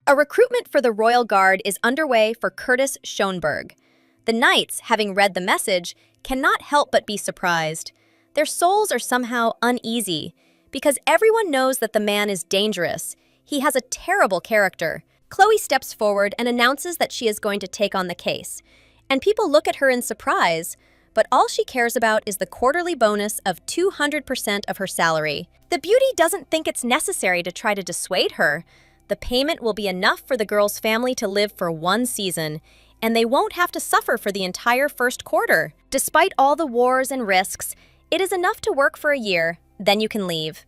A recruitment for the Royal Guard is underway for Curtis Schonberg. The knights, having read the message, cannot help but be surprised. Their souls are somehow uneasy, because everyone knows that the man is dangerous. He has a terrible character. Chloe steps forward and announces that she is going to take on the case. And people look at her in surprise, but all she cares about is the quarterly bonus of 200% of her salary. The beauty doesn't think it's necessary to try to dissuade her. The payment will be enough for the girl's family to live for one season, and they won't have to suffer for the entire first quarter. Despite all the wars and risks, it is enough to work for a year, then you can leave.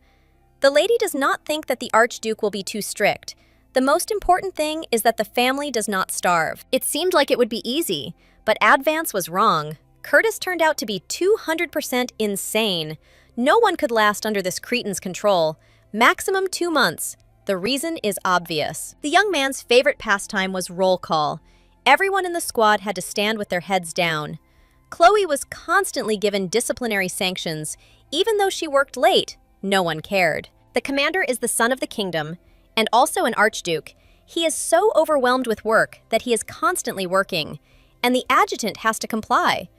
The lady does not think that the Archduke will be too strict. The most important thing is that the family does not starve. It seemed like it would be easy, but Advance was wrong. Curtis turned out to be 200% insane. No one could last under this cretin's control. Maximum 2 months. The reason is obvious. The young man's favorite pastime was roll call. Everyone in the squad had to stand with their heads down. Chloe was constantly given disciplinary sanctions. Even though she worked late, no one cared. The commander is the son of the kingdom, and also an archduke. He is so overwhelmed with work that he is constantly working, and the adjutant has to comply.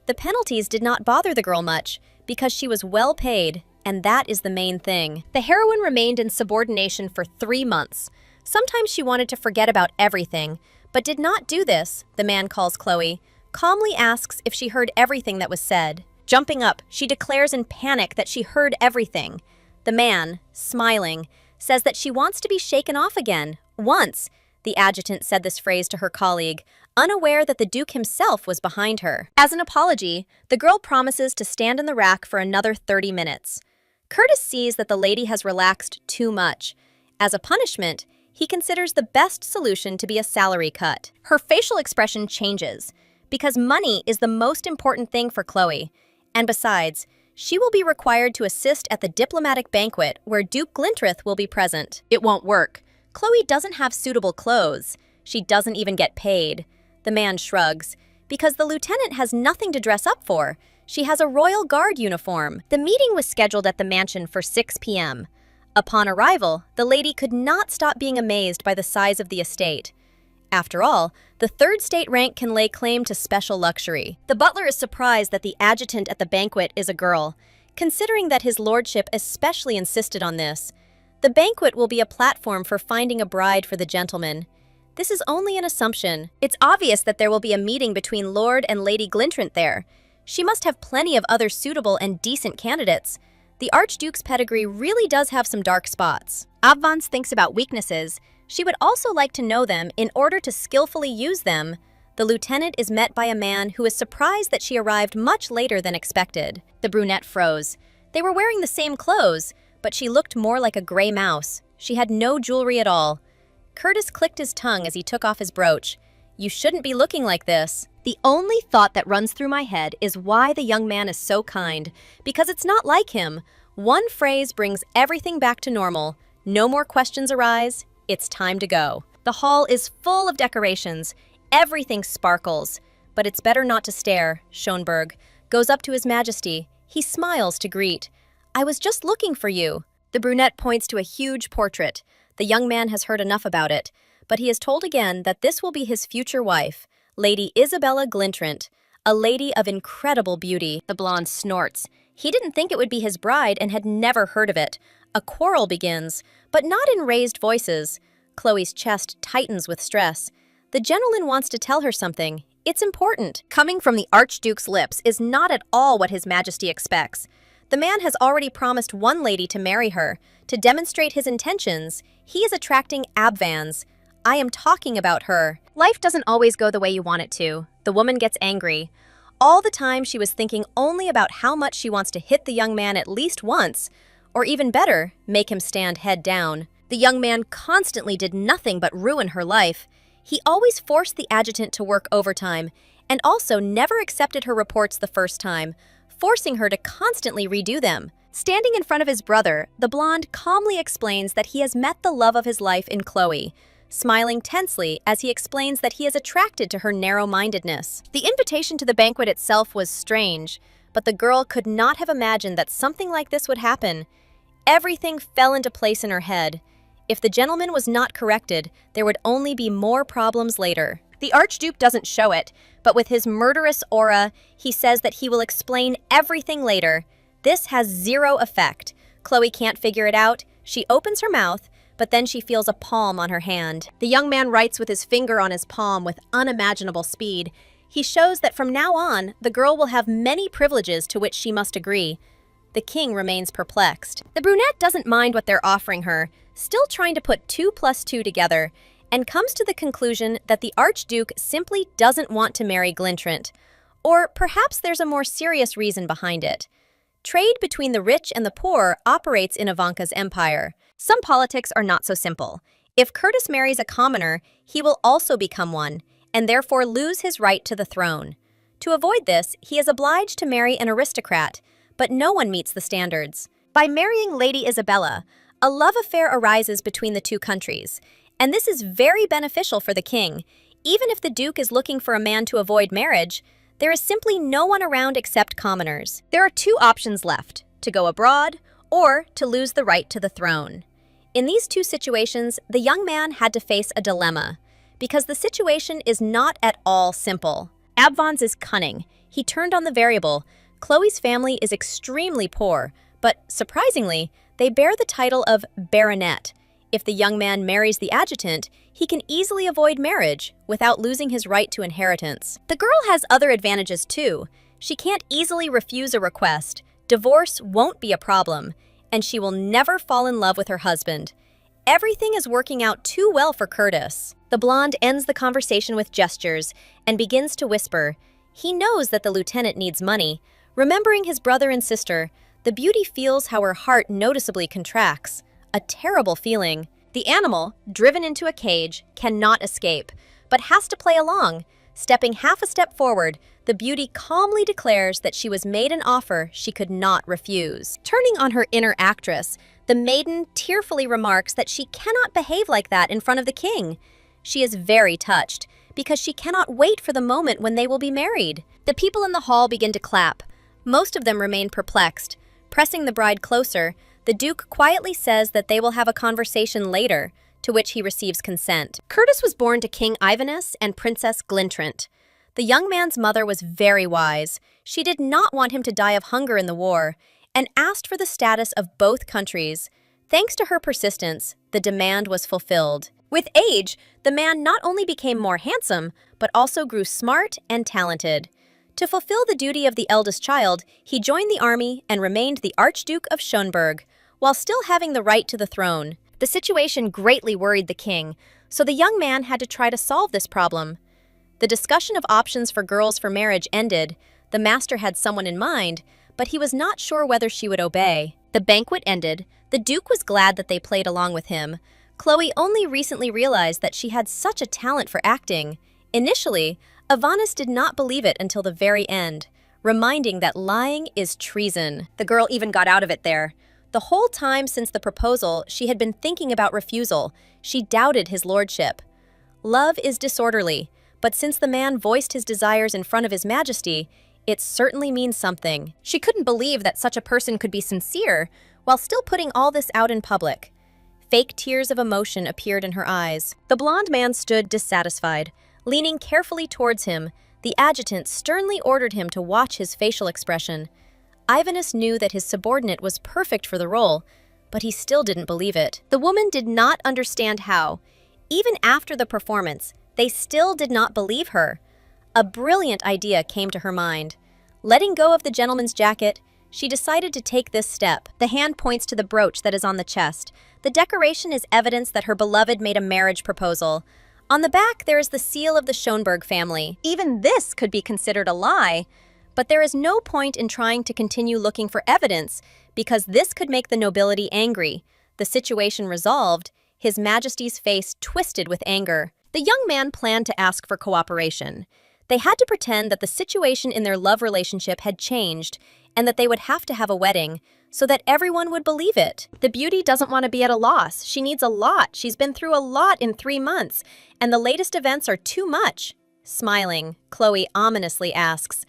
The penalties did not bother the girl much, because she was well paid, and that is the main thing. The heroine remained in subordination for 3 months. Sometimes she wanted to forget about everything, but did not do this, the man calls Chloe, calmly asks if she heard everything that was said. Jumping up, she declares in panic that she heard everything. The man, smiling, says that she wants to be shaken off again. Once, the adjutant said this phrase to her colleague, unaware that the Duke himself was behind her. As an apology, the girl promises to stand in the rack for another 30 minutes. Curtis sees that the lady has relaxed too much. As a punishment, he considers the best solution to be a salary cut. Her facial expression changes, because money is the most important thing for Chloe. And besides, she will be required to assist at the diplomatic banquet where Duke Glintrith will be present. It won't work. Chloe doesn't have suitable clothes. She doesn't even get paid. The man shrugs. Because the lieutenant has nothing to dress up for. She has a Royal Guard uniform. The meeting was scheduled at the mansion for 6 p.m. Upon arrival, the lady could not stop being amazed by the size of the estate. After all, the third state rank can lay claim to special luxury. The butler is surprised that the adjutant at the banquet is a girl, considering that his lordship especially insisted on this. The banquet will be a platform for finding a bride for the gentleman. This is only an assumption. It's obvious that there will be a meeting between Lord and Lady Glintrith there. She must have plenty of other suitable and decent candidates. The Archduke's pedigree really does have some dark spots. Advance thinks about weaknesses. She would also like to know them in order to skillfully use them. The lieutenant is met by a man who is surprised that she arrived much later than expected. The brunette froze. They were wearing the same clothes, but she looked more like a gray mouse. She had no jewelry at all. Curtis clicked his tongue as he took off his brooch. You shouldn't be looking like this. The only thought that runs through my head is why the young man is so kind, because it's not like him. One phrase brings everything back to normal. No more questions arise. It's time to go. The hall is full of decorations. Everything sparkles. But it's better not to stare. Schonberg goes up to His Majesty. He smiles to greet. I was just looking for you. The brunette points to a huge portrait. The young man has heard enough about it, but he is told again that this will be his future wife, Lady Isabella Glintrith, a lady of incredible beauty. The blonde snorts. He didn't think it would be his bride and had never heard of it. A quarrel begins, but not in raised voices. Chloe's chest tightens with stress. The gentleman wants to tell her something. It's important. Coming from the Archduke's lips is not at all what His Majesty expects. The man has already promised one lady to marry her. To demonstrate his intentions, he is attracting Advance. I am talking about her. Life doesn't always go the way you want it to. The woman gets angry. All the time she was thinking only about how much she wants to hit the young man at least once, or even better, make him stand head down. The young man constantly did nothing but ruin her life. He always forced the adjutant to work overtime, and also never accepted her reports the first time, forcing her to constantly redo them. Standing in front of his brother, the blonde calmly explains that he has met the love of his life in Chloe, smiling tensely as he explains that he is attracted to her narrow-mindedness. The invitation to the banquet itself was strange, but the girl could not have imagined that something like this would happen. Everything fell into place in her head. If the gentleman was not corrected, there would only be more problems later. The Archduke doesn't show it, but with his murderous aura, he says that he will explain everything later. This has zero effect. Chloe can't figure it out. She opens her mouth, but then she feels a palm on her hand. The young man writes with his finger on his palm with unimaginable speed. He shows that from now on, the girl will have many privileges to which she must agree. The king remains perplexed. The brunette doesn't mind what they're offering her, still trying to put 2 plus 2 together, and comes to the conclusion that the Archduke simply doesn't want to marry Glintrant. Or perhaps there's a more serious reason behind it. Trade between the rich and the poor operates in Ivanka's empire. Some politics are not so simple. If Curtis marries a commoner, he will also become one, and therefore lose his right to the throne. To avoid this, he is obliged to marry an aristocrat, but no one meets the standards. By marrying Lady Isabella, a love affair arises between the two countries, and this is very beneficial for the king. Even if the duke is looking for a man to avoid marriage, there is simply no one around except commoners. There are 2 options left: to go abroad or to lose the right to the throne. In these 2 situations, the young man had to face a dilemma, because the situation is not at all simple. Abvons is cunning. He turned on the variable. Chloe's family is extremely poor, but surprisingly, they bear the title of baronet. If the young man marries the adjutant, he can easily avoid marriage without losing his right to inheritance. The girl has other advantages too. She can't easily refuse a request, divorce won't be a problem, and she will never fall in love with her husband. Everything is working out too well for Curtis. The blonde ends the conversation with gestures and begins to whisper. He knows that the lieutenant needs money. Remembering his brother and sister, the beauty feels how her heart noticeably contracts. A terrible feeling. The animal, driven into a cage, cannot escape, but has to play along. Stepping half a step forward, the beauty calmly declares that she was made an offer she could not refuse. Turning on her inner actress, the maiden tearfully remarks that she cannot behave like that in front of the king. She is very touched, because she cannot wait for the moment when they will be married. The people in the hall begin to clap. Most of them remain perplexed. Pressing the bride closer, the Duke quietly says that they will have a conversation later, to which he receives consent. Curtis was born to King Ivanus and Princess Glintrant. The young man's mother was very wise. She did not want him to die of hunger in the war, and asked for the status of both countries. Thanks to her persistence, the demand was fulfilled. With age, the man not only became more handsome, but also grew smart and talented. To fulfill the duty of the eldest child, he joined the army and remained the Archduke of Schönberg, while still having the right to the throne. The situation greatly worried the king, so the young man had to try to solve this problem. The discussion of options for girls for marriage ended. The master had someone in mind, but he was not sure whether she would obey. The banquet ended. The Duke was glad that they played along with him. Chloe only recently realized that she had such a talent for acting. Initially, Ivanus did not believe it until the very end, reminding that lying is treason. The girl even got out of it there. The whole time since the proposal, she had been thinking about refusal. She doubted his lordship. Love is disorderly, but since the man voiced his desires in front of his majesty, it certainly means something. She couldn't believe that such a person could be sincere while still putting all this out in public. Fake tears of emotion appeared in her eyes. The blonde man stood dissatisfied. Leaning carefully towards him, the adjutant sternly ordered him to watch his facial expression. Ivanus knew that his subordinate was perfect for the role, but he still didn't believe it. The woman did not understand how. Even after the performance, they still did not believe her. A brilliant idea came to her mind. Letting go of the gentleman's jacket, she decided to take this step. The hand points to the brooch that is on the chest. The decoration is evidence that her beloved made a marriage proposal. On the back, there is the seal of the Schönberg family. Even this could be considered a lie, but there is no point in trying to continue looking for evidence because this could make the nobility angry. The situation resolved, His Majesty's face twisted with anger. The young man planned to ask for cooperation. They had to pretend that the situation in their love relationship had changed and that they would have to have a wedding so that everyone would believe it. The beauty doesn't want to be at a loss. She needs a lot. She's been through a lot in 3 months, and the latest events are too much. Smiling, Chloe ominously asks,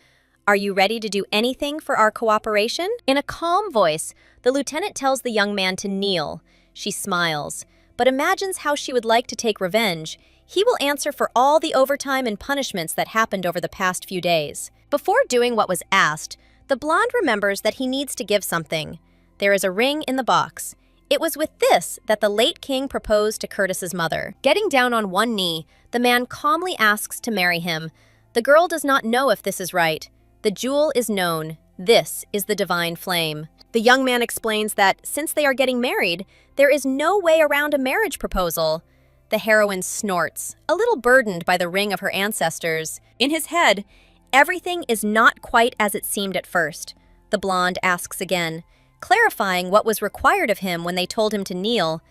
"Are you ready to do anything for our cooperation?" In a calm voice, the lieutenant tells the young man to kneel. She smiles, but imagines how she would like to take revenge. He will answer for all the overtime and punishments that happened over the past few days. Before doing what was asked, the blonde remembers that he needs to give something. There is a ring in the box. It was with this that the late king proposed to Curtis's mother. Getting down on one knee, the man calmly asks to marry him. The girl does not know if this is right. The jewel is known. This is the divine flame. The young man explains that since they are getting married, there is no way around a marriage proposal. The heroine snorts, a little burdened by the ring of her ancestors. In his head, everything is not quite as it seemed at first. The blonde asks again, clarifying what was required of him when they told him to kneel.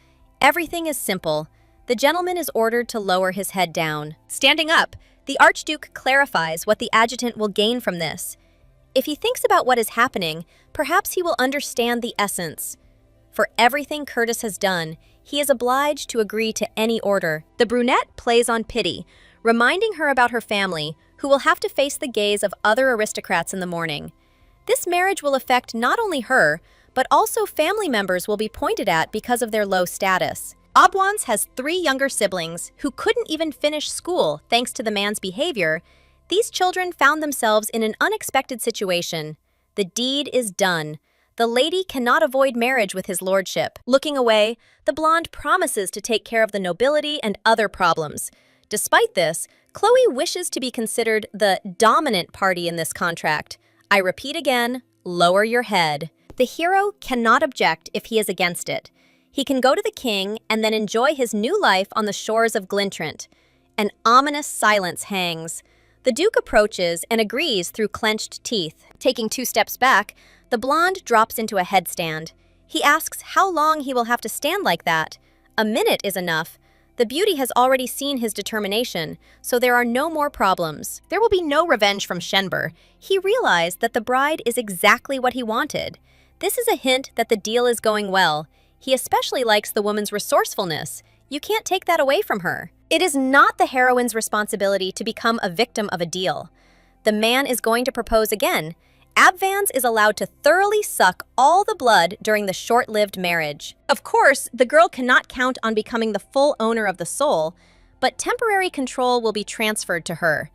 Everything is simple. The gentleman is ordered to lower his head down. Standing up, the Archduke clarifies what the adjutant will gain from this. If he thinks about what is happening, perhaps he will understand the essence. For everything Curtis has done, he is obliged to agree to any order. The brunette plays on pity, reminding her about her family, who will have to face the gaze of other aristocrats in the morning. This marriage will affect not only her, but also family members will be pointed at because of their low status. Obwans has 3 younger siblings who couldn't even finish school thanks to the man's behavior. These children found themselves in an unexpected situation. The deed is done. The lady cannot avoid marriage with his lordship. Looking away, the blonde promises to take care of the nobility and other problems. Despite this, Chloe wishes to be considered the dominant party in this contract. I repeat again, lower your head. The hero cannot object if he is against it. He can go to the king and then enjoy his new life on the shores of Glintrant. An ominous silence hangs. The Duke approaches and agrees through clenched teeth. Taking 2 steps back, the blonde drops into a headstand. He asks how long he will have to stand like that. A minute is enough. The beauty has already seen his determination, so there are no more problems. There will be no revenge from Shenber. He realized that the bride is exactly what he wanted. This is a hint that the deal is going well. He especially likes the woman's resourcefulness. You can't take that away from her. It is not the heroine's responsibility to become a victim of a deal. The man is going to propose again. Abvans is allowed to thoroughly suck all the blood during the short-lived marriage. Of course, the girl cannot count on becoming the full owner of the soul, but temporary control will be transferred to her.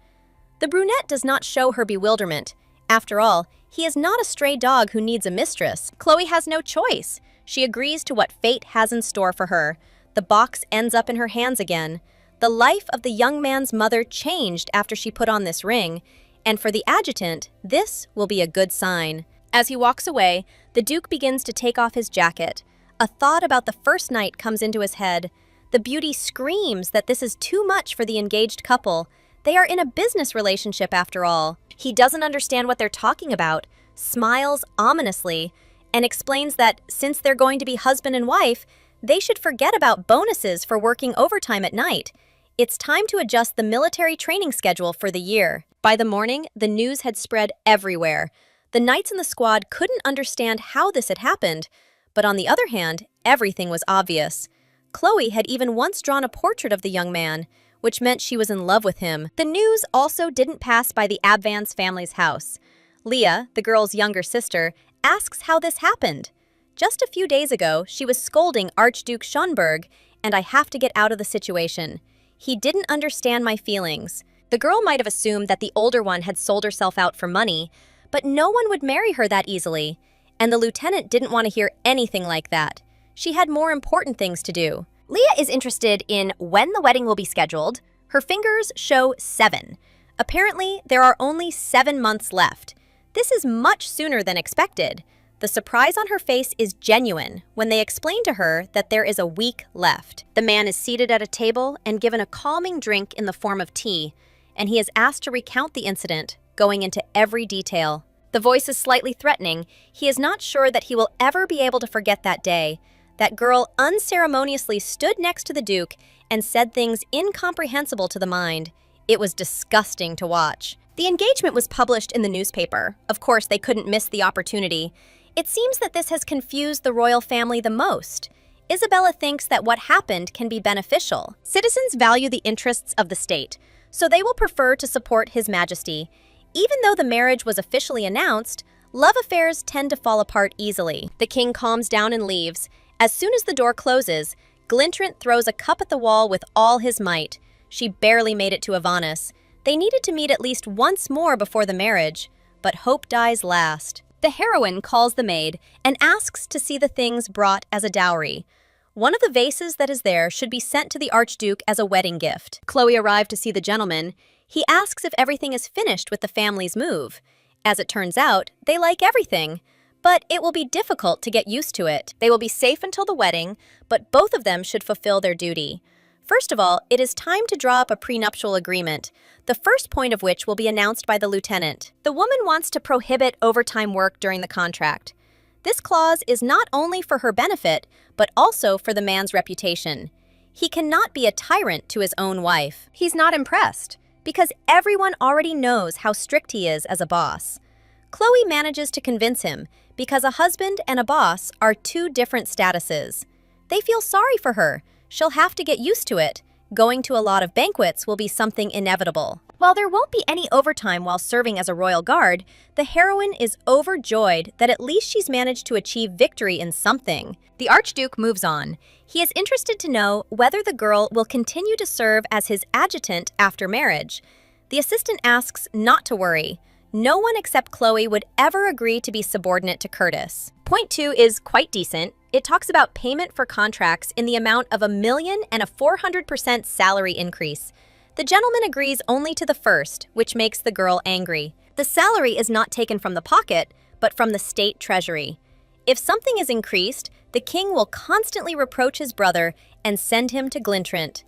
The brunette does not show her bewilderment. After all, he is not a stray dog who needs a mistress. Chloe has no choice. She agrees to what fate has in store for her. The box ends up in her hands again. The life of the young man's mother changed after she put on this ring, and for the adjutant, this will be a good sign. As he walks away, the Duke begins to take off his jacket. A thought about the first night comes into his head. The beauty screams that this is too much for the engaged couple. They are in a business relationship after all. He doesn't understand what they're talking about, smiles ominously, and explains that since they're going to be husband and wife, they should forget about bonuses for working overtime at night. It's time to adjust the military training schedule for the year. By the morning, the news had spread everywhere. The knights in the squad couldn't understand how this had happened, but on the other hand, everything was obvious. Chloe had even once drawn a portrait of the young man, which meant she was in love with him. The news also didn't pass by the Abvans family's house. Leah, the girl's younger sister, asks how this happened. Just a few days ago, she was scolding Archduke Schönberg, and I have to get out of the situation. He didn't understand my feelings. The girl might have assumed that the older one had sold herself out for money, but no one would marry her that easily, and the lieutenant didn't want to hear anything like that. She had more important things to do. Leah is interested in when the wedding will be scheduled. Her fingers show 7. Apparently, there are only 7 months left. This is much sooner than expected. The surprise on her face is genuine when they explain to her that there is a week left. The man is seated at a table and given a calming drink in the form of tea, and he is asked to recount the incident, going into every detail. The voice is slightly threatening. He is not sure that he will ever be able to forget that day. That girl unceremoniously stood next to the Duke and said things incomprehensible to the mind. It was disgusting to watch. The engagement was published in the newspaper. Of course, they couldn't miss the opportunity. It seems that this has confused the royal family the most. Isabella thinks that what happened can be beneficial. Citizens value the interests of the state, so they will prefer to support His Majesty. Even though the marriage was officially announced, love affairs tend to fall apart easily. The king calms down and leaves. As soon as the door closes, Glintrant throws a cup at the wall with all his might. She barely made it to Avanus. They needed to meet at least once more before the marriage, but hope dies last. The heroine calls the maid and asks to see the things brought as a dowry. One of the vases that is there should be sent to the Archduke as a wedding gift. Chloe arrived to see the gentleman. He asks if everything is finished with the family's move. As it turns out, they like everything, but it will be difficult to get used to it. They will be safe until the wedding, but both of them should fulfill their duty. First of all, it is time to draw up a prenuptial agreement, the first point of which will be announced by the lieutenant. The woman wants to prohibit overtime work during the contract. This clause is not only for her benefit, but also for the man's reputation. He cannot be a tyrant to his own wife. He's not impressed, because everyone already knows how strict he is as a boss. Chloe manages to convince him, because a husband and a boss are two different statuses. They feel sorry for her. She'll have to get used to it. Going to a lot of banquets will be something inevitable. While there won't be any overtime while serving as a royal guard, the heroine is overjoyed that at least she's managed to achieve victory in something. The Archduke moves on. He is interested to know whether the girl will continue to serve as his adjutant after marriage. The assistant asks not to worry. No one except Chloe would ever agree to be subordinate to Curtis. Point 2 is quite decent. It talks about payment for contracts in the amount of $1 million and a 400% salary increase. The gentleman agrees only to the first, which makes the girl angry. The salary is not taken from the pocket, but from the state treasury. If something is increased, the king will constantly reproach his brother and send him to Glintrant.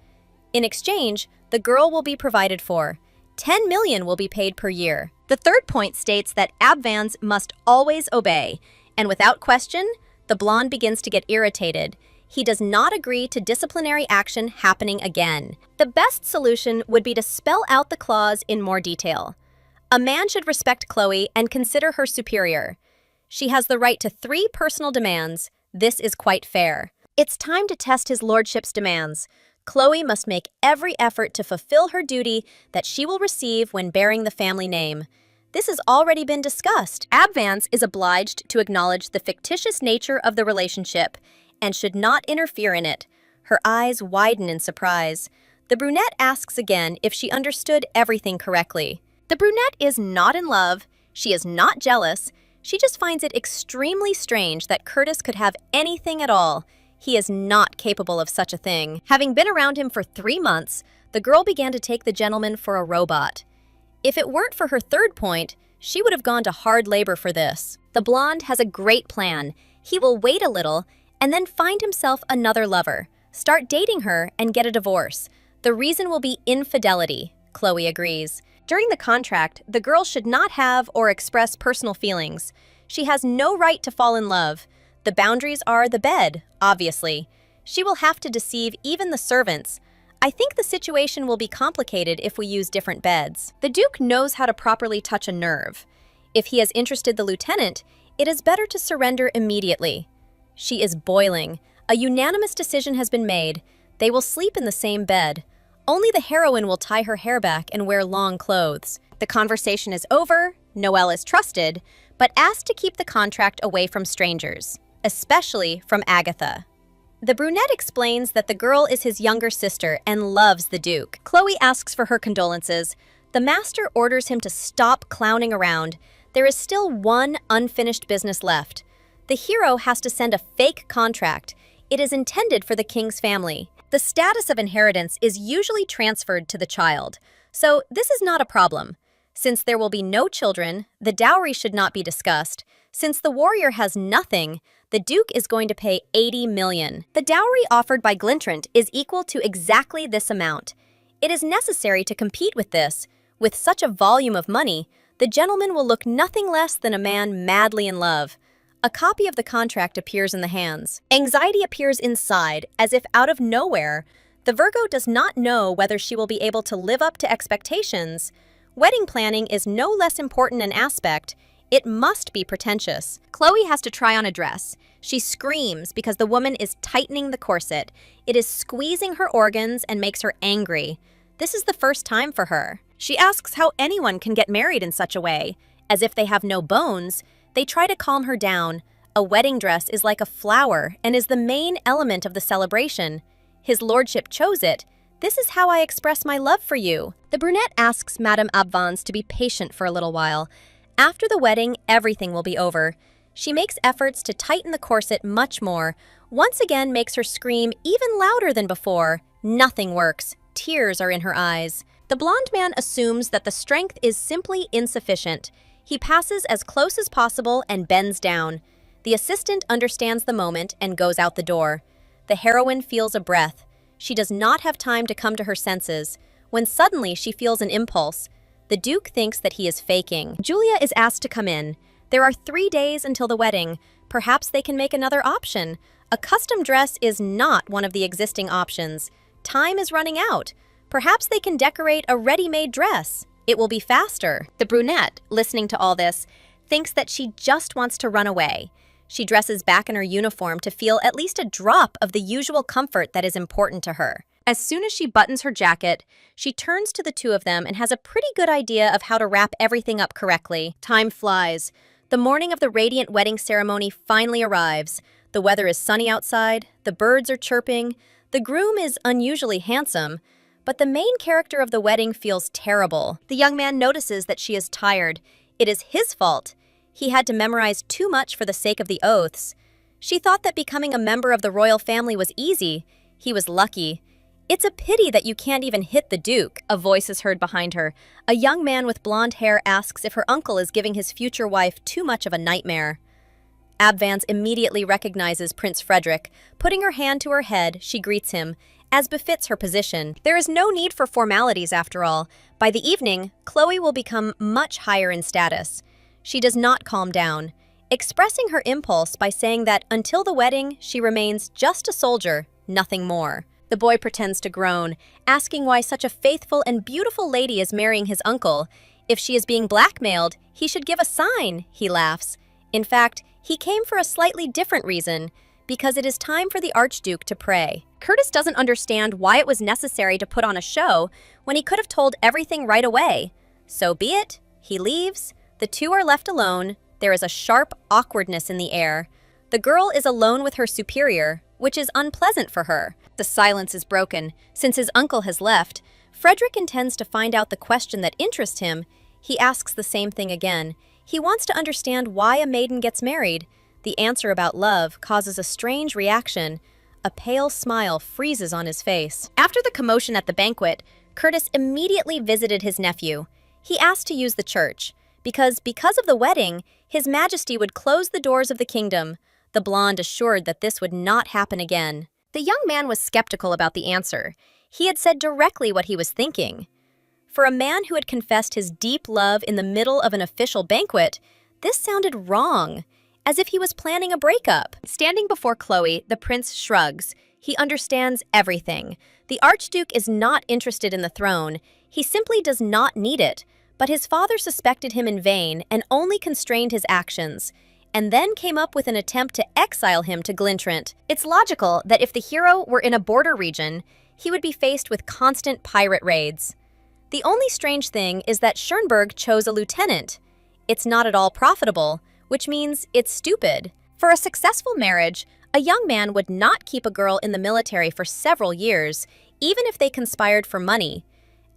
In exchange, the girl will be provided for. $10 million will be paid per year. The third point states that Abvans must always obey, and without question, the blonde begins to get irritated. He does not agree to disciplinary action happening again. The best solution would be to spell out the clause in more detail. A man should respect Chloe and consider her superior. She has the right to 3 personal demands. This is quite fair. It's time to test his lordship's demands. Chloe must make every effort to fulfill her duty that she will receive when bearing the family name. This has already been discussed. Abvans is obliged to acknowledge the fictitious nature of the relationship and should not interfere in it. Her eyes widen in surprise. The brunette asks again if she understood everything correctly. The brunette is not in love. She is not jealous. She just finds it extremely strange that Curtis could have anything at all. He is not capable of such a thing. Having been around him for 3 months, the girl began to take the gentleman for a robot. If it weren't for her third point, she would have gone to hard labor for this. The blonde has a great plan. He will wait a little and then find himself another lover, start dating her, and get a divorce. The reason will be infidelity. Chloe agrees. During the contract, the girl should not have or express personal feelings. She has no right to fall in love. The boundaries are the bed, obviously. She will have to deceive even the servants. I think the situation will be complicated if we use different beds. The Duke knows how to properly touch a nerve. If he has interested the lieutenant, it is better to surrender immediately. She is boiling. A unanimous decision has been made. They will sleep in the same bed. Only the heroine will tie her hair back and wear long clothes. The conversation is over. Noelle is trusted, but asked to keep the contract away from strangers, especially from Agatha. The brunette explains that the girl is his younger sister and loves the Duke. Chloe asks for her condolences. The master orders him to stop clowning around. There is still one unfinished business left. The hero has to send a fake contract. It is intended for the king's family. The status of inheritance is usually transferred to the child, so this is not a problem. Since there will be no children, the dowry should not be discussed. Since the warrior has nothing, the Duke is going to pay $80 million. The dowry offered by Glintrant is equal to exactly this amount. It is necessary to compete with this. With such a volume of money, the gentleman will look nothing less than a man madly in love. A copy of the contract appears in the hands. Anxiety appears inside, as if out of nowhere. The Virgo does not know whether she will be able to live up to expectations. Wedding planning is no less important an aspect. It must be pretentious. Chloe has to try on a dress. She screams because the woman is tightening the corset. It is squeezing her organs and makes her angry. This is the first time for her. She asks how anyone can get married in such a way. As if they have no bones, they try to calm her down. A wedding dress is like a flower and is the main element of the celebration. His lordship chose it. This is how I express my love for you. The brunette asks Madame Abvans to be patient for a little while. After the wedding, everything will be over. She makes efforts to tighten the corset much more, once again makes her scream even louder than before. Nothing works. Tears are in her eyes. The blonde man assumes that the strength is simply insufficient. He passes as close as possible and bends down. The assistant understands the moment and goes out the door. The heroine feels a breath. She does not have time to come to her senses, when suddenly she feels an impulse. The Duke thinks that he is faking. Julia is asked to come in. There are 3 days until the wedding. Perhaps they can make another option. A custom dress is not one of the existing options. Time is running out. Perhaps they can decorate a ready-made dress. It will be faster. The brunette, listening to all this, thinks that she just wants to run away. She dresses back in her uniform to feel at least a drop of the usual comfort that is important to her. As soon as she buttons her jacket, she turns to the two of them and has a pretty good idea of how to wrap everything up correctly. Time flies. The morning of the radiant wedding ceremony finally arrives. The weather is sunny outside, the birds are chirping, the groom is unusually handsome, but the main character of the wedding feels terrible. The young man notices that she is tired. It is his fault. He had to memorize too much for the sake of the oaths. She thought that becoming a member of the royal family was easy. He was lucky. It's a pity that you can't even hit the Duke. A voice is heard behind her. A young man with blonde hair asks if her uncle is giving his future wife too much of a nightmare. Abvans immediately recognizes Prince Frederick. Putting her hand to her head, she greets him, as befits her position. There is no need for formalities after all. By the evening, Chloe will become much higher in status. She does not calm down, expressing her impulse by saying that until the wedding, she remains just a soldier, nothing more. The boy pretends to groan, asking why such a faithful and beautiful lady is marrying his uncle. If she is being blackmailed, he should give a sign, he laughs. In fact, he came for a slightly different reason, because it is time for the Archduke to pray. Curtis doesn't understand why it was necessary to put on a show when he could have told everything right away. So be it. He leaves. The two are left alone. There is a sharp awkwardness in the air. The girl is alone with her superior, which is unpleasant for her. The silence is broken. Since his uncle has left, Frederick intends to find out the question that interests him. He asks the same thing again. He wants to understand why a maiden gets married. The answer about love causes a strange reaction. A pale smile freezes on his face. After the commotion at the banquet, Curtis immediately visited his nephew. He asked to use the church, because of the wedding, His Majesty would close the doors of the kingdom. The blonde assured that this would not happen again. The young man was skeptical about the answer. He had said directly what he was thinking. For a man who had confessed his deep love in the middle of an official banquet, this sounded wrong, as if he was planning a breakup. Standing before Chloe, the prince shrugs. He understands everything. The Archduke is not interested in the throne. He simply does not need it. But his father suspected him in vain and only constrained his actions, and then came up with an attempt to exile him to Glintrant. It's logical that if the hero were in a border region, he would be faced with constant pirate raids. The only strange thing is that Schönberg chose a lieutenant. It's not at all profitable, which means it's stupid. For a successful marriage, a young man would not keep a girl in the military for several years, even if they conspired for money.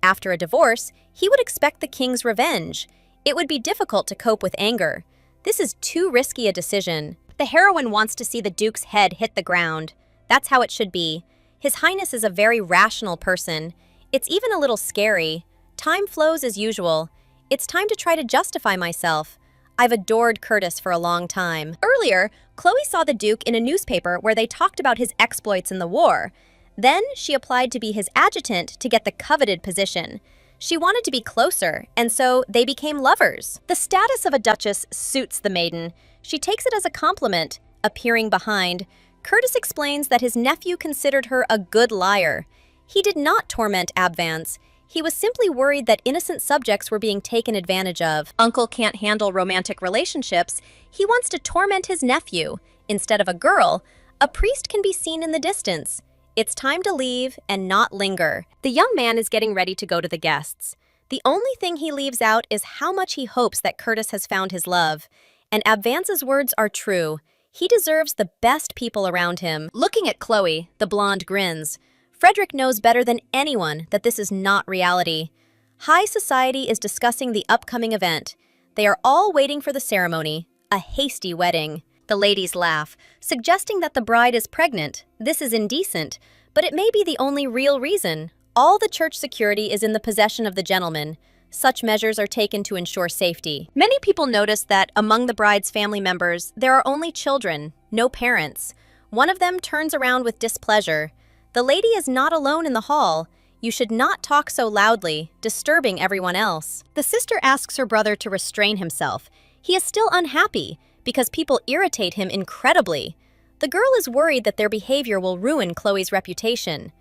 After a divorce, he would expect the king's revenge. It would be difficult to cope with anger. This is too risky a decision. The heroine wants to see the Duke's head hit the ground. That's how it should be. His Highness is a very rational person. It's even a little scary. Time flows as usual. It's time to try to justify myself. I've adored Curtis for a long time. Earlier, Chloe saw the Duke in a newspaper where they talked about his exploits in the war. Then she applied to be his adjutant to get the coveted position. She wanted to be closer, and so they became lovers. The status of a duchess suits the maiden. She takes it as a compliment. Appearing behind, Curtis explains that his nephew considered her a good liar. He did not torment Abvans. He was simply worried that innocent subjects were being taken advantage of. Uncle can't handle romantic relationships. He wants to torment his nephew. Instead of a girl, a priest can be seen in the distance. It's time to leave and not linger. The young man is getting ready to go to the guests. The only thing he leaves out is how much he hopes that Curtis has found his love. And Abvans's words are true. He deserves the best people around him. Looking at Chloe, the blonde grins. Frederick knows better than anyone that this is not reality. High society is discussing the upcoming event. They are all waiting for the ceremony, a hasty wedding. The ladies laugh, suggesting that the bride is pregnant. This is indecent, but it may be the only real reason. All the church security is in the possession of the gentleman. Such measures are taken to ensure safety. Many people notice that among the bride's family members, there are only children, no parents. One of them turns around with displeasure. The lady is not alone in the hall. You should not talk so loudly, disturbing everyone else. The sister asks her brother to restrain himself. He is still unhappy because people irritate him incredibly. The girl is worried that their behavior will ruin Chloe's reputation.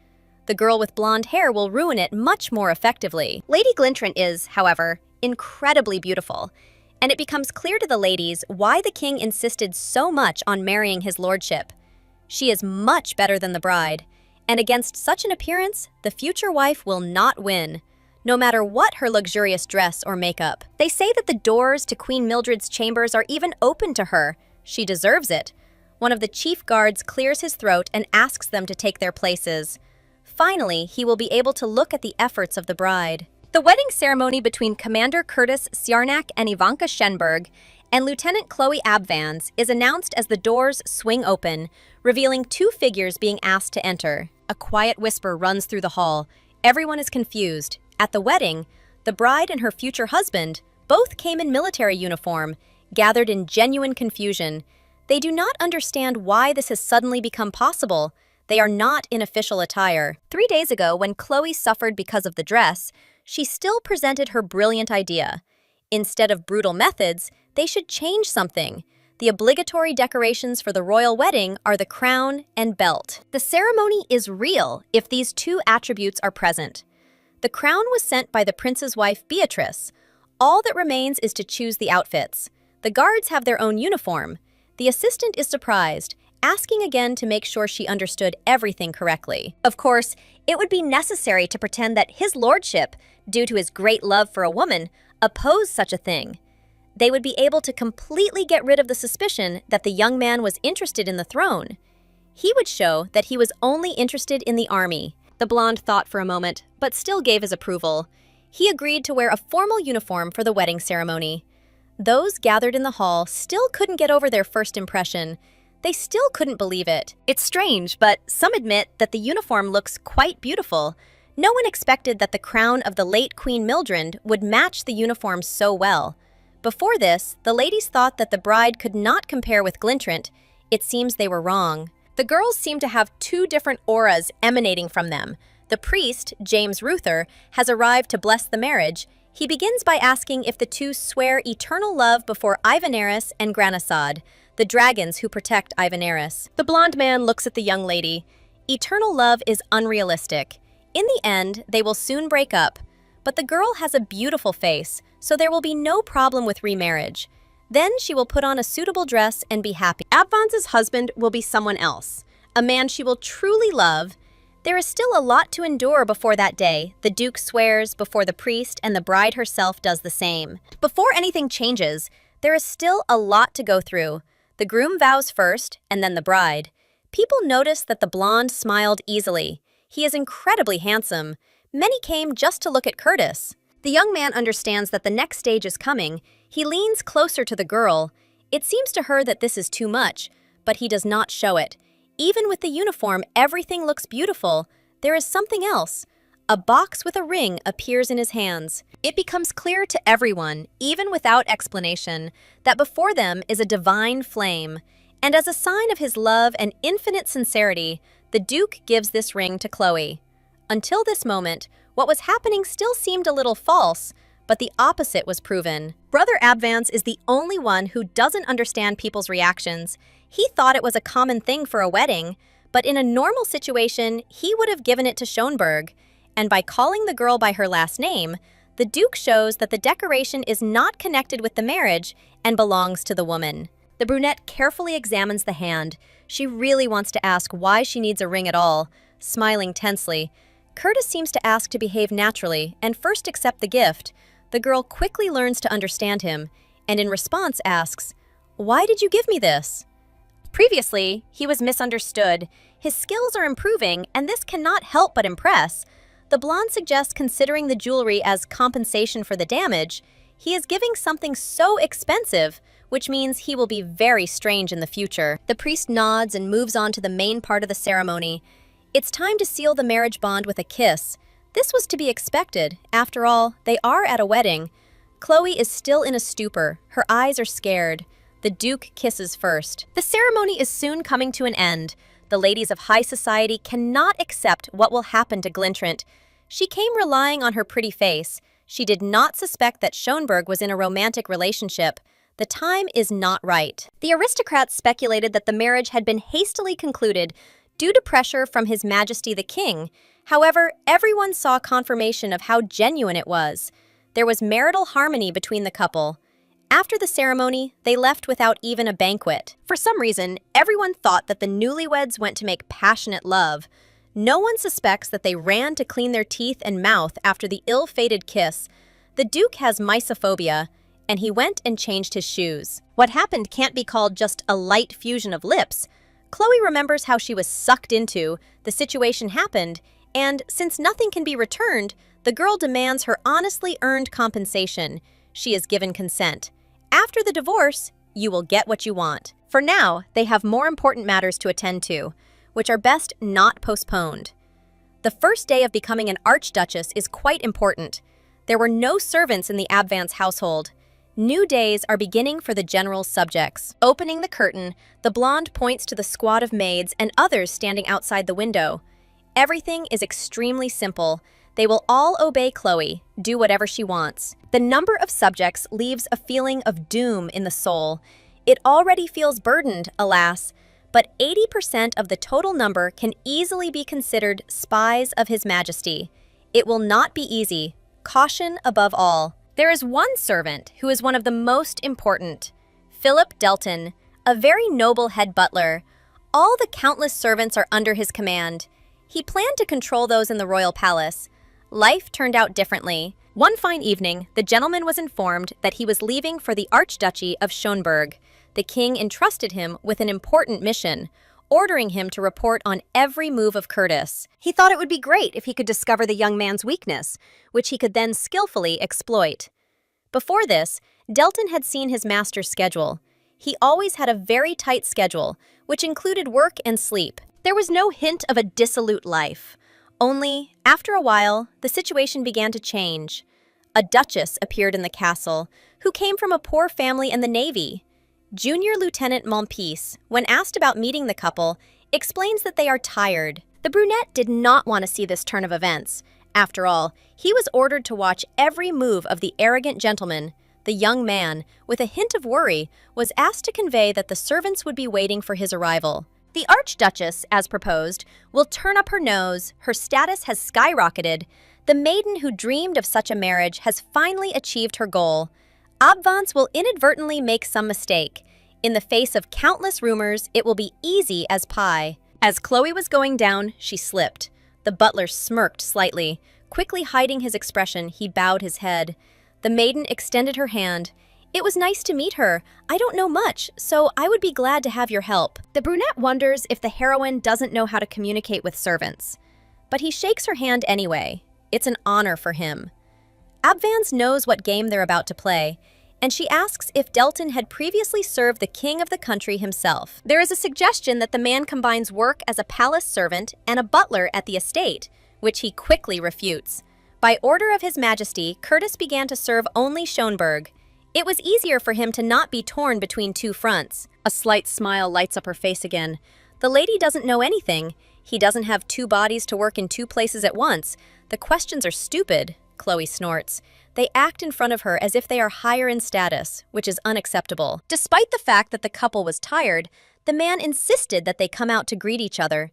The girl with blonde hair will ruin it much more effectively. Lady Glintrant is, however, incredibly beautiful, and it becomes clear to the ladies why the king insisted so much on marrying his lordship. She is much better than the bride, and against such an appearance, the future wife will not win, no matter what her luxurious dress or makeup. They say that the doors to Queen Mildred's chambers are even open to her. She deserves it. One of the chief guards clears his throat and asks them to take their places. Finally, he will be able to look at the efforts of the bride. The wedding ceremony between Commander Curtis Siarnak and Ivanka Schenberg and Lieutenant Chloe Abvans is announced as the doors swing open, revealing two figures being asked to enter. A quiet whisper runs through the hall. Everyone is confused. At the wedding, the bride and her future husband both came in military uniform, gathered in genuine confusion. They do not understand why this has suddenly become possible. They are not in official attire. 3 days ago, when Chloe suffered because of the dress, she still presented her brilliant idea. Instead of brutal methods, they should change something. The obligatory decorations for the royal wedding are the crown and belt. The ceremony is real if these two attributes are present. The crown was sent by the prince's wife, Beatrice. All that remains is to choose the outfits. The guards have their own uniform. The assistant is surprised, asking again to make sure she understood everything correctly. Of course, it would be necessary to pretend that his lordship, due to his great love for a woman, opposed such a thing. They would be able to completely get rid of the suspicion that the young man was interested in the throne. He would show that he was only interested in the army. The blonde thought for a moment, but still gave his approval. He agreed to wear a formal uniform for the wedding ceremony. Those gathered in the hall still couldn't get over their first impression. They still couldn't believe it. It's strange, but some admit that the uniform looks quite beautiful. No one expected that the crown of the late Queen Mildred would match the uniform so well. Before this, the ladies thought that the bride could not compare with Glintrant. It seems they were wrong. The girls seem to have two different auras emanating from them. The priest, James Ruther, has arrived to bless the marriage. He begins by asking if the two swear eternal love before Ivanaris and Granasad, the dragons who protect Ivanaris. The blonde man looks at the young lady. Eternal love is unrealistic. In the end, they will soon break up. But the girl has a beautiful face, so there will be no problem with remarriage. Then she will put on a suitable dress and be happy. Abvans's husband will be someone else, a man she will truly love. There is still a lot to endure before that day. The Duke swears before the priest, and the bride herself does the same. Before anything changes, there is still a lot to go through. The groom vows first, and then the bride. People notice that the blonde smiled easily. He is incredibly handsome. Many came just to look at Curtis. The young man understands that the next stage is coming. He leans closer to the girl. It seems to her that this is too much, but he does not show it. Even with the uniform, everything looks beautiful. There is something else. A box with a ring appears in his hands. It becomes clear to everyone, even without explanation, that before them is a divine flame. And as a sign of his love and infinite sincerity, the Duke gives this ring to Chloe. Until this moment, what was happening still seemed a little false, but the opposite was proven. Brother Abvans is the only one who doesn't understand people's reactions. He thought it was a common thing for a wedding, but in a normal situation, he would have given it to Schönberg. And by calling the girl by her last name, the Duke shows that the decoration is not connected with the marriage and belongs to the woman. The brunette carefully examines the hand. She really wants to ask why she needs a ring at all. Smiling tensely, Curtis seems to ask to behave naturally and first accept the gift. The girl quickly learns to understand him, and in response asks, "Why did you give me this?" Previously, he was misunderstood. His skills are improving, and this cannot help but impress. The blonde suggests considering the jewelry as compensation for the damage. He is giving something so expensive, which means he will be very strange in the future. The priest nods and moves on to the main part of the ceremony. It's time to seal the marriage bond with a kiss. This was to be expected. After all, they are at a wedding. Chloe is still in a stupor. Her eyes are scared. The Duke kisses first. The ceremony is soon coming to an end. The ladies of high society cannot accept what will happen to Glintrant. She came relying on her pretty face. She did not suspect that Schönberg was in a romantic relationship. The time is not right. The aristocrats speculated that the marriage had been hastily concluded due to pressure from His Majesty the King. However, everyone saw confirmation of how genuine it was. There was marital harmony between the couple. After the ceremony, they left without even a banquet. For some reason, everyone thought that the newlyweds went to make passionate love. No one suspects that they ran to clean their teeth and mouth after the ill-fated kiss. The Duke has mysophobia, and he went and changed his shoes. What happened can't be called just a light fusion of lips. Chloe remembers how she was sucked into, the situation happened, and since nothing can be returned, the girl demands her honestly earned compensation. She is given consent. After the divorce, you will get what you want. For now, they have more important matters to attend to, which are best not postponed. The first day of becoming an archduchess is quite important. There were no servants in the Abvance household. New days are beginning for the general's subjects. Opening the curtain, the blonde points to the squad of maids and others standing outside the window. Everything is extremely simple. They will all obey Chloe, do whatever she wants. The number of subjects leaves a feeling of doom in the soul. It already feels burdened, alas, but 80% of the total number can easily be considered spies of His Majesty. It will not be easy. Caution above all. There is one servant who is one of the most important, Philip Delton, a very noble head butler. All the countless servants are under his command. He planned to control those in the royal palace. Life turned out differently. One fine evening, the gentleman was informed that he was leaving for the Archduchy of Schönberg. The king entrusted him with an important mission, ordering him to report on every move of Curtis. He thought it would be great if he could discover the young man's weakness, which he could then skillfully exploit. Before this, Delton had seen his master's schedule. He always had a very tight schedule, which included work and sleep. There was no hint of a dissolute life. Only, after a while, the situation began to change. A duchess appeared in the castle, who came from a poor family in the navy. Junior Lieutenant Montpiece, when asked about meeting the couple, explains that they are tired. The brunette did not want to see this turn of events. After all, he was ordered to watch every move of the arrogant gentleman. The young man, with a hint of worry, was asked to convey that the servants would be waiting for his arrival. The Archduchess, as proposed, will turn up her nose. Her status has skyrocketed. The maiden who dreamed of such a marriage has finally achieved her goal. Abvance will inadvertently make some mistake. In the face of countless rumors, it will be easy as pie. As Chloe was going down, she slipped. The butler smirked slightly. Quickly hiding his expression, he bowed his head. The maiden extended her hand. "It was nice to meet her. I don't know much, so I would be glad to have your help." The brunette wonders if the heroine doesn't know how to communicate with servants. But he shakes her hand anyway. It's an honor for him. Abvance knows what game they're about to play, and she asks if Delton had previously served the king of the country himself. There is a suggestion that the man combines work as a palace servant and a butler at the estate, which he quickly refutes. By order of His Majesty, Curtis began to serve only Schönberg. It was easier for him to not be torn between two fronts. A slight smile lights up her face again. The lady doesn't know anything. He doesn't have two bodies to work in two places at once. The questions are stupid, Chloe snorts. They act in front of her as if they are higher in status, which is unacceptable. Despite the fact that the couple was tired, the man insisted that they come out to greet each other.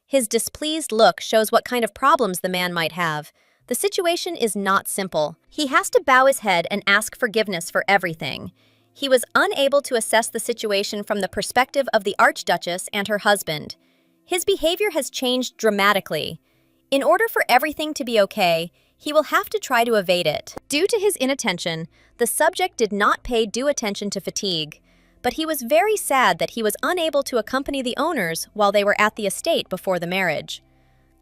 His displeased look shows what kind of problems the man might have. The situation is not simple. He has to bow his head and ask forgiveness for everything. He was unable to assess the situation from the perspective of the Archduchess and her husband. His behavior has changed dramatically. In order for everything to be okay, he will have to try to evade it. Due to his inattention, the subject did not pay due attention to fatigue. but he was very sad that he was unable to accompany the owners while they were at the estate before the marriage.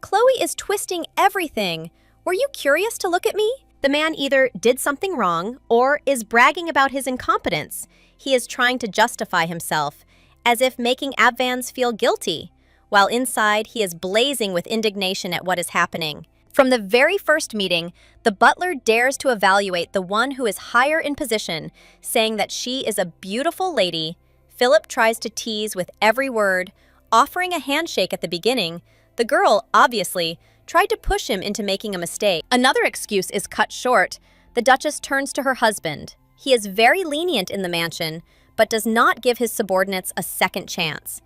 Chloe is twisting everything. Were you curious to look at me? The man either did something wrong or is bragging about his incompetence. He is trying to justify himself, as if making Abvans feel guilty, while inside he is blazing with indignation at what is happening. From the very first meeting, the butler dares to evaluate the one who is higher in position, saying that she is a beautiful lady. Philip tries to tease with every word, offering a handshake at the beginning. The girl, obviously, tried to push him into making a mistake. Another excuse is cut short. The Duchess turns to her husband. He is very lenient in the mansion, but does not give his subordinates a second chance.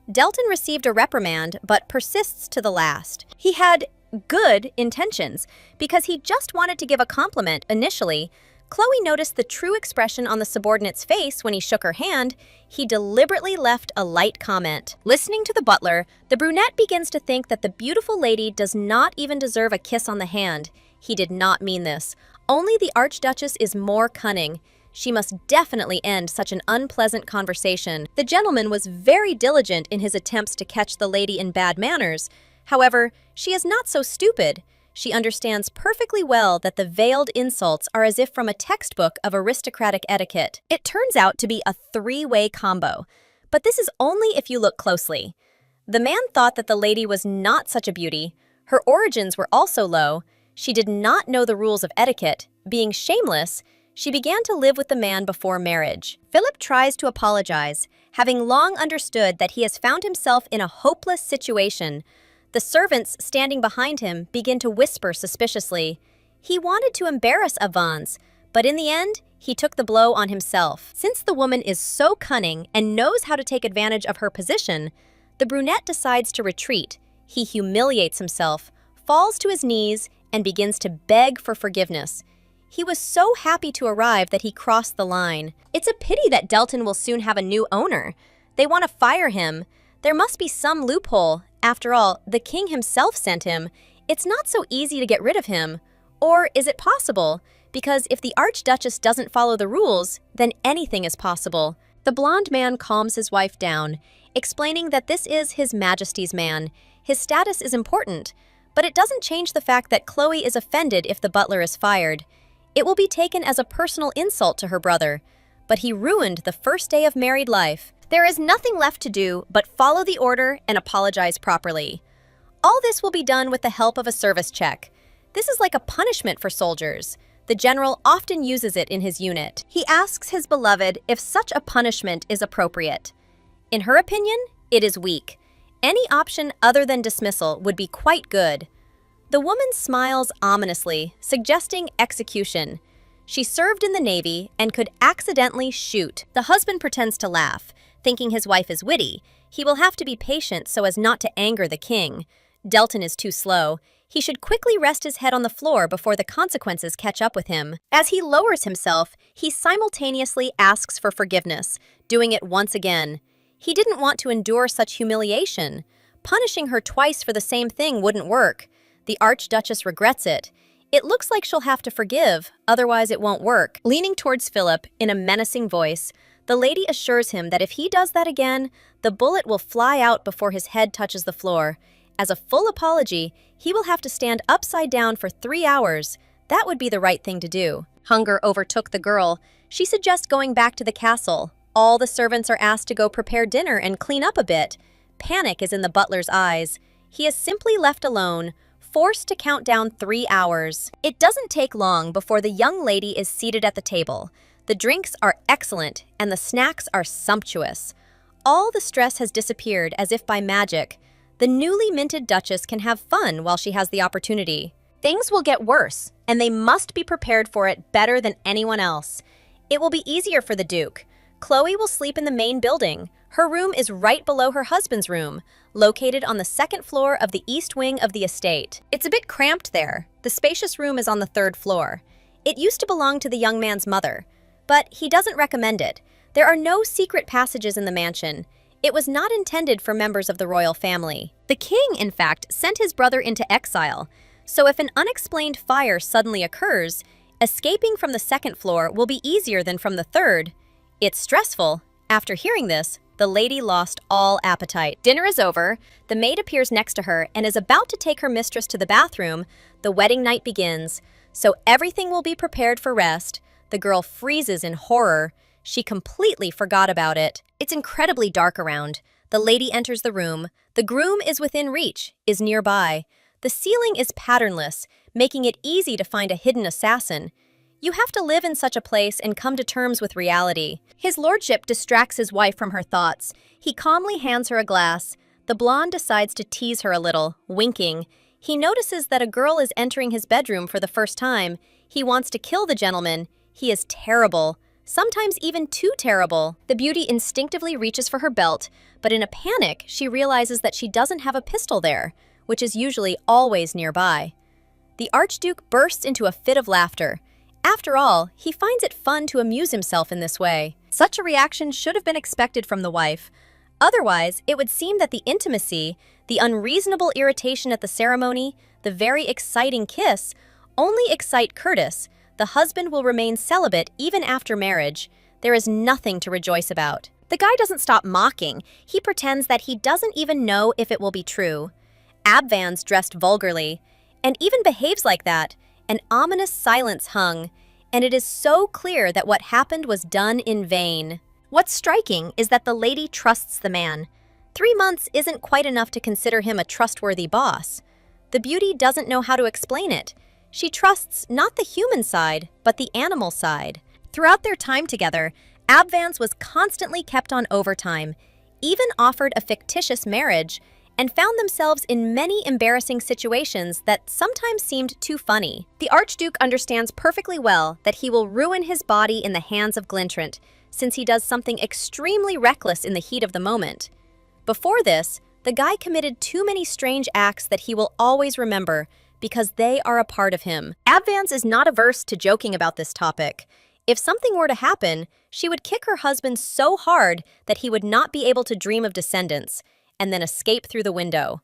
Delton received a reprimand, but persists to the last. He had good intentions, because he just wanted to give a compliment initially. Chloe noticed the true expression on the subordinate's face when he shook her hand. He deliberately left a light comment. Listening to the butler, the brunette begins to think that the beautiful lady does not even deserve a kiss on the hand. He did not mean this. Only the Archduchess is more cunning. She must definitely end such an unpleasant conversation. The gentleman was very diligent in his attempts to catch the lady in bad manners. However, she is not so stupid. She understands perfectly well that the veiled insults are as if from a textbook of aristocratic etiquette. It turns out to be a three-way combo, but this is only if you look closely. The man thought that the lady was not such a beauty. Her origins were also low. She did not know the rules of etiquette. Being shameless, she began to live with the man before marriage. Philip tries to apologize, having long understood that he has found himself in a hopeless situation. The servants standing behind him begin to whisper suspiciously. He wanted to embarrass Avans, but in the end, he took the blow on himself. Since the woman is so cunning and knows how to take advantage of her position, the brunette decides to retreat. He humiliates himself, falls to his knees, and begins to beg for forgiveness. He was so happy to arrive that he crossed the line. It's a pity that Delton will soon have a new owner. They want to fire him. There must be some loophole. After all, the king himself sent him. It's not so easy to get rid of him. Or is it possible? Because if the Archduchess doesn't follow the rules, then anything is possible. The blonde man calms his wife down, explaining that this is His Majesty's man. His status is important, but it doesn't change the fact that Chloe is offended if the butler is fired. It will be taken as a personal insult to her brother. But he ruined the first day of married life. There is nothing left to do but follow the order and apologize properly. All this will be done with the help of a service check. This is like a punishment for soldiers. The general often uses it in his unit. He asks his beloved if such a punishment is appropriate. In her opinion, it is weak. Any option other than dismissal would be quite good. The woman smiles ominously, suggesting execution. She served in the Navy and could accidentally shoot. The husband pretends to laugh, thinking his wife is witty. He will have to be patient so as not to anger the king. Delton is too slow. He should quickly rest his head on the floor before the consequences catch up with him. As he lowers himself, he simultaneously asks for forgiveness, doing it once again. He didn't want to endure such humiliation. Punishing her twice for the same thing wouldn't work. The Archduchess regrets it. It looks like she'll have to forgive, otherwise it won't work. Leaning towards Philip in a menacing voice, the lady assures him that if he does that again, the bullet will fly out before his head touches the floor. As a full apology, he will have to stand upside down for 3 hours. That would be the right thing to do. Hunger overtook the girl. She suggests going back to the castle. All the servants are asked to go prepare dinner and clean up a bit. Panic is in the butler's eyes. He is simply left alone, forced to count down 3 hours. It doesn't take long before the young lady is seated at the table. The drinks are excellent, and the snacks are sumptuous. All the stress has disappeared as if by magic. The newly minted Duchess can have fun while she has the opportunity. Things will get worse, and they must be prepared for it better than anyone else. It will be easier for the Duke. Chloe will sleep in the main building. Her room is right below her husband's room, located on the 2nd floor of the east wing of the estate. It's a bit cramped there. The spacious room is on the 3rd floor. It used to belong to the young man's mother, but he doesn't recommend it. There are no secret passages in the mansion. It was not intended for members of the royal family. The king, in fact, sent his brother into exile, so if an unexplained fire suddenly occurs, escaping from the 2nd floor will be easier than from the 3rd. It's stressful After hearing this, the lady lost all appetite. Dinner is over, the maid appears next to her and is about to take her mistress to the bathroom. The wedding night begins, so everything will be prepared for rest. The girl freezes in horror. She completely forgot about it. It's incredibly dark around. The lady enters the room. The groom is within reach, is nearby. The ceiling is patternless, making it easy to find a hidden assassin. You have to live in such a place and come to terms with reality. His lordship distracts his wife from her thoughts. He calmly hands her a glass. The blonde decides to tease her a little, winking. He notices that a girl is entering his bedroom for the first time. He wants to kill the gentleman. He is terrible, sometimes even too terrible. The beauty instinctively reaches for her belt, but in a panic, she realizes that she doesn't have a pistol there, which is usually always nearby. The Archduke bursts into a fit of laughter. After all, he finds it fun to amuse himself in this way. Such a reaction should have been expected from the wife. Otherwise, it would seem that the intimacy, the unreasonable irritation at the ceremony, the very exciting kiss, only excite Curtis. The husband will remain celibate even after marriage. There is nothing to rejoice about. The guy doesn't stop mocking. He pretends that he doesn't even know if it will be true. Abvan's dressed vulgarly, and even behaves like that. An ominous silence hung, and it is so clear that what happened was done in vain. What's striking is that the lady trusts the man. 3 months isn't quite enough to consider him a trustworthy boss. The beauty doesn't know how to explain it. She trusts not the human side, but the animal side. Throughout their time together, Abvans was constantly kept on overtime, even offered a fictitious marriage, and found themselves in many embarrassing situations that sometimes seemed too funny. The Archduke understands perfectly well that he will ruin his body in the hands of Glintrant, since he does something extremely reckless in the heat of the moment. Before this, the guy committed too many strange acts that he will always remember, because they are a part of him. Abvans is not averse to joking about this topic. If something were to happen, she would kick her husband so hard that he would not be able to dream of descendants, and then escape through the window.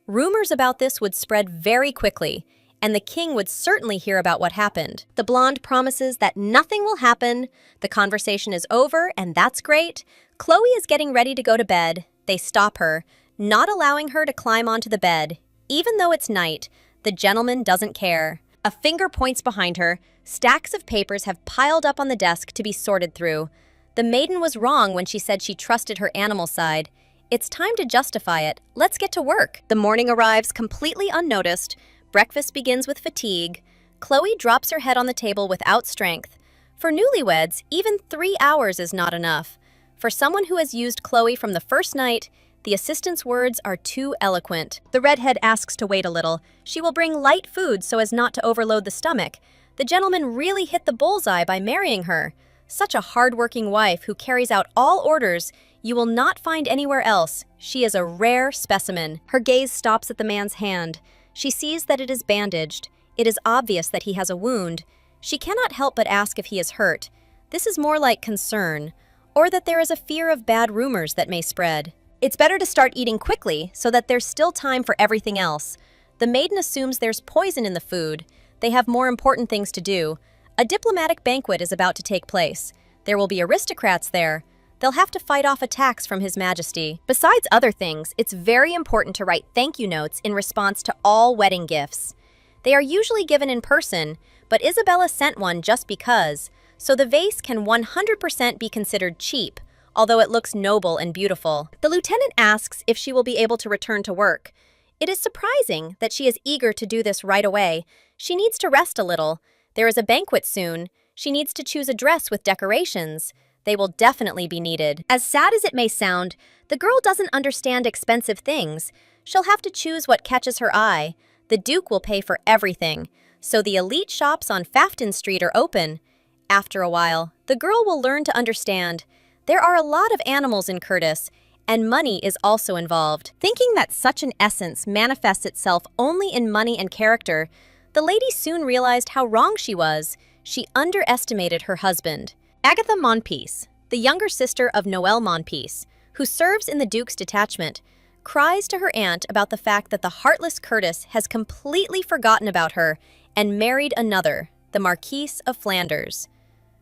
Rumors about this would spread very quickly, and the king would certainly hear about what happened. The blonde promises that nothing will happen, the conversation is over, and that's great. Chloe is getting ready to go to bed. They stop her, not allowing her to climb onto the bed. Even though it's night, the gentleman doesn't care. A finger points behind her. Stacks of papers have piled up on the desk to be sorted through. The maiden was wrong when she said she trusted her animal side. It's time to justify it. Let's get to work. The morning arrives completely unnoticed. Breakfast begins with fatigue. Chloe drops her head on the table without strength. For newlyweds, even 3 hours is not enough. For someone who has used Chloe from the first night, the assistant's words are too eloquent. The redhead asks to wait a little. She will bring light food so as not to overload the stomach. The gentleman really hit the bullseye by marrying her. Such a hard-working wife who carries out all orders you will not find anywhere else. She is a rare specimen. Her gaze stops at the man's hand. She sees that it is bandaged. It is obvious that he has a wound. She cannot help but ask if he is hurt. This is more like concern, or that there is a fear of bad rumors that may spread. It's better to start eating quickly so that there's still time for everything else. The maiden assumes there's poison in the food. They have more important things to do. A diplomatic banquet is about to take place. There will be aristocrats there. They'll have to fight off attacks from His Majesty. Besides other things, it's very important to write thank you notes in response to all wedding gifts. They are usually given in person, but Isabella sent one just because, so the vase can 100% be considered cheap, although it looks noble and beautiful. The lieutenant asks if she will be able to return to work. It is surprising that she is eager to do this right away. She needs to rest a little. There is a banquet soon. She needs to choose a dress with decorations. They will definitely be needed. As sad as it may sound, the girl doesn't understand expensive things. She'll have to choose what catches her eye. The Duke will pay for everything, so the elite shops on Fafton Street are open. After a while, the girl will learn to understand. There are a lot of animals in Curtis, and money is also involved. Thinking that such an essence manifests itself only in money and character, the lady soon realized how wrong she was. She underestimated her husband. Agatha Monpeace, the younger sister of Noel Monpeace, who serves in the Duke's detachment, cries to her aunt about the fact that the heartless Curtis has completely forgotten about her and married another, the Marquise of Flanders.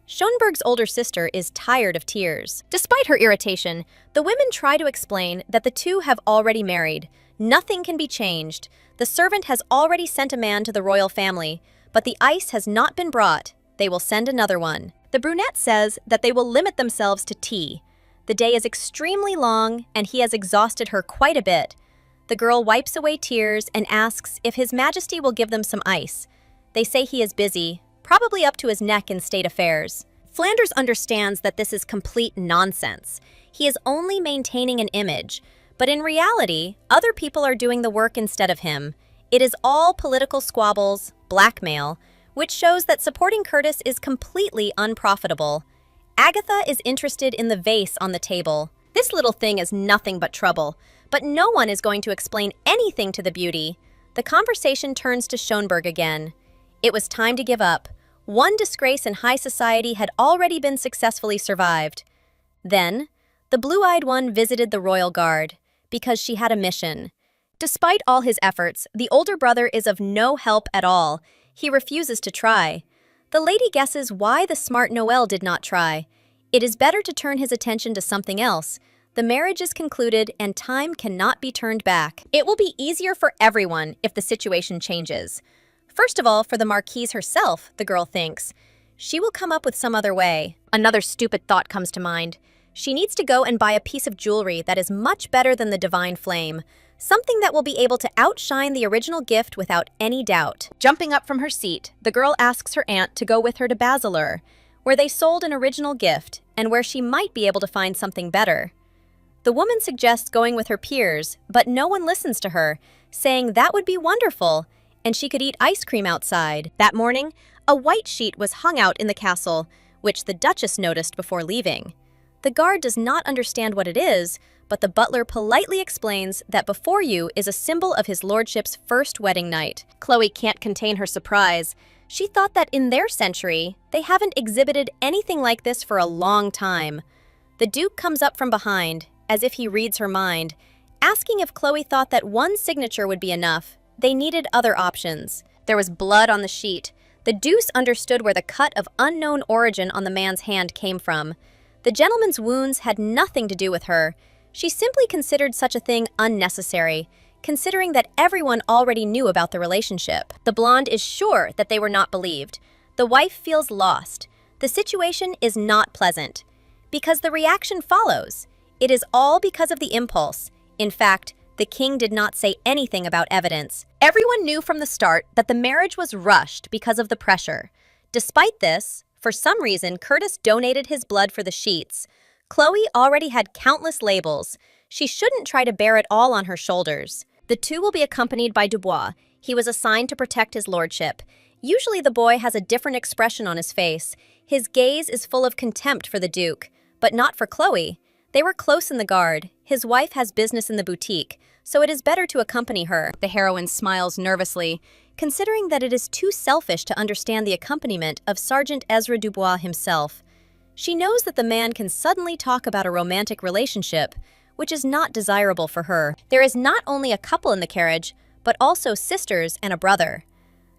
Schoenberg's older sister is tired of tears. Despite her irritation, the women try to explain that the two have already married. Nothing can be changed. The servant has already sent a man to the royal family, but the ice has not been brought. They will send another one. The brunette says that they will limit themselves to tea. The day is extremely long, and he has exhausted her quite a bit. The girl wipes away tears and asks if His Majesty will give them some ice. They say he is busy, probably up to his neck in state affairs. Flanders understands that this is complete nonsense. He is only maintaining an image, but in reality, other people are doing the work instead of him. It is all political squabbles, blackmail, which shows that supporting Curtis is completely unprofitable. Agatha is interested in the vase on the table. This little thing is nothing but trouble, but no one is going to explain anything to the beauty. The conversation turns to Schoenberg again. It was time to give up. One disgrace in high society had already been successfully survived. Then, the blue-eyed one visited the royal guard, because she had a mission. Despite all his efforts, the older brother is of no help at all. He refuses to try. The lady guesses why the smart Noel did not try. It is better to turn his attention to something else. The marriage is concluded and time cannot be turned back. It will be easier for everyone if the situation changes. First of all, for the Marquise herself, the girl thinks. She will come up with some other way. Another stupid thought comes to mind. She needs to go and buy a piece of jewelry that is much better than the divine flame. Something that will be able to outshine the original gift without any doubt. Jumping up from her seat, the girl asks her aunt to go with her to Basileur, where they sold an original gift and where she might be able to find something better. The woman suggests going with her peers, but no one listens to her, saying that would be wonderful, and she could eat ice cream outside. That morning, a white sheet was hung out in the castle, which the Duchess noticed before leaving. The guard does not understand what it is, but the butler politely explains that before you is a symbol of his lordship's first wedding night. Chloe can't contain her surprise. She thought that in their century, they haven't exhibited anything like this for a long time. The Duke comes up from behind, as if he reads her mind, asking if Chloe thought that one signature would be enough. They needed other options. There was blood on the sheet. The deuce understood where the cut of unknown origin on the man's hand came from. The gentleman's wounds had nothing to do with her. She simply considered such a thing unnecessary, considering that everyone already knew about the relationship. The blonde is sure that they were not believed. The wife feels lost. The situation is not pleasant. Because the reaction follows. It is all because of the impulse. In fact, the king did not say anything about evidence. Everyone knew from the start that the marriage was rushed because of the pressure. Despite this, for some reason, Curtis donated his blood for the sheets. Chloe already had countless labels. She shouldn't try to bear it all on her shoulders. The two will be accompanied by Dubois. He was assigned to protect his lordship. Usually the boy has a different expression on his face. His gaze is full of contempt for the Duke, but not for Chloe. They were close in the guard. His wife has business in the boutique, so it is better to accompany her. The heroine smiles nervously, considering that it is too selfish to understand the accompaniment of Sergeant Ezra Dubois himself. She knows that the man can suddenly talk about a romantic relationship, which is not desirable for her. There is not only a couple in the carriage, but also sisters and a brother.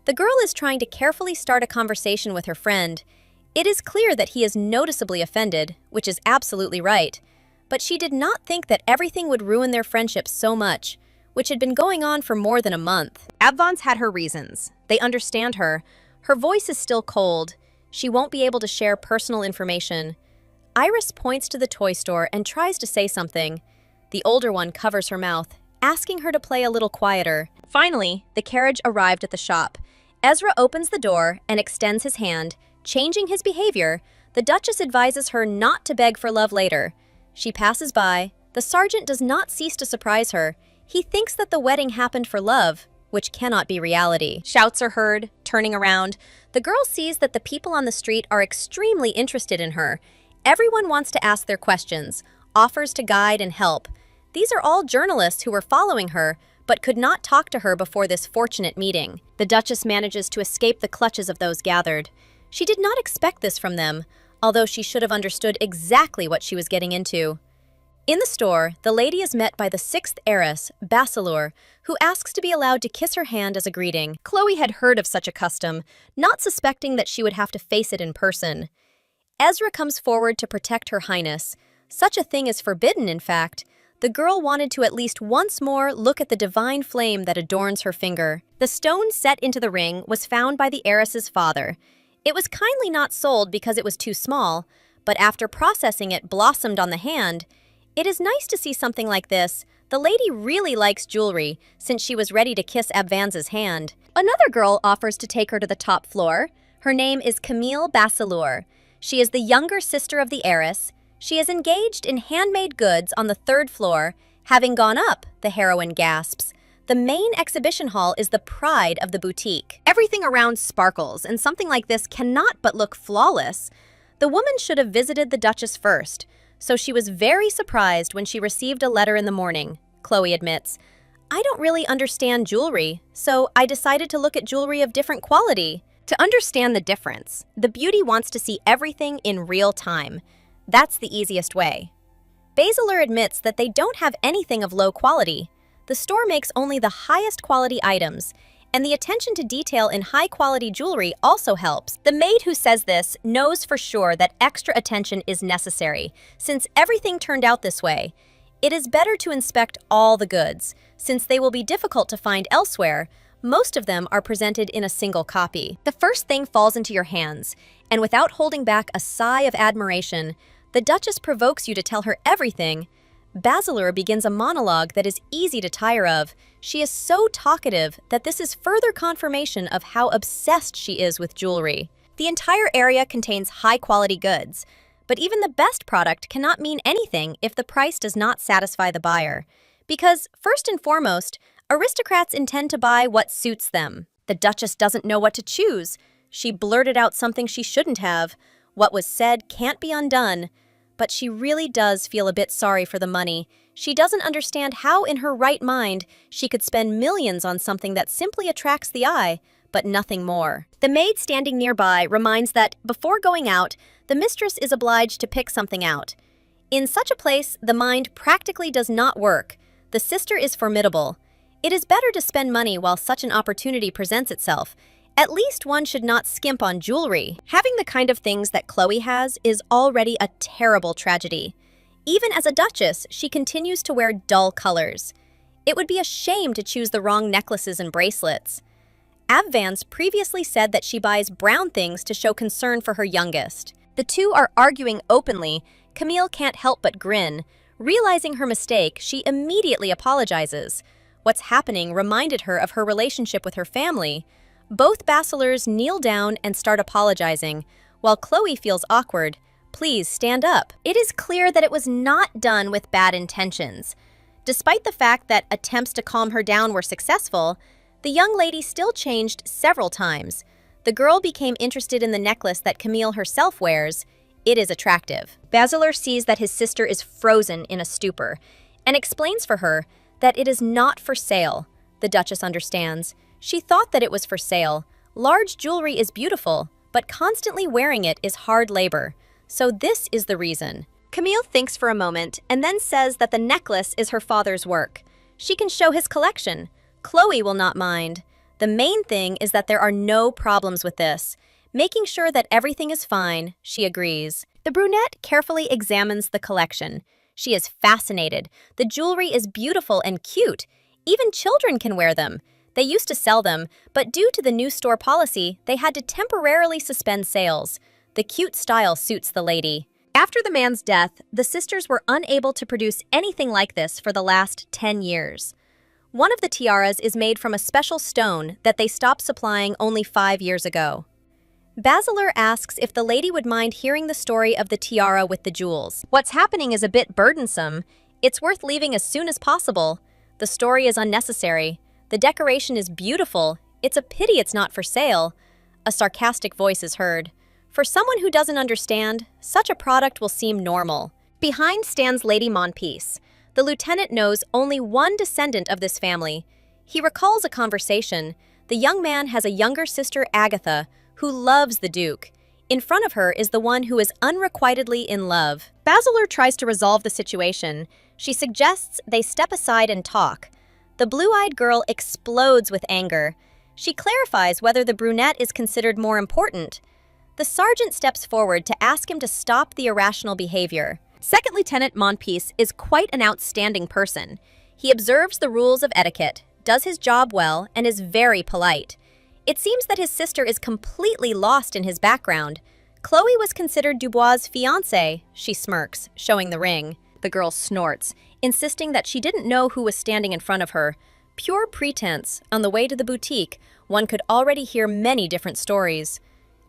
The girl is trying to carefully start a conversation with her friend. It is clear that he is noticeably offended, which is absolutely right. But she did not think that everything would ruin their friendship so much, which had been going on for more than a month. Abvon's had her reasons. They understand her. Her voice is still cold. She won't be able to share personal information. Iris points to the toy store and tries to say something. The older one covers her mouth, asking her to play a little quieter. Finally, the carriage arrived at the shop. Ezra opens the door and extends his hand, changing his behavior. The Duchess advises her not to beg for love later. She passes by. The sergeant does not cease to surprise her. He thinks that the wedding happened for love, which cannot be reality. Shouts are heard, turning around. The girl sees that the people on the street are extremely interested in her. Everyone wants to ask their questions, offers to guide and help. These are all journalists who were following her, but could not talk to her before this fortunate meeting. The Duchess manages to escape the clutches of those gathered. She did not expect this from them, although she should have understood exactly what she was getting into. In the store, the lady is met by the sixth heiress, Basileur, who asks to be allowed to kiss her hand as a greeting. Chloe had heard of such a custom, not suspecting that she would have to face it in person. Ezra comes forward to protect Her Highness. Such a thing is forbidden, in fact. The girl wanted to at least once more look at the divine flame that adorns her finger. The stone set into the ring was found by the heiress's father. It was kindly not sold because it was too small, but after processing it blossomed on the hand. It is nice to see something like this. The lady really likes jewelry, since she was ready to kiss Abvanza's hand. Another girl offers to take her to the top floor. Her name is Camille Basseleur. She is the younger sister of the heiress. She is engaged in handmade goods on the 3rd floor. Having gone up, the heroine gasps. The main exhibition hall is the pride of the boutique. Everything around sparkles, and something like this cannot but look flawless. The woman should have visited the Duchess first, so she was very surprised when she received a letter in the morning. Chloe admits, "I don't really understand jewelry, so I decided to look at jewelry of different quality." To understand the difference, the beauty wants to see everything in real time. That's the easiest way. Basler admits that they don't have anything of low quality. The store makes only the highest quality items, and the attention to detail in high-quality jewelry also helps. The maid who says this knows for sure that extra attention is necessary, since everything turned out this way. It is better to inspect all the goods, since they will be difficult to find elsewhere. Most of them are presented in a single copy. The first thing falls into your hands, and without holding back a sigh of admiration, the Duchess provokes you to tell her everything. Basler begins a monologue that is easy to tire of. She is so talkative that this is further confirmation of how obsessed she is with jewelry. The entire area contains high-quality goods, but even the best product cannot mean anything if the price does not satisfy the buyer. Because, first and foremost, aristocrats intend to buy what suits them. The Duchess doesn't know what to choose. She blurted out something she shouldn't have. What was said can't be undone. But she really does feel a bit sorry for the money. She doesn't understand how in her right mind she could spend millions on something that simply attracts the eye, but nothing more. The maid standing nearby reminds that, before going out, the mistress is obliged to pick something out. In such a place, the mind practically does not work. The sister is formidable. It is better to spend money while such an opportunity presents itself. At least one should not skimp on jewelry. Having the kind of things that Chloe has is already a terrible tragedy. Even as a duchess, she continues to wear dull colors. It would be a shame to choose the wrong necklaces and bracelets. Abvans previously said that she buys brown things to show concern for her youngest. The two are arguing openly. Camille can't help but grin. Realizing her mistake, she immediately apologizes. What's happening reminded her of her relationship with her family. Both bachelors kneel down and start apologizing, while Chloe feels awkward. Please stand up. It is clear that it was not done with bad intentions. Despite the fact that attempts to calm her down were successful, the young lady still changed several times. The girl became interested in the necklace that Camille herself wears. It is attractive. Basler sees that his sister is frozen in a stupor and explains for her that it is not for sale. The Duchess understands. She thought that it was for sale. Large jewelry is beautiful, but constantly wearing it is hard labor. So this is the reason. Camille thinks for a moment and then says that the necklace is her father's work. She can show his collection. Chloe will not mind. The main thing is that there are no problems with this. Making sure that everything is fine, she agrees. The brunette carefully examines the collection. She is fascinated. The jewelry is beautiful and cute. Even children can wear them. They used to sell them, but due to the new store policy, they had to temporarily suspend sales. The cute style suits the lady. After the man's death, the sisters were unable to produce anything like this for the last 10 years. One of the tiaras is made from a special stone that they stopped supplying only 5 years ago. Basler asks if the lady would mind hearing the story of the tiara with the jewels. What's happening is a bit burdensome. It's worth leaving as soon as possible. The story is unnecessary. The decoration is beautiful. It's a pity it's not for sale. A sarcastic voice is heard. For someone who doesn't understand, such a product will seem normal. Behind stands Lady Monpiece. The lieutenant knows only one descendant of this family. He recalls a conversation. The young man has a younger sister, Agatha, who loves the Duke. In front of her is the one who is unrequitedly in love. Basler tries to resolve the situation. She suggests they step aside and talk. The blue-eyed girl explodes with anger. She clarifies whether the brunette is considered more important. The sergeant steps forward to ask him to stop the irrational behavior. Second Lieutenant Monpiece is quite an outstanding person. He observes the rules of etiquette, does his job well, and is very polite. It seems that his sister is completely lost in his background. Chloe was considered Dubois' fiancée, she smirks, showing the ring. The girl snorts, insisting that she didn't know who was standing in front of her. Pure pretense. On the way to the boutique, one could already hear many different stories.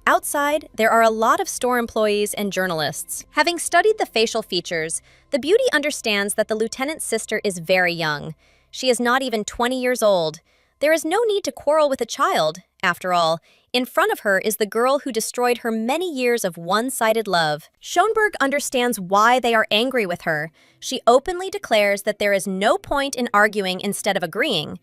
Outside, there are a lot of store employees and journalists. Having studied the facial features, the beauty understands that the lieutenant's sister is very young. She is not even 20 years old. There is no need to quarrel with a child. After all, in front of her is the girl who destroyed her many years of one-sided love. Schonberg understands why they are angry with her. She openly declares that there is no point in arguing instead of agreeing.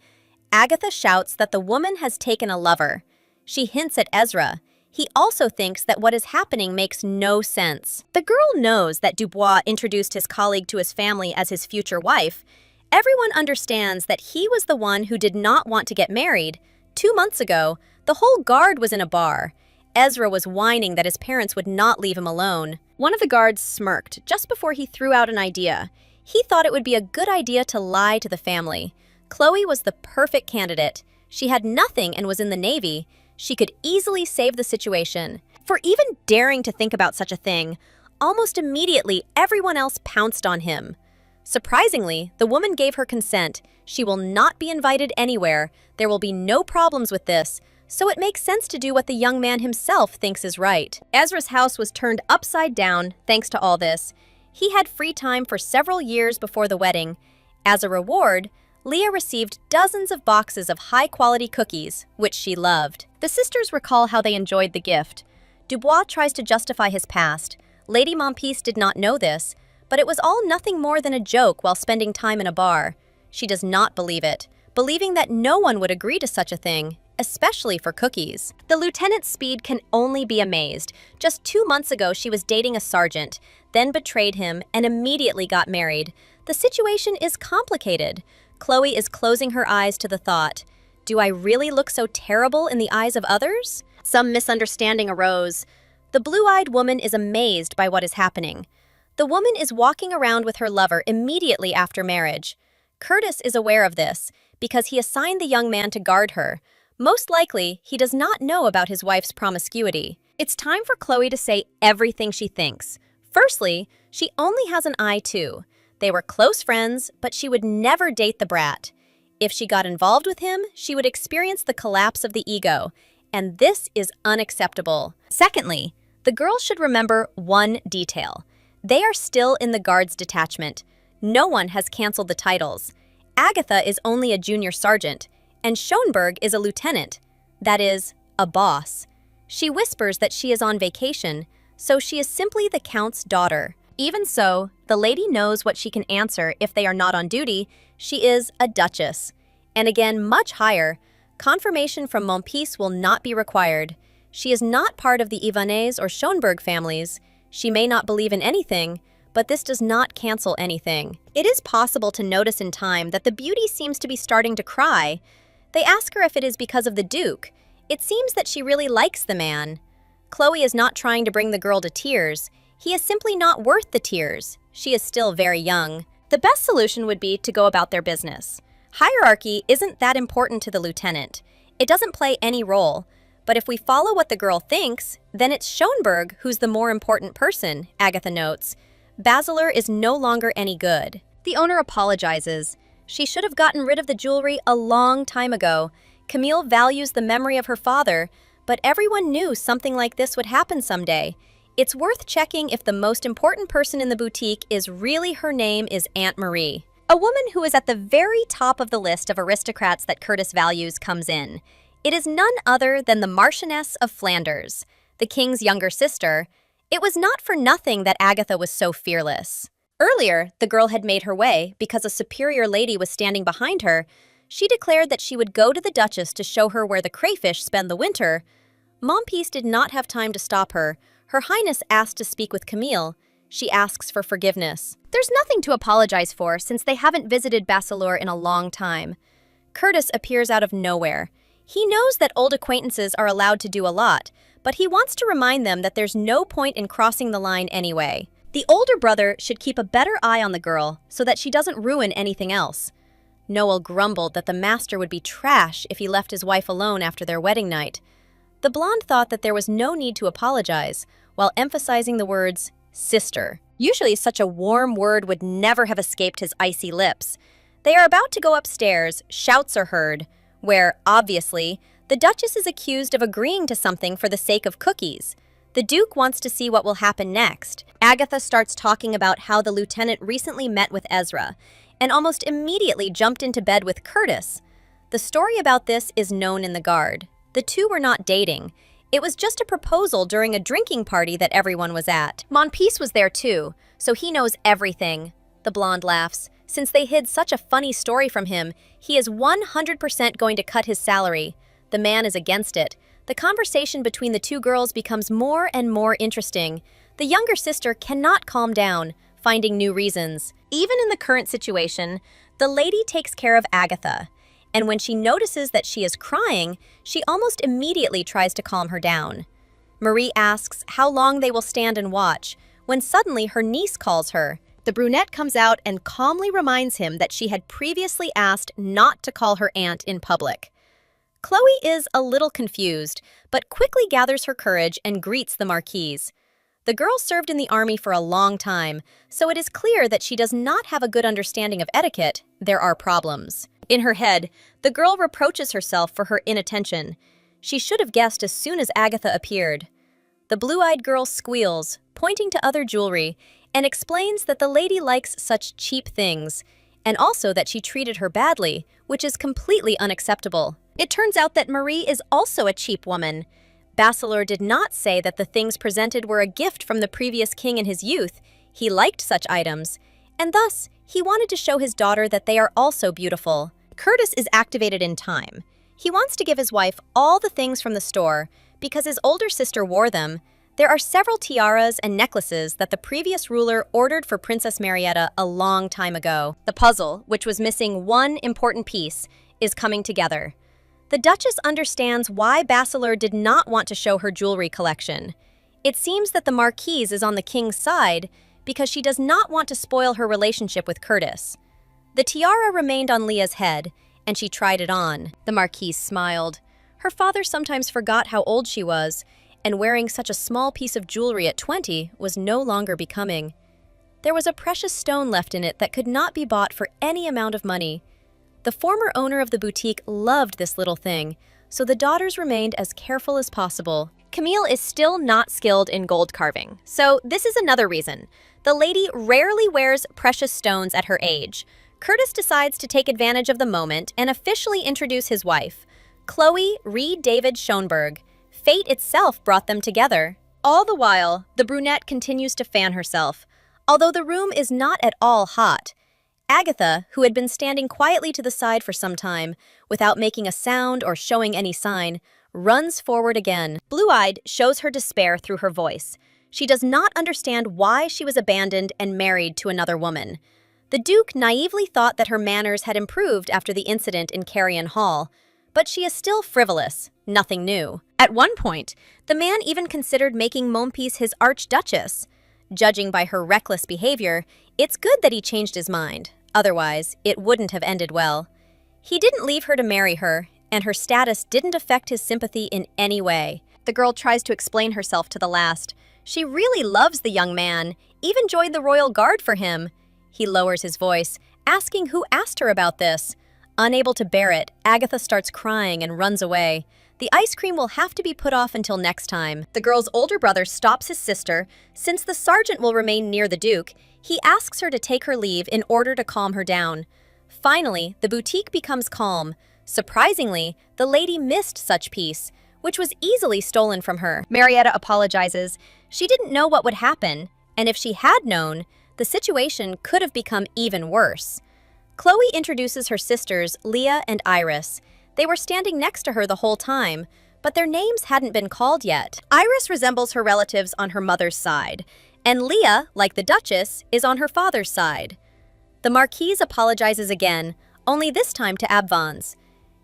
Agatha shouts that the woman has taken a lover. She hints at Ezra. He also thinks that what is happening makes no sense. The girl knows that Dubois introduced his colleague to his family as his future wife. Everyone understands that he was the one who did not want to get married. 2 months ago, the whole guard was in a bar. Ezra was whining that his parents would not leave him alone. One of the guards smirked just before he threw out an idea. He thought it would be a good idea to lie to the family. Chloe was the perfect candidate. She had nothing and was in the Navy. She could easily save the situation. For even daring to think about such a thing, almost immediately everyone else pounced on him. Surprisingly, the woman gave her consent. She will not be invited anywhere. There will be no problems with this, so it makes sense to do what the young man himself thinks is right. Ezra's house was turned upside down thanks to all this. He had free time for several years before the wedding. As a reward, Leah received dozens of boxes of high-quality cookies, which she loved. The sisters recall how they enjoyed the gift. Dubois tries to justify his past. Lady Monpiece did not know this, but it was all nothing more than a joke while spending time in a bar. She does not believe it, believing that no one would agree to such a thing, especially for cookies. The lieutenant's speed can only be amazed. Just 2 months ago, she was dating a sergeant, then betrayed him and immediately got married. The situation is complicated. Chloe is closing her eyes to the thought, do I really look so terrible in the eyes of others? Some misunderstanding arose. The blue-eyed woman is amazed by what is happening. The woman is walking around with her lover immediately after marriage. Curtis is aware of this because he assigned the young man to guard her. Most likely, he does not know about his wife's promiscuity. It's time for Chloe to say everything she thinks. Firstly, she only has an eye too. They were close friends, but she would never date the brat. If she got involved with him, she would experience the collapse of the ego, and this is unacceptable. Secondly, the girl should remember one detail. They are still in the guards detachment. No one has canceled the titles. Agatha is only a junior sergeant, and Schonberg is a lieutenant. That is, a boss. She whispers that she is on vacation, so she is simply the count's daughter. Even so, the lady knows what she can answer if they are not on duty. She is a duchess. And again, much higher, confirmation from Monpiece will not be required. She is not part of the Ivanez or Schonberg families. She may not believe in anything, but this does not cancel anything. It is possible to notice in time that the beauty seems to be starting to cry. They ask her if it is because of the Duke. It seems that she really likes the man. Chloe is not trying to bring the girl to tears. He is simply not worth the tears. She is still very young. The best solution would be to go about their business. Hierarchy isn't that important to the lieutenant. It doesn't play any role. But if we follow what the girl thinks, then it's Schonberg who's the more important person, Agatha notes. Basilar is no longer any good. The owner apologizes. She should have gotten rid of the jewelry a long time ago. Camille values the memory of her father, but everyone knew something like this would happen someday. It's worth checking if the most important person in the boutique is really her name is Aunt Marie. A woman who is at the very top of the list of aristocrats that Curtis values comes in. It is none other than the Marchioness of Flanders, the king's younger sister. It was not for nothing that Agatha was so fearless. Earlier, the girl had made her way because a superior lady was standing behind her. She declared that she would go to the Duchess to show her where the crayfish spend the winter. Monpiece did not have time to stop her. Her Highness asked to speak with Camille. She asks for forgiveness. There's nothing to apologize for since they haven't visited Basilar in a long time. Curtis appears out of nowhere. He knows that old acquaintances are allowed to do a lot, but he wants to remind them that there's no point in crossing the line anyway. The older brother should keep a better eye on the girl so that she doesn't ruin anything else. Noel grumbled that the master would be trash if he left his wife alone after their wedding night. The blonde thought that there was no need to apologize, while emphasizing the words, sister. Usually such a warm word would never have escaped his icy lips. They are about to go upstairs, shouts are heard, where, obviously, the Duchess is accused of agreeing to something for the sake of cookies. The Duke wants to see what will happen next. Agatha starts talking about how the lieutenant recently met with Ezra, and almost immediately jumped into bed with Curtis. The story about this is known in the Guard. The two were not dating. It was just a proposal during a drinking party that everyone was at. Monpeace was there too, so he knows everything. The blonde laughs. Since they hid such a funny story from him, he is 100% going to cut his salary. The man is against it. The conversation between the two girls becomes more and more interesting. The younger sister cannot calm down, finding new reasons. Even in the current situation, the lady takes care of Agatha, and when she notices that she is crying, she almost immediately tries to calm her down. Marie asks how long they will stand and watch, when suddenly her niece calls her. The brunette comes out and calmly reminds him that she had previously asked not to call her aunt in public. Chloe is a little confused, but quickly gathers her courage and greets the Marquise. The girl served in the army for a long time, so it is clear that she does not have a good understanding of etiquette. There are problems. In her head, the girl reproaches herself for her inattention. She should have guessed as soon as Agatha appeared. The blue-eyed girl squeals, pointing to other jewelry, and explains that the lady likes such cheap things, and also that she treated her badly, which is completely unacceptable. It turns out that Marie is also a cheap woman. Bachelor did not say that the things presented were a gift from the previous king in his youth. He liked such items, and thus he wanted to show his daughter that they are also beautiful. Curtis is activated in time. He wants to give his wife all the things from the store because his older sister wore them. There are several tiaras and necklaces that the previous ruler ordered for Princess Marietta a long time ago. The puzzle, which was missing one important piece, is coming together. The Duchess understands why Bachelor did not want to show her jewelry collection. It seems that the Marquise is on the king's side because she does not want to spoil her relationship with Curtis. The tiara remained on Leah's head, and she tried it on. The Marquise smiled. Her father sometimes forgot how old she was, and wearing such a small piece of jewelry at 20 was no longer becoming. There was a precious stone left in it that could not be bought for any amount of money. The former owner of the boutique loved this little thing, so the daughters remained as careful as possible. Camille is still not skilled in gold carving, so this is another reason. The lady rarely wears precious stones at her age. Curtis decides to take advantage of the moment and officially introduce his wife. Chloe Reed David Schoenberg. Fate itself brought them together. All the while, the brunette continues to fan herself, although the room is not at all hot. Agatha, who had been standing quietly to the side for some time, without making a sound or showing any sign, runs forward again. Blue-eyed shows her despair through her voice. She does not understand why she was abandoned and married to another woman. The Duke naively thought that her manners had improved after the incident in Carrion Hall, but she is still frivolous, nothing new. At one point, the man even considered making Monpeace his archduchess. Judging by her reckless behavior, it's good that he changed his mind. Otherwise, it wouldn't have ended well. He didn't leave her to marry her, and her status didn't affect his sympathy in any way. The girl tries to explain herself to the last. She really loves the young man, even joined the royal guard for him. He lowers his voice, asking who asked her about this. Unable to bear it, Agatha starts crying and runs away. The ice cream will have to be put off until next time. The girl's older brother stops his sister. Since the sergeant will remain near the Duke, he asks her to take her leave in order to calm her down. Finally, the boutique becomes calm. Surprisingly, the lady missed such peace, which was easily stolen from her. Marietta apologizes. She didn't know what would happen, and if she had known, the situation could have become even worse. Chloe introduces her sisters, Leah and Iris. They were standing next to her the whole time, but their names hadn't been called yet. Iris resembles her relatives on her mother's side, and Leah, like the Duchess, is on her father's side. The Marquise apologizes again, only this time to Abvans.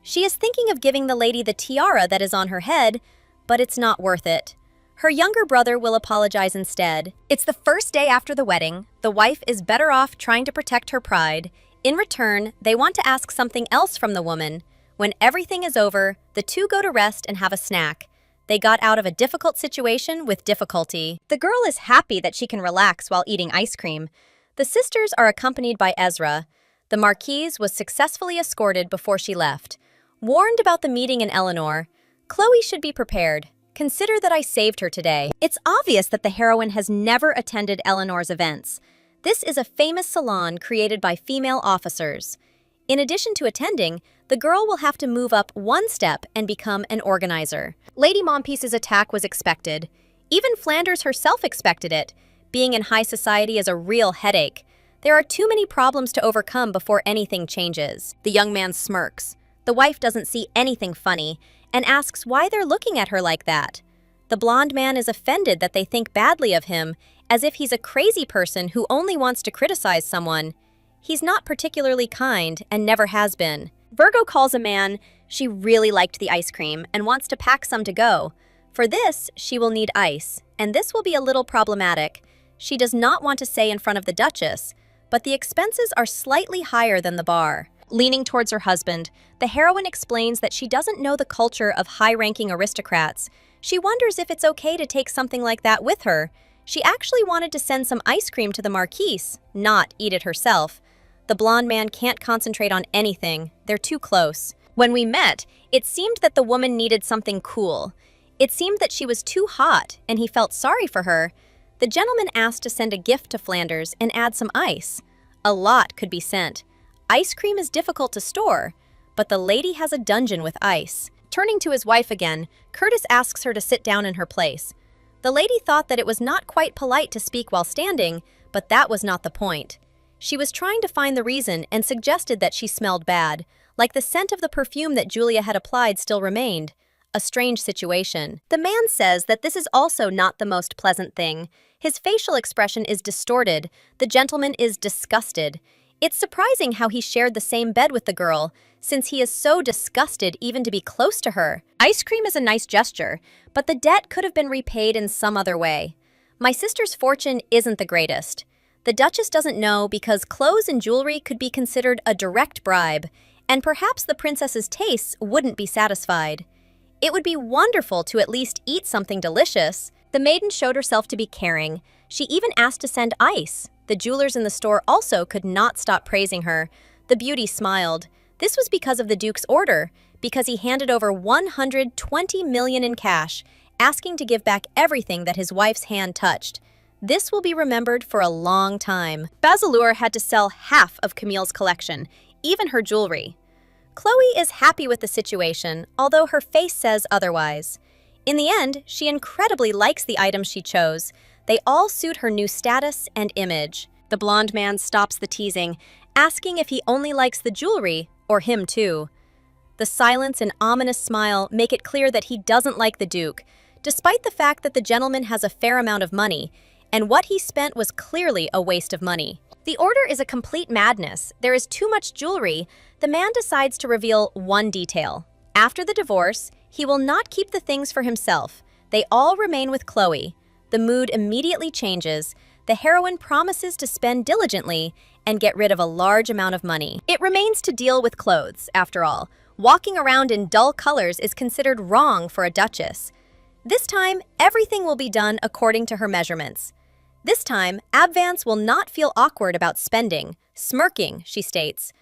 She is thinking of giving the lady the tiara that is on her head, but it's not worth it. Her younger brother will apologize instead. It's the first day after the wedding. The wife is better off trying to protect her pride. In return, they want to ask something else from the woman. When everything is over, the two go to rest and have a snack. They got out of a difficult situation with difficulty. The girl is happy that she can relax while eating ice cream. The sisters are accompanied by Ezra. The Marquise was successfully escorted before she left. Warned about the meeting in Eleanor, Chloe should be prepared. Consider that I saved her today. It's obvious that the heroine has never attended Eleanor's events. This is a famous salon created by female officers. In addition to attending, the girl will have to move up one step and become an organizer. Lady Mompiece's attack was expected. Even Flanders herself expected it. Being in high society is a real headache. There are too many problems to overcome before anything changes. The young man smirks. The wife doesn't see anything funny and asks why they're looking at her like that. The blonde man is offended that they think badly of him, as if he's a crazy person who only wants to criticize someone. He's not particularly kind and never has been. Virgo calls a man she really liked the ice cream and wants to pack some to go. For this, she will need ice, and this will be a little problematic. She does not want to say in front of the Duchess, but the expenses are slightly higher than the bar. Leaning towards her husband, the heroine explains that she doesn't know the culture of high-ranking aristocrats. She wonders if it's okay to take something like that with her. She actually wanted to send some ice cream to the Marquise, not eat it herself. The blonde man can't concentrate on anything. They're too close. When we met, it seemed that the woman needed something cool. It seemed that she was too hot, and he felt sorry for her. The gentleman asked to send a gift to Flanders and add some ice. A lot could be sent. Ice cream is difficult to store, but the lady has a dungeon with ice. Turning to his wife again, Curtis asks her to sit down in her place. The lady thought that it was not quite polite to speak while standing, but that was not the point. She was trying to find the reason and suggested that she smelled bad, like the scent of the perfume that Julia had applied still remained. A strange situation. The man says that this is also not the most pleasant thing. His facial expression is distorted. The gentleman is disgusted. It's surprising how he shared the same bed with the girl, since he is so disgusted even to be close to her. Ice cream is a nice gesture, but the debt could have been repaid in some other way. My sister's fortune isn't the greatest. The Duchess doesn't know because clothes and jewelry could be considered a direct bribe, and perhaps the princess's tastes wouldn't be satisfied. It would be wonderful to at least eat something delicious. The maiden showed herself to be caring. She even asked to send ice. The jewelers in the store also could not stop praising her. The beauty smiled. This was because of the Duke's order, because he handed over 120 million in cash, asking to give back everything that his wife's hand touched. This will be remembered for a long time. Basileur had to sell half of Camille's collection, even her jewelry. Chloe is happy with the situation, although her face says otherwise. In the end, she incredibly likes the items she chose. They all suit her new status and image. The blonde man stops the teasing, asking if he only likes the jewelry, or him too. The silence and ominous smile make it clear that he doesn't like the Duke, despite the fact that the gentleman has a fair amount of money, and what he spent was clearly a waste of money. The order is a complete madness. There is too much jewelry. The man decides to reveal one detail. After the divorce, he will not keep the things for himself. They all remain with Chloe. The mood immediately changes. The heroine promises to spend diligently and get rid of a large amount of money. It remains to deal with clothes, after all. Walking around in dull colors is considered wrong for a duchess. This time, everything will be done according to her measurements. This time, Abvance will not feel awkward about spending. Smirking, she states,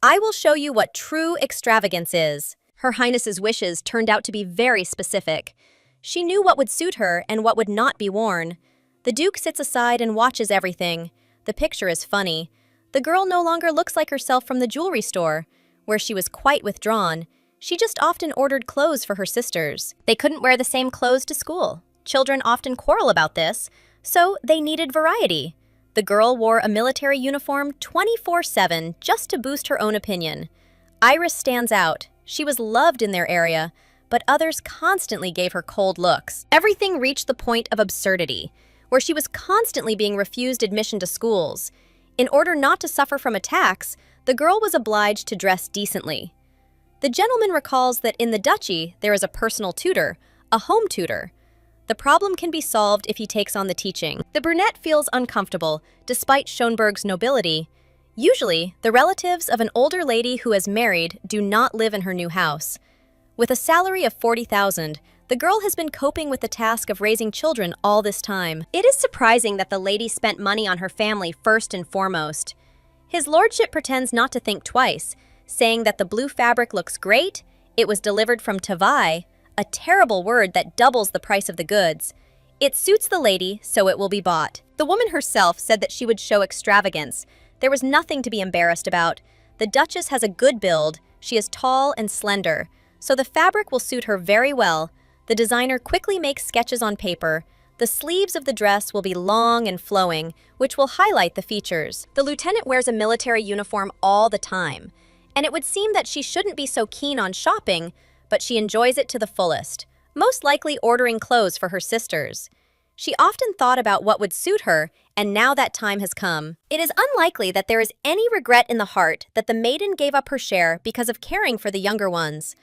"I will show you what true extravagance is." Her Highness's wishes turned out to be very specific. She knew what would suit her and what would not be worn. The Duke sits aside and watches everything. The picture is funny. The girl no longer looks like herself from the jewelry store, where she was quite withdrawn. She just often ordered clothes for her sisters. They couldn't wear the same clothes to school. Children often quarrel about this, so they needed variety. The girl wore a military uniform 24/7 just to boost her own opinion. Iris stands out. She was loved in their area, but others constantly gave her cold looks. Everything reached the point of absurdity, where she was constantly being refused admission to schools. In order not to suffer from attacks, the girl was obliged to dress decently. The gentleman recalls that in the duchy there is a personal tutor, a home tutor. The problem can be solved if he takes on the teaching. The brunette feels uncomfortable, despite Schonberg's nobility. Usually, the relatives of an older lady who has married do not live in her new house. With a salary of $40,000, the girl has been coping with the task of raising children all this time. It is surprising that the lady spent money on her family first and foremost. His lordship pretends not to think twice, saying that the blue fabric looks great, it was delivered from Tavai, a terrible word that doubles the price of the goods. It suits the lady, so it will be bought. The woman herself said that she would show extravagance. There was nothing to be embarrassed about. The Duchess has a good build, she is tall and slender, so the fabric will suit her very well. The designer quickly makes sketches on paper. The sleeves of the dress will be long and flowing, which will highlight the features. The lieutenant wears a military uniform all the time, and it would seem that she shouldn't be so keen on shopping, but she enjoys it to the fullest, most likely ordering clothes for her sisters. She often thought about what would suit her, and now that time has come. It is unlikely that there is any regret in the heart that the maiden gave up her share because of caring for the younger ones.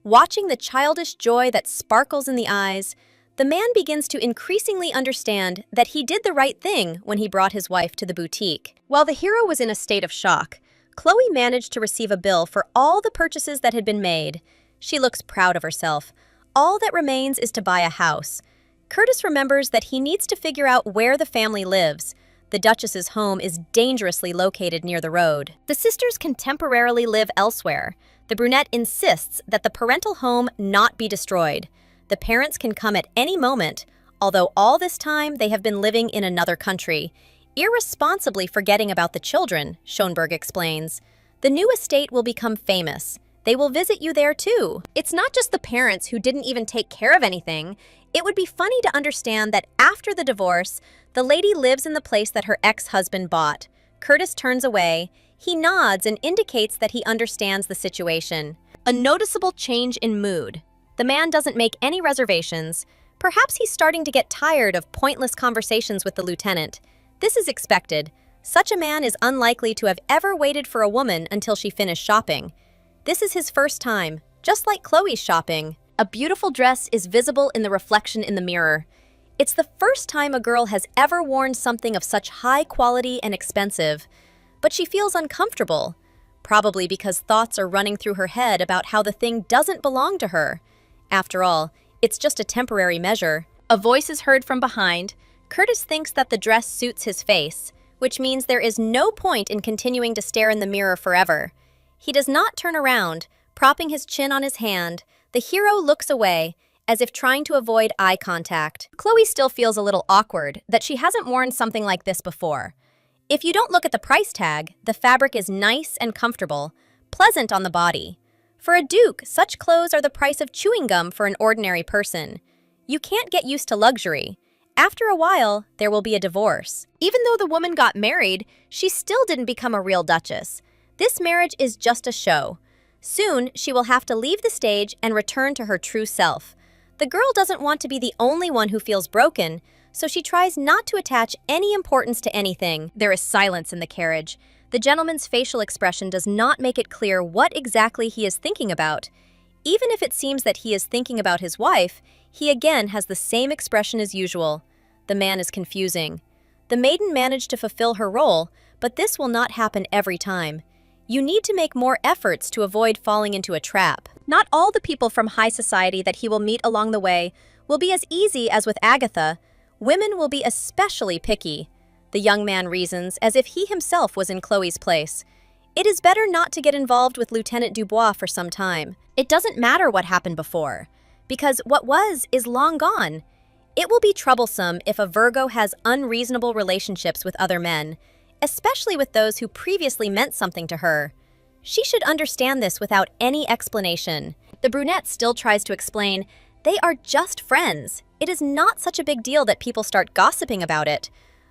Watching the childish joy that sparkles in the eyes, the man begins to increasingly understand that he did the right thing when he brought his wife to the boutique. While the hero was in a state of shock, Chloe managed to receive a bill for all the purchases that had been made. She looks proud of herself. All that remains is to buy a house. Curtis remembers that he needs to figure out where the family lives. The Duchess's home is dangerously located near the road. The sisters can temporarily live elsewhere. The brunette insists that the parental home not be destroyed. The parents can come at any moment, although all this time they have been living in another country, irresponsibly forgetting about the children, Schonberg explains. The new estate will become famous. They will visit you there too. It's not just the parents who didn't even take care of anything. It would be funny to understand that after the divorce, the lady lives in the place that her ex-husband bought. Curtis turns away. He nods and indicates that he understands the situation. A noticeable change in mood. The man doesn't make any reservations. Perhaps he's starting to get tired of pointless conversations with the lieutenant. This is expected. Such a man is unlikely to have ever waited for a woman until she finished shopping. This is his first time, just like Chloe's shopping. A beautiful dress is visible in the reflection in the mirror. It's the first time a girl has ever worn something of such high quality and expensive. But she feels uncomfortable, probably because thoughts are running through her head about how the thing doesn't belong to her. After all, it's just a temporary measure. A voice is heard from behind. Curtis thinks that the dress suits his face, which means there is no point in continuing to stare in the mirror forever. He does not turn around, propping his chin on his hand. The hero looks away, as if trying to avoid eye contact. Chloe still feels a little awkward that she hasn't worn something like this before. If you don't look at the price tag, the fabric is nice and comfortable, pleasant on the body. For a duke, such clothes are the price of chewing gum for an ordinary person. You can't get used to luxury. After a while, there will be a divorce. Even though the woman got married, she still didn't become a real duchess. This marriage is just a show. Soon, she will have to leave the stage and return to her true self. The girl doesn't want to be the only one who feels broken, so she tries not to attach any importance to anything. There is silence in the carriage. The gentleman's facial expression does not make it clear what exactly he is thinking about. Even if it seems that he is thinking about his wife, he again has the same expression as usual. The man is confusing. The maiden managed to fulfill her role, but this will not happen every time. You need to make more efforts to avoid falling into a trap. Not all the people from high society that he will meet along the way will be as easy as with Agatha. Women will be especially picky. The young man reasons as if he himself was in Chloe's place. It is better not to get involved with Lieutenant Dubois for some time. It doesn't matter what happened before, because what was is long gone. It will be troublesome if a Virgo has unreasonable relationships with other men, especially with those who previously meant something to her. She should understand this without any explanation. The brunette still tries to explain, they are just friends. It is not such a big deal that people start gossiping about it.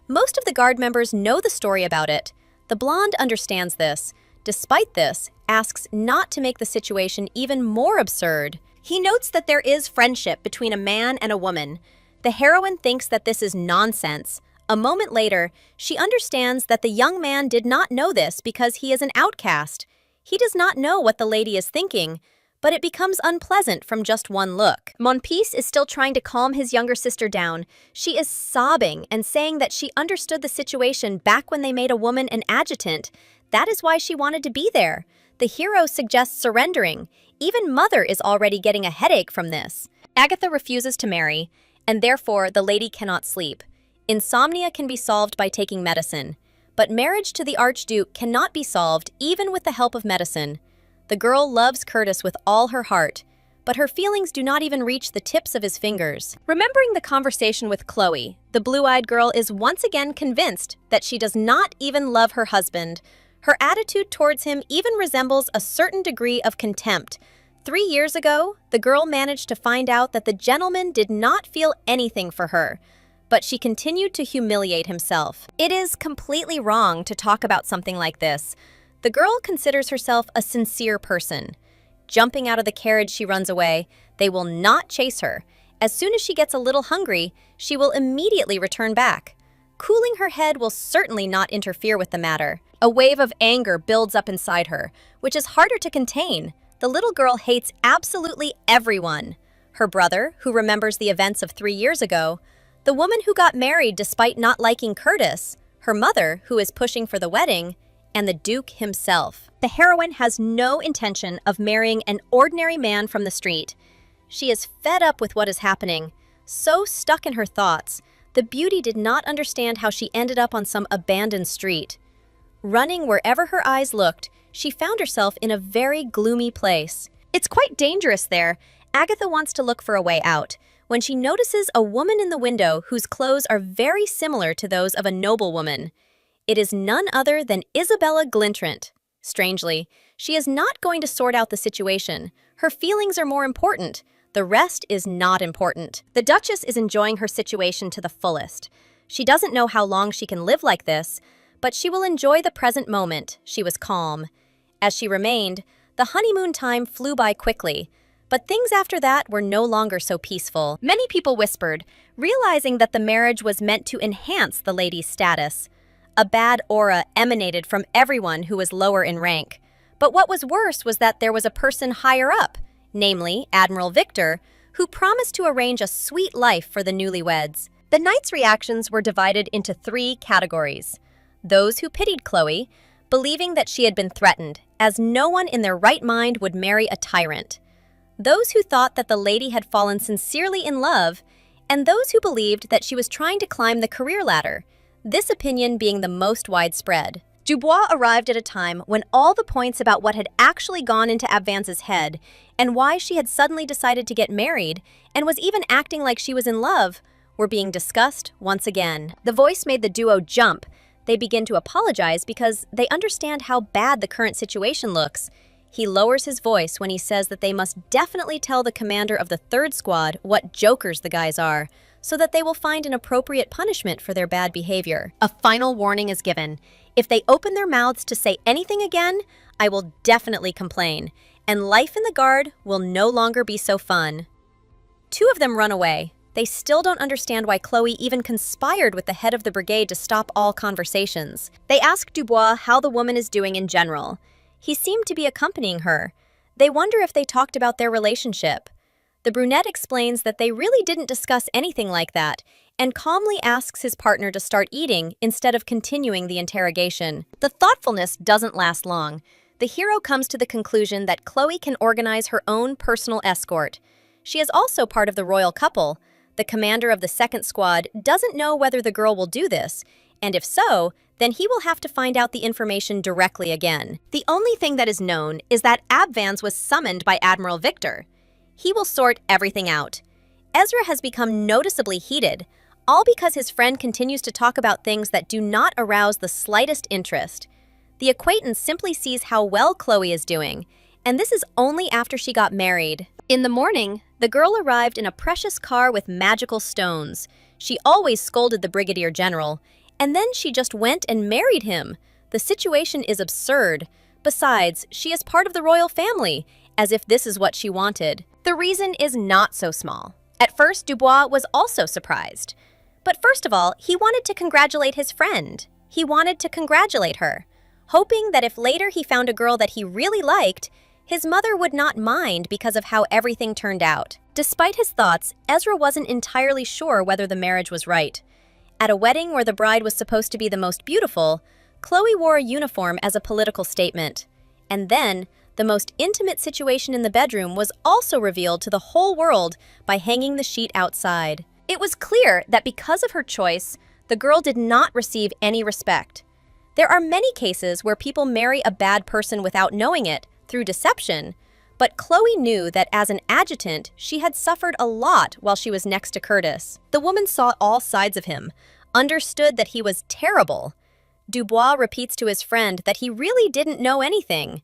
Most of the guard members know the story about it. The blonde understands this. Despite this, asks not to make the situation even more absurd. He notes that there is friendship between a man and a woman. The heroine thinks that this is nonsense. A moment later, she understands that the young man did not know this because he is an outcast. He does not know what the lady is thinking, but it becomes unpleasant from just one look. Monpiece is still trying to calm his younger sister down. She is sobbing and saying that she understood the situation back when they made a woman an adjutant. That is why she wanted to be there. The hero suggests surrendering. Even Mother is already getting a headache from this. Agatha refuses to marry, and therefore the lady cannot sleep. Insomnia can be solved by taking medicine, but marriage to the Archduke cannot be solved even with the help of medicine. The girl loves Curtis with all her heart, but her feelings do not even reach the tips of his fingers. Remembering the conversation with Chloe, the blue-eyed girl is once again convinced that she does not even love her husband. Her attitude towards him even resembles a certain degree of contempt. 3 years ago, the girl managed to find out that the gentleman did not feel anything for her, but she continued to humiliate himself. It is completely wrong to talk about something like this. The girl considers herself a sincere person. Jumping out of the carriage, she runs away. They will not chase her. As soon as she gets a little hungry, she will immediately return back. Cooling her head will certainly not interfere with the matter. A wave of anger builds up inside her, which is harder to contain. The little girl hates absolutely everyone. Her brother, who remembers the events of 3 years ago, the woman who got married despite not liking Curtis, her mother, who is pushing for the wedding, and the Duke himself. The heroine has no intention of marrying an ordinary man from the street. She is fed up with what is happening, so stuck in her thoughts. The beauty did not understand how she ended up on some abandoned street. Running wherever her eyes looked, she found herself in a very gloomy place. It's quite dangerous there. Agatha wants to look for a way out, when she notices a woman in the window whose clothes are very similar to those of a noblewoman. It is none other than Isabella Glintrant. Strangely, she is not going to sort out the situation. Her feelings are more important. The rest is not important. The Duchess is enjoying her situation to the fullest. She doesn't know how long she can live like this, but she will enjoy the present moment. She was calm. As she remained, the honeymoon time flew by quickly, but things after that were no longer so peaceful. Many people whispered, realizing that the marriage was meant to enhance the lady's status. A bad aura emanated from everyone who was lower in rank. But what was worse was that there was a person higher up, namely Admiral Victor, who promised to arrange a sweet life for the newlyweds. The knights' reactions were divided into 3 categories. Those who pitied Chloe, believing that she had been threatened, as no one in their right mind would marry a tyrant. Those who thought that the lady had fallen sincerely in love, and those who believed that she was trying to climb the career ladder, this opinion being the most widespread. Dubois arrived at a time when all the points about what had actually gone into Abvance's head and why she had suddenly decided to get married and was even acting like she was in love were being discussed once again. The voice made the duo jump. They begin to apologize because they understand how bad the current situation looks. He lowers his voice when he says that they must definitely tell the commander of the 3rd squad what jokers the guys are, so that they will find an appropriate punishment for their bad behavior. A final warning is given. If they open their mouths to say anything again, I will definitely complain, and life in the guard will no longer be so fun. 2 of them run away. They still don't understand why Chloe even conspired with the head of the brigade to stop all conversations. They ask Dubois how the woman is doing in general. He seemed to be accompanying her. They wonder if they talked about their relationship. The brunette explains that they really didn't discuss anything like that, and calmly asks his partner to start eating instead of continuing the interrogation. The thoughtfulness doesn't last long. The hero comes to the conclusion that Chloe can organize her own personal escort. She is also part of the royal couple. The commander of the 2nd squad doesn't know whether the girl will do this, and if so, then he will have to find out the information directly again. The only thing that is known is that Abvance was summoned by Admiral Victor. He will sort everything out. Ezra has become noticeably heated, all because his friend continues to talk about things that do not arouse the slightest interest. The acquaintance simply sees how well Chloe is doing, and this is only after she got married. In the morning, the girl arrived in a precious car with magical stones. She always scolded the brigadier general, and then she just went and married him. The situation is absurd. Besides, she is part of the royal family, as if this is what she wanted. The reason is not so small. At first, Dubois was also surprised. But first of all, he wanted to congratulate his friend. He wanted to congratulate her, hoping that if later he found a girl that he really liked, His mother would not mind because of how everything turned out. Despite his thoughts, Ezra wasn't entirely sure whether the marriage was right. At a wedding where the bride was supposed to be the most beautiful, Chloe wore a uniform as a political statement. And then, the most intimate situation in the bedroom was also revealed to the whole world by hanging the sheet outside. It was clear that because of her choice, the girl did not receive any respect. There are many cases where people marry a bad person without knowing it, through deception, but Chloe knew that as an adjutant, she had suffered a lot while she was next to Curtis. The woman saw all sides of him, understood that he was terrible. Dubois repeats to his friend that he really didn't know anything.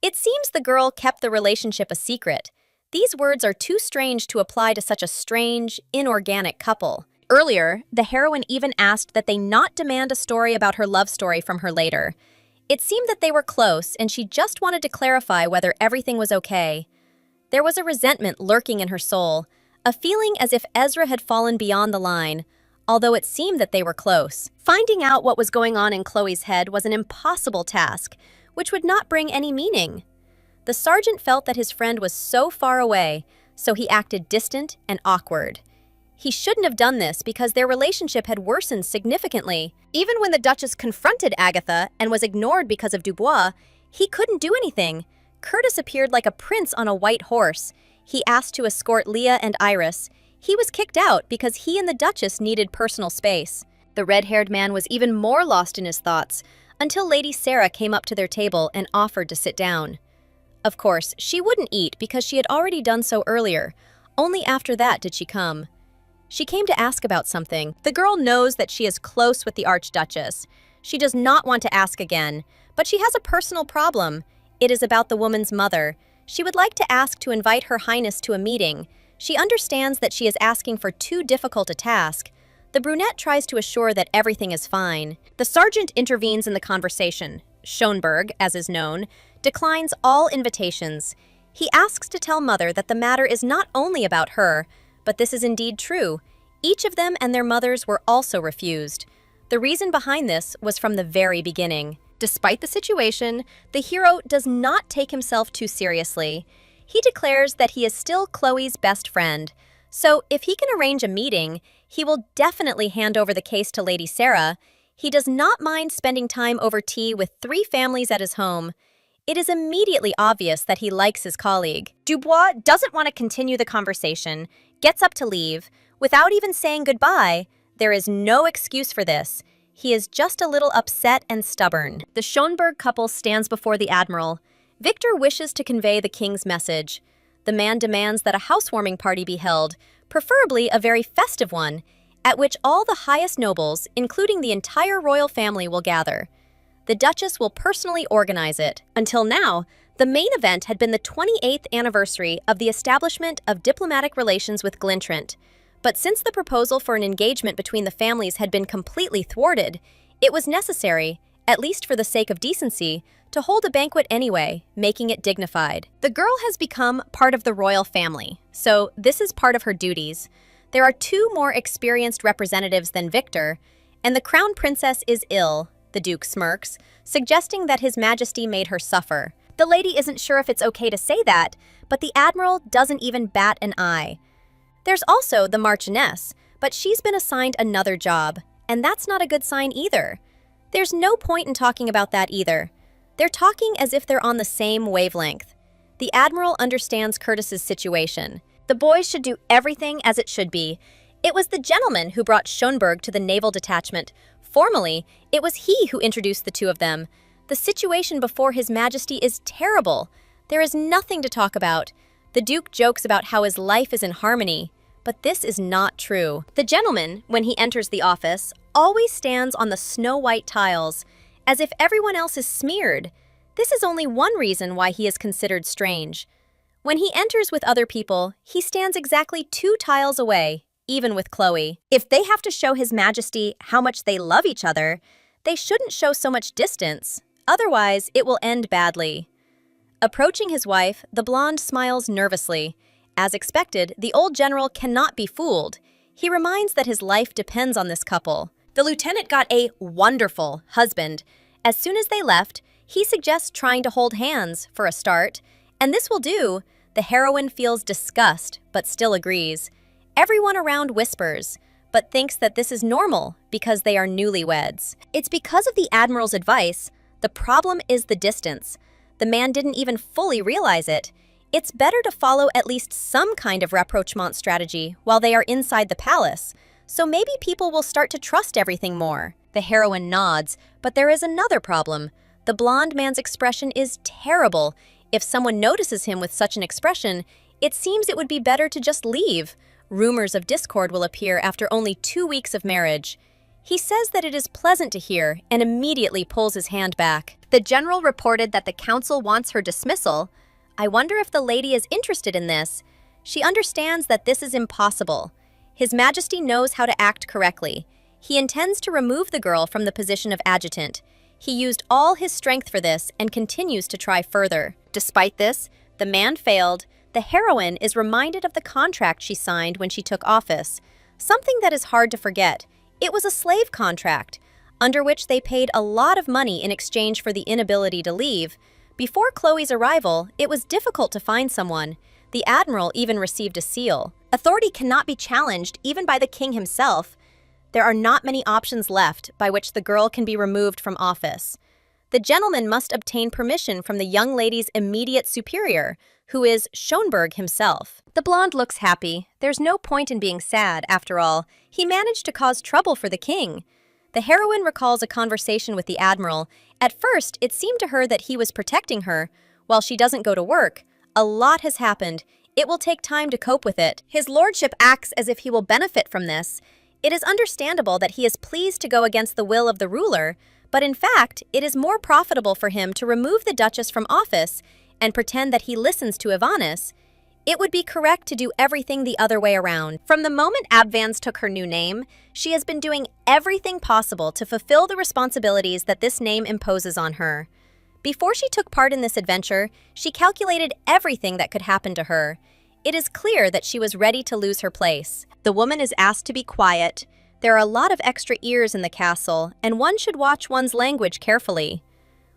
It seems the girl kept the relationship a secret. These words are too strange to apply to such a strange, inorganic couple. Earlier, the heroine even asked that they not demand a story about her love story from her later. It seemed that they were close, and she just wanted to clarify whether everything was okay. There was a resentment lurking in her soul, a feeling as if Ezra had fallen beyond the line, although it seemed that they were close. Finding out what was going on in Chloe's head was an impossible task, which would not bring any meaning. The sergeant felt that his friend was so far away, so he acted distant and awkward. He shouldn't have done this because their relationship had worsened significantly. Even when the Duchess confronted Agatha and was ignored because of Dubois, he couldn't do anything. Curtis appeared like a prince on a white horse. He asked to escort Leah and Iris. He was kicked out because he and the Duchess needed personal space. The red-haired man was even more lost in his thoughts, until Lady Sarah came up to their table and offered to sit down. Of course, she wouldn't eat because she had already done so earlier. Only after that did she come. She came to ask about something. The girl knows that she is close with the Archduchess. She does not want to ask again, but she has a personal problem. It is about the woman's mother. She would like to ask to invite Her Highness to a meeting. She understands that she is asking for too difficult a task. The brunette tries to assure that everything is fine. The sergeant intervenes in the conversation. Schonberg, as is known, declines all invitations. He asks to tell Mother that the matter is not only about her, but this is indeed true. Each of them and their mothers were also refused. The reason behind this was from the very beginning. Despite the situation, the hero does not take himself too seriously. He declares that he is still Chloe's best friend. So if he can arrange a meeting, he will definitely hand over the case to Lady Sarah. He does not mind spending time over tea with 3 families at his home. It is immediately obvious that he likes his colleague. Dubois doesn't want to continue the conversation, gets up to leave. Without even saying goodbye, there is no excuse for this. He is just a little upset and stubborn. The Schonberg couple stands before the Admiral. Victor wishes to convey the king's message. The man demands that a housewarming party be held, preferably a very festive one, at which all the highest nobles, including the entire royal family, will gather. The Duchess will personally organize it. Until now, the main event had been the 28th anniversary of the establishment of diplomatic relations with Glentrent. But since the proposal for an engagement between the families had been completely thwarted, it was necessary, at least for the sake of decency, to hold a banquet anyway, making it dignified. The girl has become part of the royal family, so this is part of her duties. There are 2 more experienced representatives than Victor, and the crown princess is ill, the Duke smirks, suggesting that His Majesty made her suffer. The lady isn't sure if it's okay to say that, but the Admiral doesn't even bat an eye. There's also the Marchioness, but she's been assigned another job, and that's not a good sign either. There's no point in talking about that either. They're talking as if they're on the same wavelength. The Admiral understands Curtis's situation. The boys should do everything as it should be. It was the gentleman who brought Schonberg to the naval detachment. Formally, it was he who introduced the 2 of them. The situation before His Majesty is terrible. There is nothing to talk about. The Duke jokes about how his life is in harmony, but this is not true. The gentleman, when he enters the office, always stands on the snow-white tiles, as if everyone else is smeared. This is only one reason why he is considered strange. When he enters with other people, he stands exactly 2 tiles away, even with Chloe. If they have to show His Majesty how much they love each other, they shouldn't show so much distance. Otherwise, it will end badly. Approaching his wife, the blonde smiles nervously. As expected, the old general cannot be fooled. He reminds that his life depends on this couple. The lieutenant got a wonderful husband. As soon as they left, he suggests trying to hold hands, for a start, And this will do. The heroine feels disgust, but still agrees. Everyone around whispers, but thinks that this is normal because they are newlyweds. It's because of the Admiral's advice. The problem is the distance. The man didn't even fully realize it. It's better to follow at least some kind of rapprochement strategy while they are inside the palace, so maybe people will start to trust everything more. The heroine nods, but there is another problem. The blonde man's expression is terrible. If someone notices him with such an expression, it seems it would be better to just leave. Rumors of discord will appear after only 2 weeks of marriage. He says that it is pleasant to hear and immediately pulls his hand back. The general reported that the council wants her dismissal. I wonder if the lady is interested in this. She understands that this is impossible. His Majesty knows how to act correctly. He intends to remove the girl from the position of adjutant. He used all his strength for this and continues to try further. Despite this, the man failed. The heroine is reminded of the contract she signed when she took office, something that is hard to forget. It was a slave contract, under which they paid a lot of money in exchange for the inability to leave. Before Chloe's arrival, it was difficult to find someone. The admiral even received a seal. Authority cannot be challenged even by the king himself. There are not many options left by which the girl can be removed from office. The gentleman must obtain permission from the young lady's immediate superior, who is Schönberg himself. The blonde looks happy. There's no point in being sad, after all. He managed to cause trouble for the king. The heroine recalls a conversation with the admiral. At first, it seemed to her that he was protecting her. While she doesn't go to work, a lot has happened. It will take time to cope with it. His lordship acts as if he will benefit from this. It is understandable that he is pleased to go against the will of the ruler, but in fact, it is more profitable for him to remove the Duchess from office and pretend that he listens to Ivana's. It would be correct to do everything the other way around. From the moment Abvans took her new name, she has been doing everything possible to fulfill the responsibilities that this name imposes on her. Before she took part in this adventure, she calculated everything that could happen to her. It is clear that she was ready to lose her place. The woman is asked to be quiet. There are a lot of extra ears in the castle, and one should watch one's language carefully.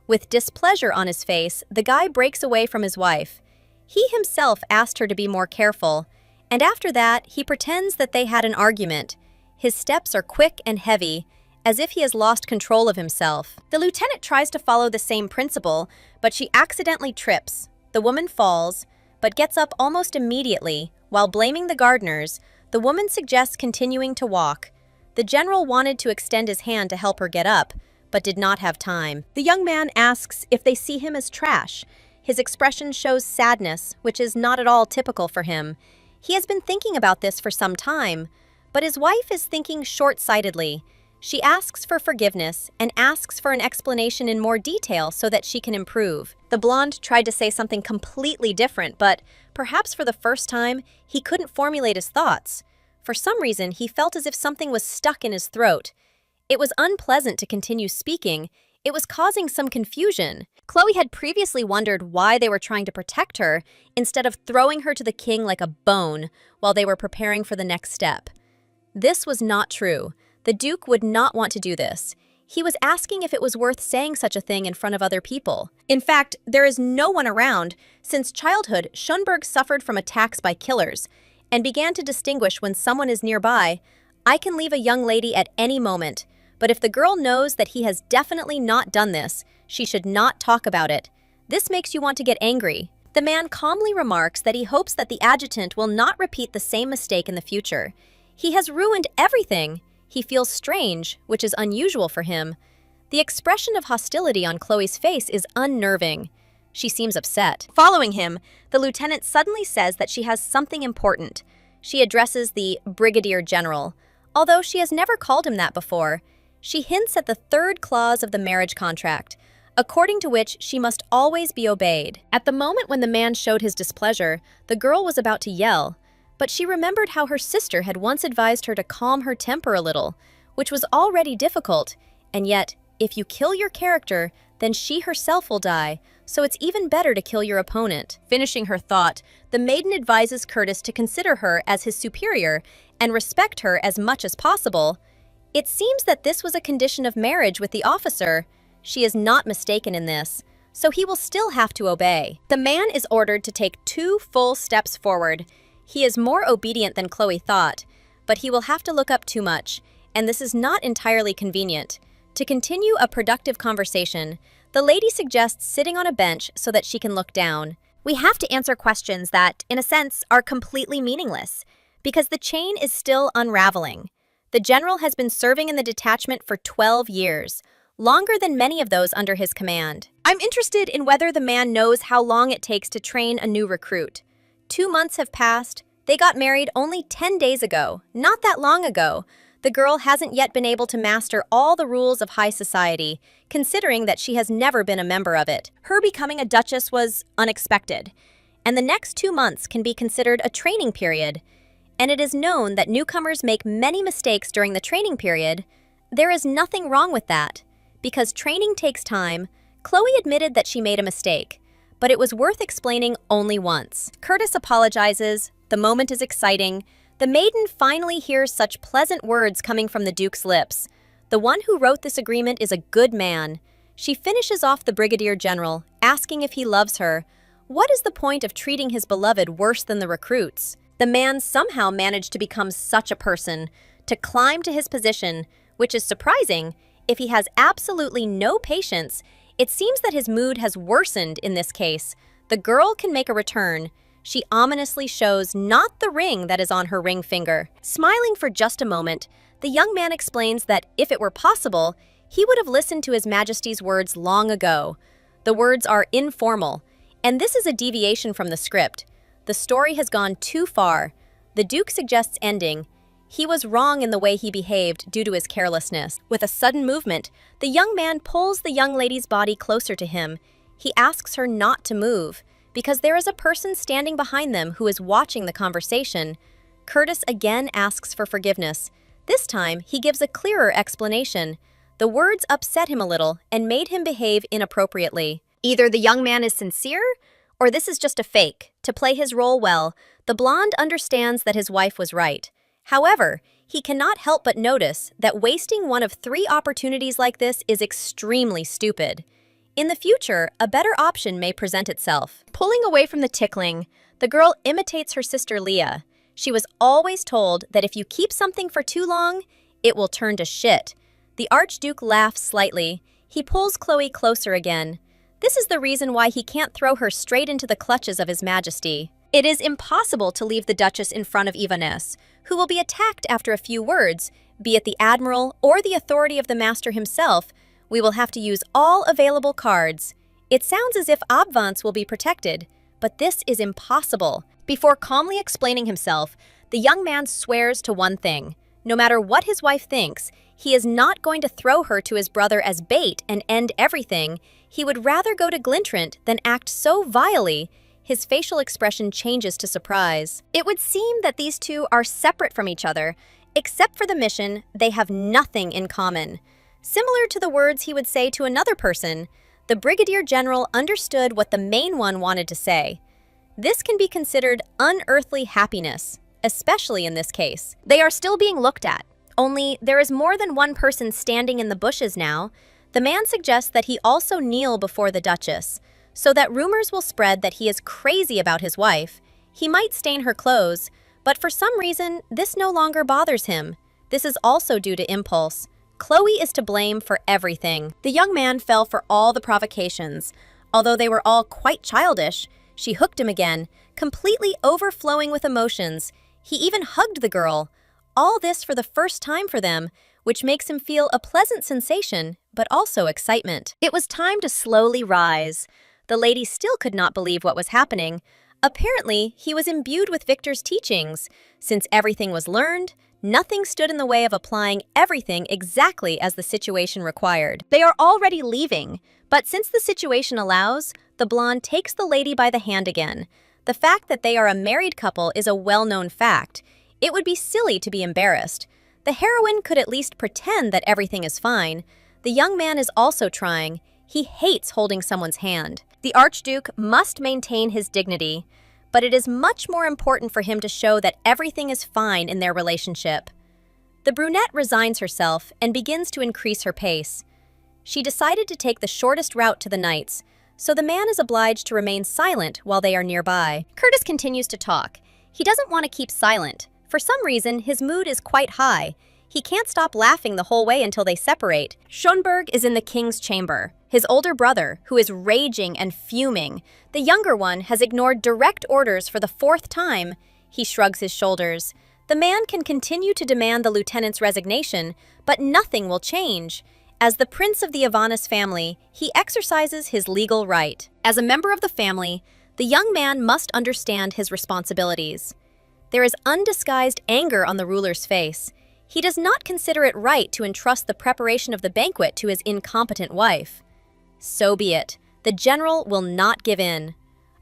With displeasure on his face, the guy breaks away from his wife. He himself asked her to be more careful, and after that, he pretends that they had an argument. His steps are quick and heavy, as if he has lost control of himself. The lieutenant tries to follow the same principle, but she accidentally trips. The woman falls, but gets up almost immediately. While blaming the gardeners, the woman suggests continuing to walk. The general wanted to extend his hand to help her get up, but did not have time. The young man asks if they see him as trash. His expression shows sadness, which is not at all typical for him. He has been thinking about this for some time, but his wife is thinking short-sightedly. She asks for forgiveness and asks for an explanation in more detail so that she can improve. The blonde tried to say something completely different, but perhaps for the first time, he couldn't formulate his thoughts. For some reason, he felt as if something was stuck in his throat. It was unpleasant to continue speaking. It was causing some confusion. Chloe had previously wondered why they were trying to protect her instead of throwing her to the king like a bone while they were preparing for the next step. This was not true. The Duke would not want to do this. He was asking if it was worth saying such a thing in front of other people. In fact, there is no one around. Since childhood, Schönberg suffered from attacks by killers and began to distinguish when someone is nearby. I can leave a young lady at any moment, but if the girl knows that he has definitely not done this, she should not talk about it. This makes you want to get angry. The man calmly remarks that he hopes that the adjutant will not repeat the same mistake in the future. He has ruined everything. He feels strange, which is unusual for him. The expression of hostility on Chloe's face is unnerving. She seems upset. Following him, the lieutenant suddenly says that she has something important. She addresses the brigadier general. Although she has never called him that before, she hints at the third clause of the marriage contract, according to which she must always be obeyed. At the moment when the man showed his displeasure, the girl was about to yell, but she remembered how her sister had once advised her to calm her temper a little, which was already difficult, and yet, if you kill your character, then she herself will die, so it's even better to kill your opponent. Finishing her thought, the maiden advises Curtis to consider her as his superior and respect her as much as possible. It seems that this was a condition of marriage with the officer. She is not mistaken in this. so he will still have to obey. The man is ordered to take 2 full steps forward. He is more obedient than Chloe thought, but he will have to look up too much, and this is not entirely convenient. To continue a productive conversation, the lady suggests sitting on a bench so that she can look down. We have to answer questions that, in a sense, are completely meaningless, because the chain is still unraveling. The general has been serving in the detachment for 12 years, longer than many of those under his command. I'm interested in whether the man knows how long it takes to train a new recruit. 2 months have passed. They got married only 10 days ago, not that long ago. The girl hasn't yet been able to master all the rules of high society, considering that she has never been a member of it. Her becoming a duchess was unexpected, and the next 2 months can be considered a training period. And it is known that newcomers make many mistakes during the training period. There is nothing wrong with that. Because training takes time, Chloe admitted that she made a mistake, but it was worth explaining only once. Curtis apologizes. The moment is exciting. The maiden finally hears such pleasant words coming from the Duke's lips. The one who wrote this agreement is a good man. She finishes off the Brigadier General, asking if he loves her. What is the point of treating his beloved worse than the recruits? The man somehow managed to become such a person, to climb to his position, which is surprising. If he has absolutely no patience, it seems that his mood has worsened in this case. The girl can make a return. She ominously shows not the ring that is on her ring finger. Smiling for just a moment, the young man explains that if it were possible, he would have listened to His Majesty's words long ago. The words are informal, and this is a deviation from the script. The story has gone too far. The Duke suggests ending. He was wrong in the way he behaved due to his carelessness. With a sudden movement, the young man pulls the young lady's body closer to him. He asks her not to move, because there is a person standing behind them who is watching the conversation. Curtis again asks for forgiveness. This time, he gives a clearer explanation. The words upset him a little and made him behave inappropriately. Either the young man is sincere, or this is just a fake. To play his role well, the blonde understands that his wife was right. However, he cannot help but notice that wasting one of 3 opportunities like this is extremely stupid. In the future, a better option may present itself. Pulling away from the tickling, the girl imitates her sister Leah. She was always told that if you keep something for too long, it will turn to shit. The Archduke laughs slightly. He pulls Chloe closer again. This is the reason why he can't throw her straight into the clutches of His Majesty. It is impossible to leave the Duchess in front of Ivaness, who will be attacked after a few words, be it the Admiral or the authority of the Master himself. We will have to use all available cards. It sounds as if Abvance will be protected, but this is impossible. Before calmly explaining himself, the young man swears to one thing. No matter what his wife thinks, he is not going to throw her to his brother as bait and end everything. He would rather go to Glintrant than act so vilely. His facial expression changes to surprise. It would seem that these two are separate from each other. Except for the mission, they have nothing in common. Similar to the words he would say to another person, the Brigadier General understood what the main one wanted to say. This can be considered unearthly happiness, especially in this case. They are still being looked at, only there is more than one person standing in the bushes now. The man suggests that he also kneel before the Duchess, so that rumors will spread that he is crazy about his wife. He might stain her clothes, but for some reason, this no longer bothers him. This is also due to impulse. Chloe is to blame for everything. The young man fell for all the provocations. Although they were all quite childish, she hooked him again, completely overflowing with emotions. He even hugged the girl. All this for the first time for them, which makes him feel a pleasant sensation, but also excitement. It was time to slowly rise. The lady still could not believe what was happening. Apparently, he was imbued with Victor's teachings. Since everything was learned, nothing stood in the way of applying everything exactly as the situation required. They are already leaving, but since the situation allows, the blonde takes the lady by the hand again. The fact that they are a married couple is a well-known fact. It would be silly to be embarrassed. The heroine could at least pretend that everything is fine. The young man is also trying. He hates holding someone's hand. The Archduke must maintain his dignity, but it is much more important for him to show that everything is fine in their relationship. The brunette resigns herself and begins to increase her pace. She decided to take the shortest route to the knights, so the man is obliged to remain silent while they are nearby. Curtis continues to talk. He doesn't want to keep silent. For some reason, his mood is quite high. He can't stop laughing the whole way until they separate. Schönberg is in the king's chamber. His older brother, who is raging and fuming. The younger one has ignored direct orders for the fourth time. He shrugs his shoulders. The man can continue to demand the lieutenant's resignation, but nothing will change. As the prince of the Ivanis family, he exercises his legal right. As a member of the family, the young man must understand his responsibilities. There is undisguised anger on the ruler's face. He does not consider it right to entrust the preparation of the banquet to his incompetent wife. So be it. The general will not give in.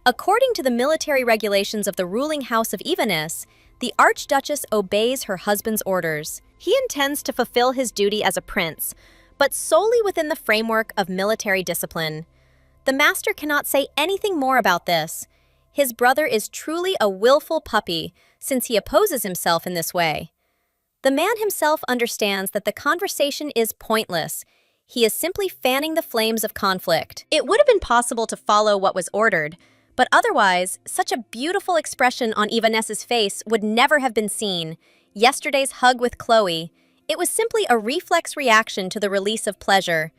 According to the military regulations of the ruling house of Ivanis, the Archduchess obeys her husband's orders. He intends to fulfill his duty as a prince, but solely within the framework of military discipline. The master cannot say anything more about this. His brother is truly a willful puppy, since he opposes himself in this way. The man himself understands that the conversation is pointless. He is simply fanning the flames of conflict. It would have been possible to follow what was ordered, but otherwise, such a beautiful expression on Ivanes's face would never have been seen. Yesterday's hug with Chloe, it was simply a reflex reaction to the release of pleasure.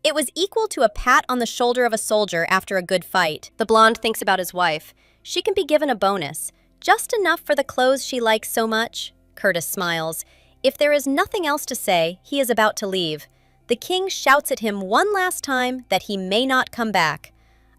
It was equal to a pat on the shoulder of a soldier after a good fight. The blonde thinks about his wife. She can be given a bonus, just enough for the clothes she likes so much. Curtis smiles. If there is nothing else to say, he is about to leave. The king shouts at him one last time that he may not come back.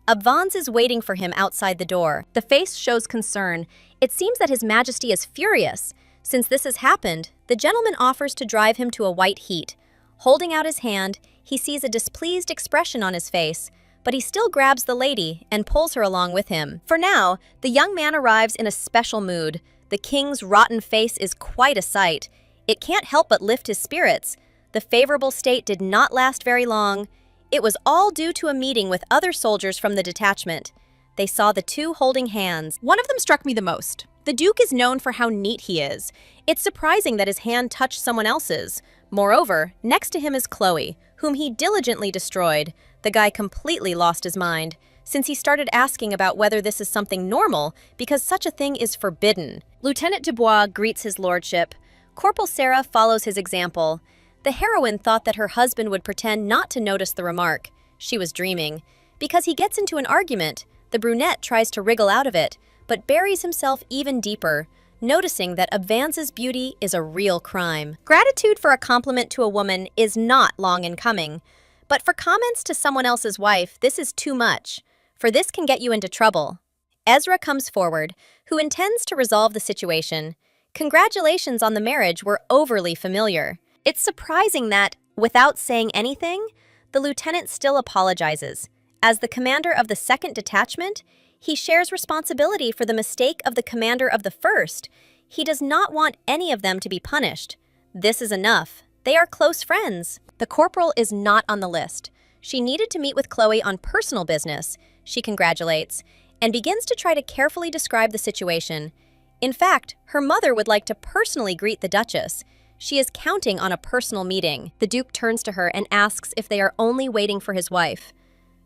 Abvans is waiting for him outside the door. The face shows concern. It seems that His Majesty is furious. Since this has happened, the gentleman offers to drive him to a white heat. Holding out his hand, he sees a displeased expression on his face, but he still grabs the lady and pulls her along with him. For now, the young man arrives in a special mood. The king's rotten face is quite a sight. It can't help but lift his spirits. The favorable state did not last very long. It was all due to a meeting with other soldiers from the detachment. They saw the two holding hands. One of them struck me the most. The Duke is known for how neat he is. It's surprising that his hand touched someone else's. Moreover, next to him is Chloe, whom he diligently destroyed. The guy completely lost his mind, since he started asking about whether this is something normal, because such a thing is forbidden. Lieutenant Dubois greets his lordship. Corporal Sarah follows his example. The heroine thought that her husband would pretend not to notice the remark. She was dreaming. Because he gets into an argument, the brunette tries to wriggle out of it, but buries himself even deeper, noticing that Abvans's beauty is a real crime. Gratitude for a compliment to a woman is not long in coming, but for comments to someone else's wife, this is too much, for this can get you into trouble. Ezra comes forward, who intends to resolve the situation. Congratulations on the marriage were overly familiar. It's surprising that, without saying anything, the lieutenant still apologizes. As the commander of the 2nd detachment, he shares responsibility for the mistake of the commander of the 1st. He does not want any of them to be punished. This is enough. They are close friends. The corporal is not on the list. She needed to meet with Chloe on personal business, she congratulates, and begins to try to carefully describe the situation. In fact, her mother would like to personally greet the Duchess. She is counting on a personal meeting. The Duke turns to her and asks if they are only waiting for his wife.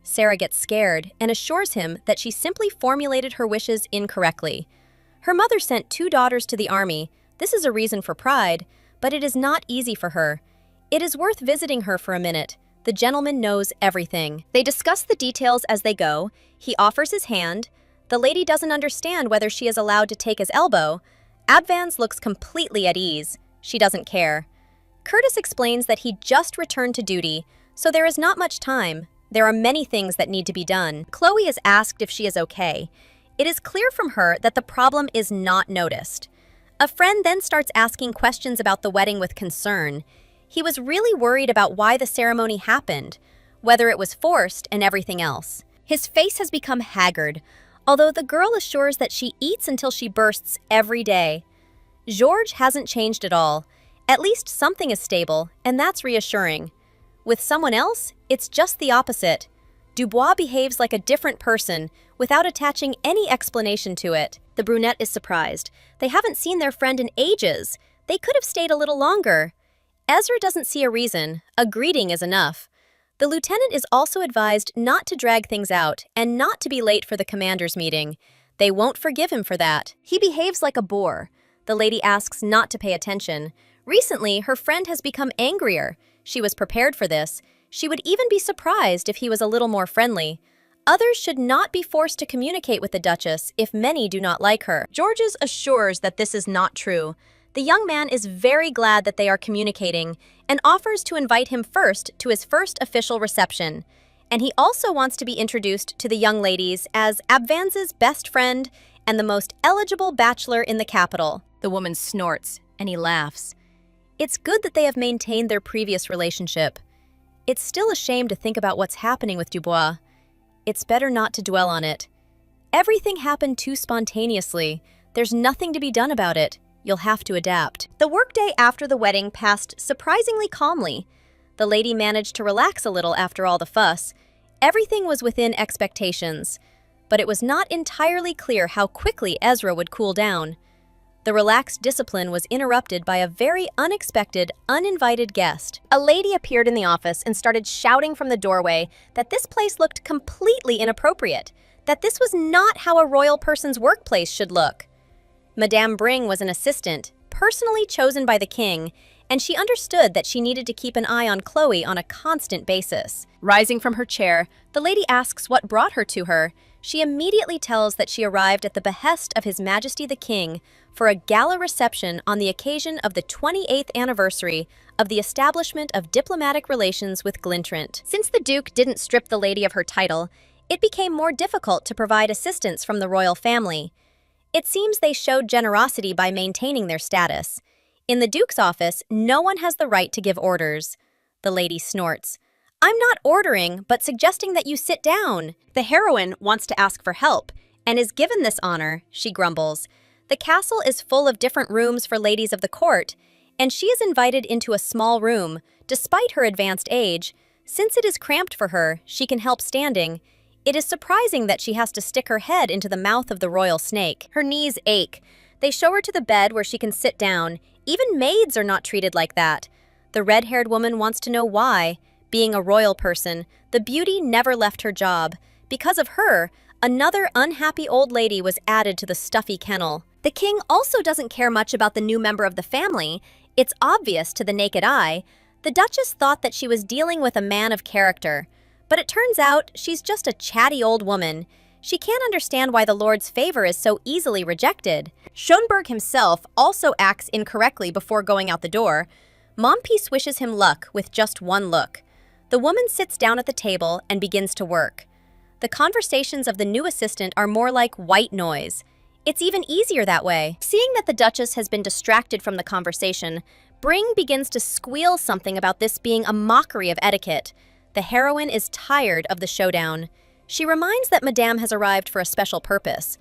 Sarah gets scared and assures him that she simply formulated her wishes incorrectly. Her mother sent 2 daughters to the army. This is a reason for pride, but it is not easy for her. It is worth visiting her for a minute. The gentleman knows everything. They discuss the details as they go. He offers his hand. The lady doesn't understand whether she is allowed to take his elbow. Abvans looks completely at ease. She doesn't care. Curtis explains that he just returned to duty, so there is not much time. There are many things that need to be done. Chloe is asked if she is okay. It is clear from her that the problem is not noticed. A friend then starts asking questions about the wedding with concern. He was really worried about why the ceremony happened, whether it was forced and everything else. His face has become haggard, although the girl assures that she eats until she bursts every day. Georges hasn't changed at all. At least something is stable, and that's reassuring. With someone else, it's just the opposite. Dubois behaves like a different person, without attaching any explanation to it. The brunette is surprised. They haven't seen their friend in ages. They could have stayed a little longer. Ezra doesn't see a reason. A greeting is enough. The lieutenant is also advised not to drag things out and not to be late for the commander's meeting. They won't forgive him for that. He behaves like a bore. The lady asks not to pay attention. Recently, her friend has become angrier. She was prepared for this. She would even be surprised if he was a little more friendly. Others should not be forced to communicate with the Duchess if many do not like her. Georges assures that this is not true. The young man is very glad that they are communicating and offers to invite him first to his first official reception. And he also wants to be introduced to the young ladies as Abvanz's best friend and the most eligible bachelor in the capital. The woman snorts, and he laughs. It's good that they have maintained their previous relationship. It's still a shame to think about what's happening with Dubois. It's better not to dwell on it. Everything happened too spontaneously. There's nothing to be done about it. You'll have to adapt. The workday after the wedding passed surprisingly calmly. The lady managed to relax a little after all the fuss. Everything was within expectations, but it was not entirely clear how quickly Ezra would cool down. The relaxed discipline was interrupted by a very unexpected, uninvited guest. A lady appeared in the office and started shouting from the doorway that this place looked completely inappropriate, that this was not how a royal person's workplace should look. Madame Bring was an assistant, personally chosen by the king, and she understood that she needed to keep an eye on Chloe on a constant basis. Rising from her chair, the lady asks what brought her to her. She immediately tells that she arrived at the behest of His Majesty the King for a gala reception on the occasion of the 28th anniversary of the establishment of diplomatic relations with Glintrant. Since the Duke didn't strip the lady of her title, it became more difficult to provide assistance from the royal family. It seems they showed generosity by maintaining their status. In the Duke's office, no one has the right to give orders. The lady snorts. I'm not ordering, but suggesting that you sit down. The heroine wants to ask for help, and is given this honor, she grumbles. The castle is full of different rooms for ladies of the court, and she is invited into a small room, despite her advanced age. Since it is cramped for her, she can help standing. It is surprising that she has to stick her head into the mouth of the royal snake. Her knees ache. They show her to the bed where she can sit down. Even maids are not treated like that. The red-haired woman wants to know why. Being a royal person, the beauty never left her job. Because of her, another unhappy old lady was added to the stuffy kennel. The king also doesn't care much about the new member of the family. It's obvious to the naked eye. The Duchess thought that she was dealing with a man of character. But it turns out she's just a chatty old woman. She can't understand why the Lord's favor is so easily rejected. Schönberg himself also acts incorrectly before going out the door. Mompiece wishes him luck with just one look. The woman sits down at the table and begins to work. The conversations of the new assistant are more like white noise. It's even easier that way. Seeing that the Duchess has been distracted from the conversation, Bring begins to squeal something about this being a mockery of etiquette. The heroine is tired of the showdown. She reminds that Madame has arrived for a special purpose.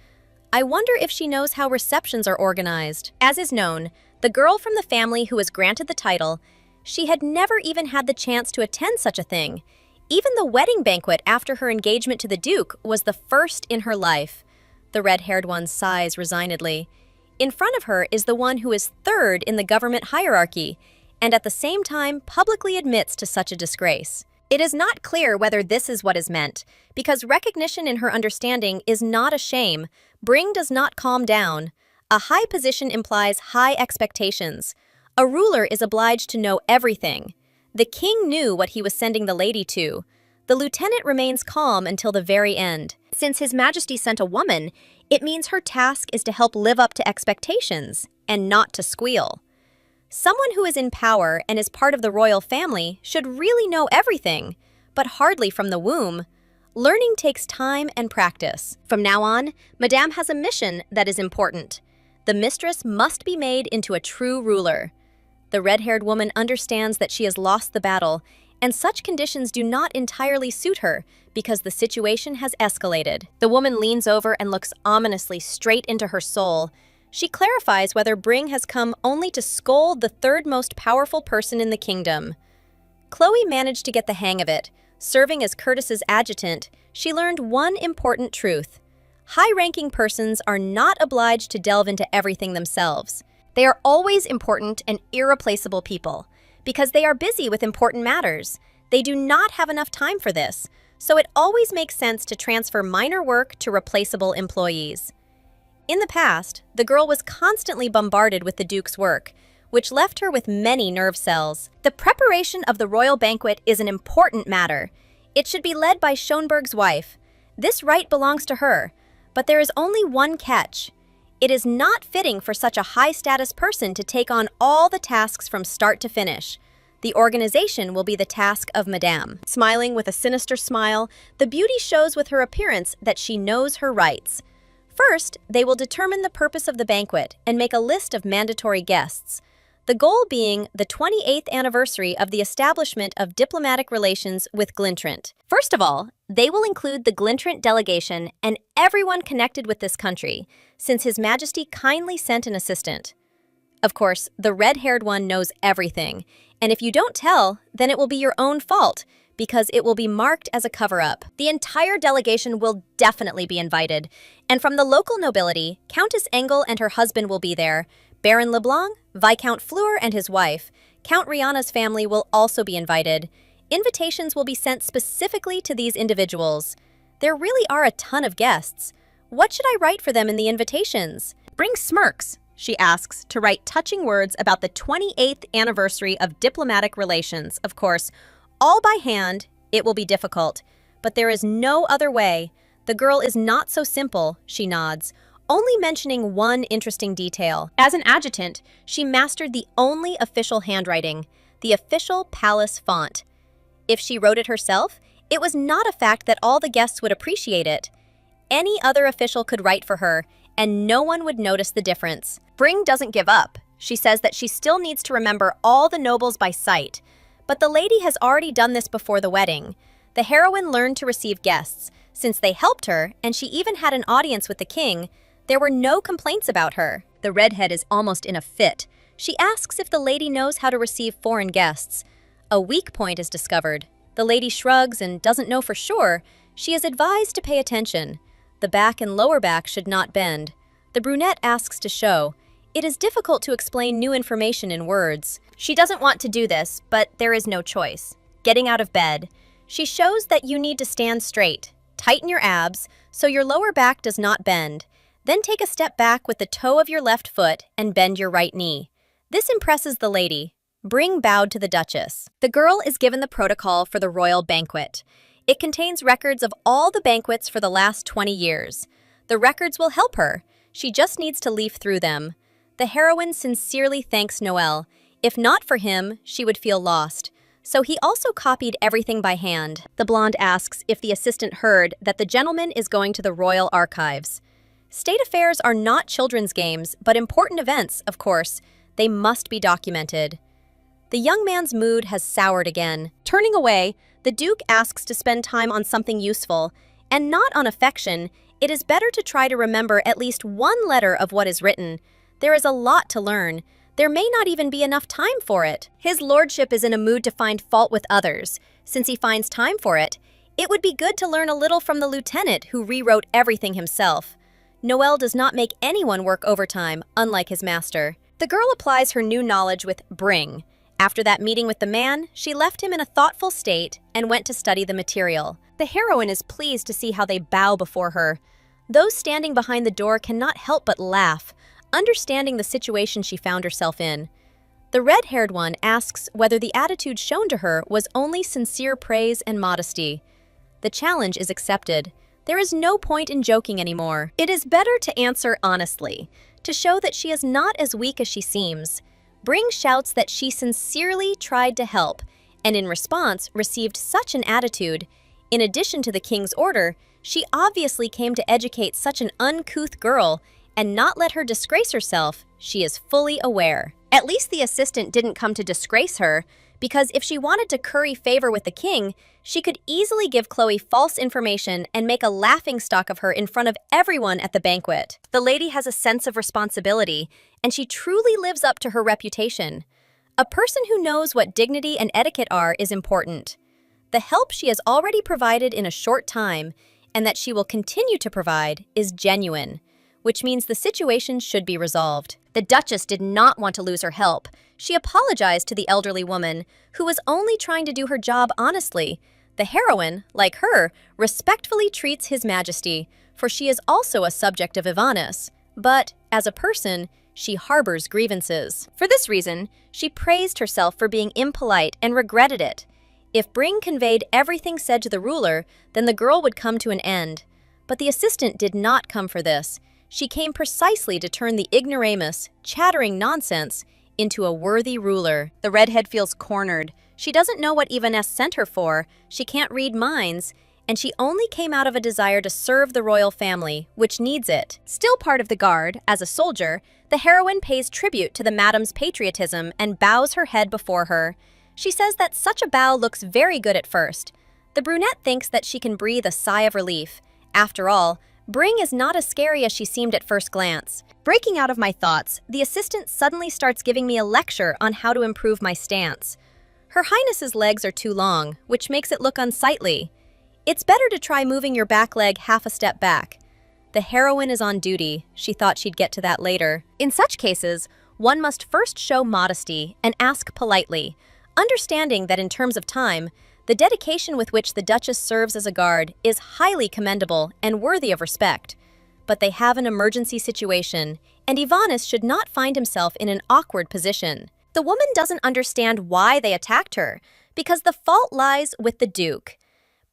I wonder if she knows how receptions are organized. As is known, the girl from the family who was granted the title, she had never even had the chance to attend such a thing. Even the wedding banquet after her engagement to the Duke was the first in her life. The red-haired one sighs resignedly. In front of her is the one who is third in the government hierarchy, and at the same time publicly admits to such a disgrace. It is not clear whether this is what is meant, because recognition in her understanding is not a shame. Bring does not calm down. A high position implies high expectations. A ruler is obliged to know everything. The king knew what he was sending the lady to. The lieutenant remains calm until the very end. Since His Majesty sent a woman, it means her task is to help live up to expectations, and not to squeal. Someone who is in power and is part of the royal family should really know everything, but hardly from the womb. Learning takes time and practice. From now on, Madame has a mission that is important. The mistress must be made into a true ruler. The red-haired woman understands that she has lost the battle, and such conditions do not entirely suit her because the situation has escalated. The woman leans over and looks ominously straight into her soul. She clarifies whether Bring has come only to scold the third most powerful person in the kingdom. Chloe managed to get the hang of it. Serving as Curtis's adjutant, she learned one important truth. High-ranking persons are not obliged to delve into everything themselves. They are always important and irreplaceable people, because they are busy with important matters. They do not have enough time for this, so it always makes sense to transfer minor work to replaceable employees. In the past, the girl was constantly bombarded with the Duke's work, which left her with many nerve cells. The preparation of the royal banquet is an important matter. It should be led by Schönberg's wife. This right belongs to her, but there is only one catch. It is not fitting for such a high-status person to take on all the tasks from start to finish. The organization will be the task of Madame. Smiling with a sinister smile, the beauty shows with her appearance that she knows her rights. First, they will determine the purpose of the banquet and make a list of mandatory guests. The goal being the 28th anniversary of the establishment of diplomatic relations with Glintrant. First of all, they will include the Glintrant delegation and everyone connected with this country, since His Majesty kindly sent an assistant. Of course, the red-haired one knows everything, and if you don't tell, then it will be your own fault, because it will be marked as a cover-up. The entire delegation will definitely be invited, and from the local nobility, Countess Engel and her husband will be there. Baron Leblanc, Viscount Fleur and his wife, Count Rihanna's family will also be invited. Invitations will be sent specifically to these individuals. There really are a ton of guests. What should I write for them in the invitations? Bring smirks, she asks, to write touching words about the 28th anniversary of diplomatic relations. Of course, all by hand, it will be difficult. But there is no other way. The girl is not so simple, she nods, only mentioning one interesting detail. As an adjutant, she mastered the only official handwriting, the official palace font. If she wrote it herself, it was not a fact that all the guests would appreciate it. Any other official could write for her, and no one would notice the difference. Bring doesn't give up. She says that she still needs to remember all the nobles by sight. But the lady has already done this before the wedding. The heroine learned to receive guests. Since they helped her, and she even had an audience with the king, there were no complaints about her. The redhead is almost in a fit. She asks if the lady knows how to receive foreign guests. A weak point is discovered. The lady shrugs and doesn't know for sure. She is advised to pay attention. The back and lower back should not bend. The brunette asks to show. It is difficult to explain new information in words. She doesn't want to do this, but there is no choice. Getting out of bed. She shows that you need to stand straight. Tighten your abs so your lower back does not bend. Then take a step back with the toe of your left foot and bend your right knee. This impresses the lady. Bring bowed to the Duchess. The girl is given the protocol for the royal banquet. It contains records of all the banquets for the last 20 years. The records will help her. She just needs to leaf through them. The heroine sincerely thanks Noel. If not for him, she would feel lost. So he also copied everything by hand. The blonde asks if the assistant heard that the gentleman is going to the royal archives. State affairs are not children's games, but important events, of course. They must be documented. The young man's mood has soured again. Turning away, the Duke asks to spend time on something useful, and not on affection. It is better to try to remember at least one letter of what is written. There is a lot to learn. There may not even be enough time for it. His lordship is in a mood to find fault with others. Since he finds time for it, it would be good to learn a little from the lieutenant who rewrote everything himself. Noel does not make anyone work overtime, unlike his master. The girl applies her new knowledge with bring. After that meeting with the man, she left him in a thoughtful state and went to study the material. The heroine is pleased to see how they bow before her. Those standing behind the door cannot help but laugh, understanding the situation she found herself in. The red-haired one asks whether the attitude shown to her was only sincere praise and modesty. The challenge is accepted. There is no point in joking anymore. It is better to answer honestly, to show that she is not as weak as she seems. Bring shouts that she sincerely tried to help, and in response received such an attitude. In addition to the king's order, she obviously came to educate such an uncouth girl and not let her disgrace herself. She is fully aware. At least the assistant didn't come to disgrace her, because if she wanted to curry favor with the king, she could easily give Chloe false information and make a laughingstock of her in front of everyone at the banquet. The lady has a sense of responsibility, and she truly lives up to her reputation. A person who knows what dignity and etiquette are is important. The help she has already provided in a short time, and that she will continue to provide, is genuine, which means the situation should be resolved. The Duchess did not want to lose her help. She apologized to the elderly woman, who was only trying to do her job honestly. The heroine, like her, respectfully treats His Majesty, for she is also a subject of Ivanus. But, as a person, she harbors grievances. For this reason, she praised herself for being impolite and regretted it. If Bring conveyed everything said to the ruler, then the girl would come to an end. But the assistant did not come for this. She came precisely to turn the ignoramus, chattering nonsense, into a worthy ruler. The redhead feels cornered. She doesn't know what Ivaness sent her for, she can't read minds, and she only came out of a desire to serve the royal family, which needs it. Still part of the guard, as a soldier, the heroine pays tribute to the madam's patriotism and bows her head before her. She says that such a bow looks very good at first. The brunette thinks that she can breathe a sigh of relief. After all, Bring is not as scary as she seemed at first glance. Breaking out of my thoughts, the assistant suddenly starts giving me a lecture on how to improve my stance. Her Highness's legs are too long, which makes it look unsightly. It's better to try moving your back leg half a step back. The heroine is on duty. She thought she'd get to that later. In such cases, one must first show modesty and ask politely, understanding that in terms of time, the dedication with which the Duchess serves as a guard is highly commendable and worthy of respect. But they have an emergency situation, and Ivanus should not find himself in an awkward position. The woman doesn't understand why they attacked her, because the fault lies with the Duke.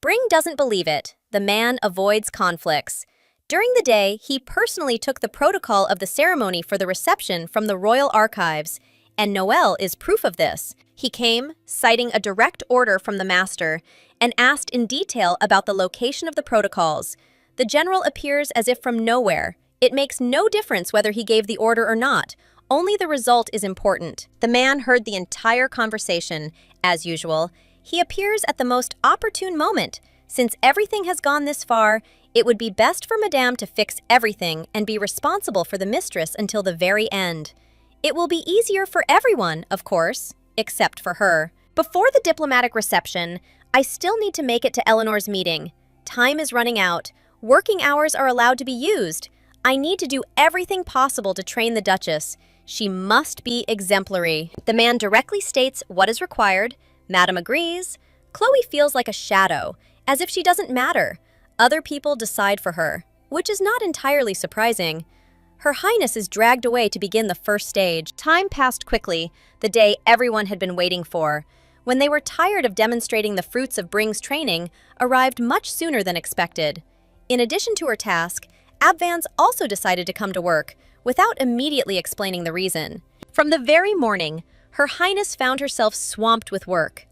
Bring doesn't believe it. The man avoids conflicts. During the day, he personally took the protocol of the ceremony for the reception from the royal archives, and Noel is proof of this. He came, citing a direct order from the master, and asked in detail about the location of the protocols. The general appears as if from nowhere. It makes no difference whether he gave the order or not. Only the result is important. The man heard the entire conversation. As usual, he appears at the most opportune moment. Since everything has gone this far, it would be best for Madame to fix everything and be responsible for the mistress until the very end. It will be easier for everyone, of course, except for her. Before the diplomatic reception, I still need to make it to Eleanor's meeting. Time is running out. Working hours are allowed to be used. I need to do everything possible to train the Duchess. She must be exemplary. The man directly states what is required. Madame agrees. Chloe feels like a shadow, as if she doesn't matter. Other people decide for her, which is not entirely surprising. Her Highness is dragged away to begin the first stage. Time passed quickly, the day everyone had been waiting for. When they were tired of demonstrating the fruits of Bring's training, arrived much sooner than expected. In addition to her task, Abvans also decided to come to work, without immediately explaining the reason. From the very morning, Her Highness found herself swamped with work.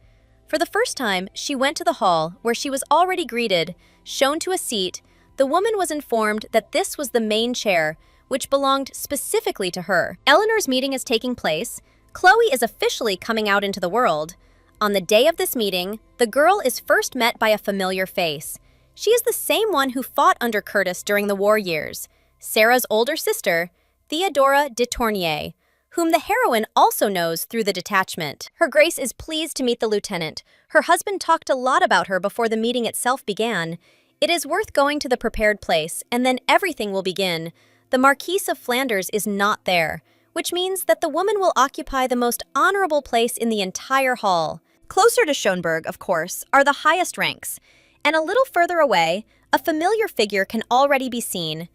For the first time, she went to the hall, where she was already greeted. Shown to a seat, the woman was informed that this was the main chair, which belonged specifically to her. Eleanor's meeting is taking place. Chloe is officially coming out into the world. On the day of this meeting, the girl is first met by a familiar face. She is the same one who fought under Curtis during the war years, Sarah's older sister, Theodora de Tournier, whom the heroine also knows through the detachment. Her Grace is pleased to meet the lieutenant. Her husband talked a lot about her before the meeting itself began. It is worth going to the prepared place, and then everything will begin. The Marquise of Flanders is not there, which means that the woman will occupy the most honorable place in the entire hall. Closer to Schönberg, of course, are the highest ranks, and a little further away, a familiar figure can already be seen.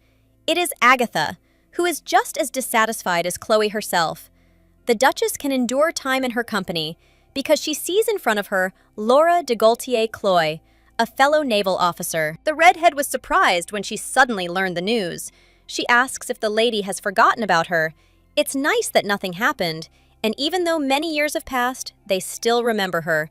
It is Agatha, who is just as dissatisfied as Chloe herself. The Duchess can endure time in her company because she sees in front of her Laura de Gaultier-Cloy, a fellow naval officer. The redhead was surprised when she suddenly learned the news. She asks if the lady has forgotten about her. It's nice that nothing happened, and even though many years have passed, they still remember her.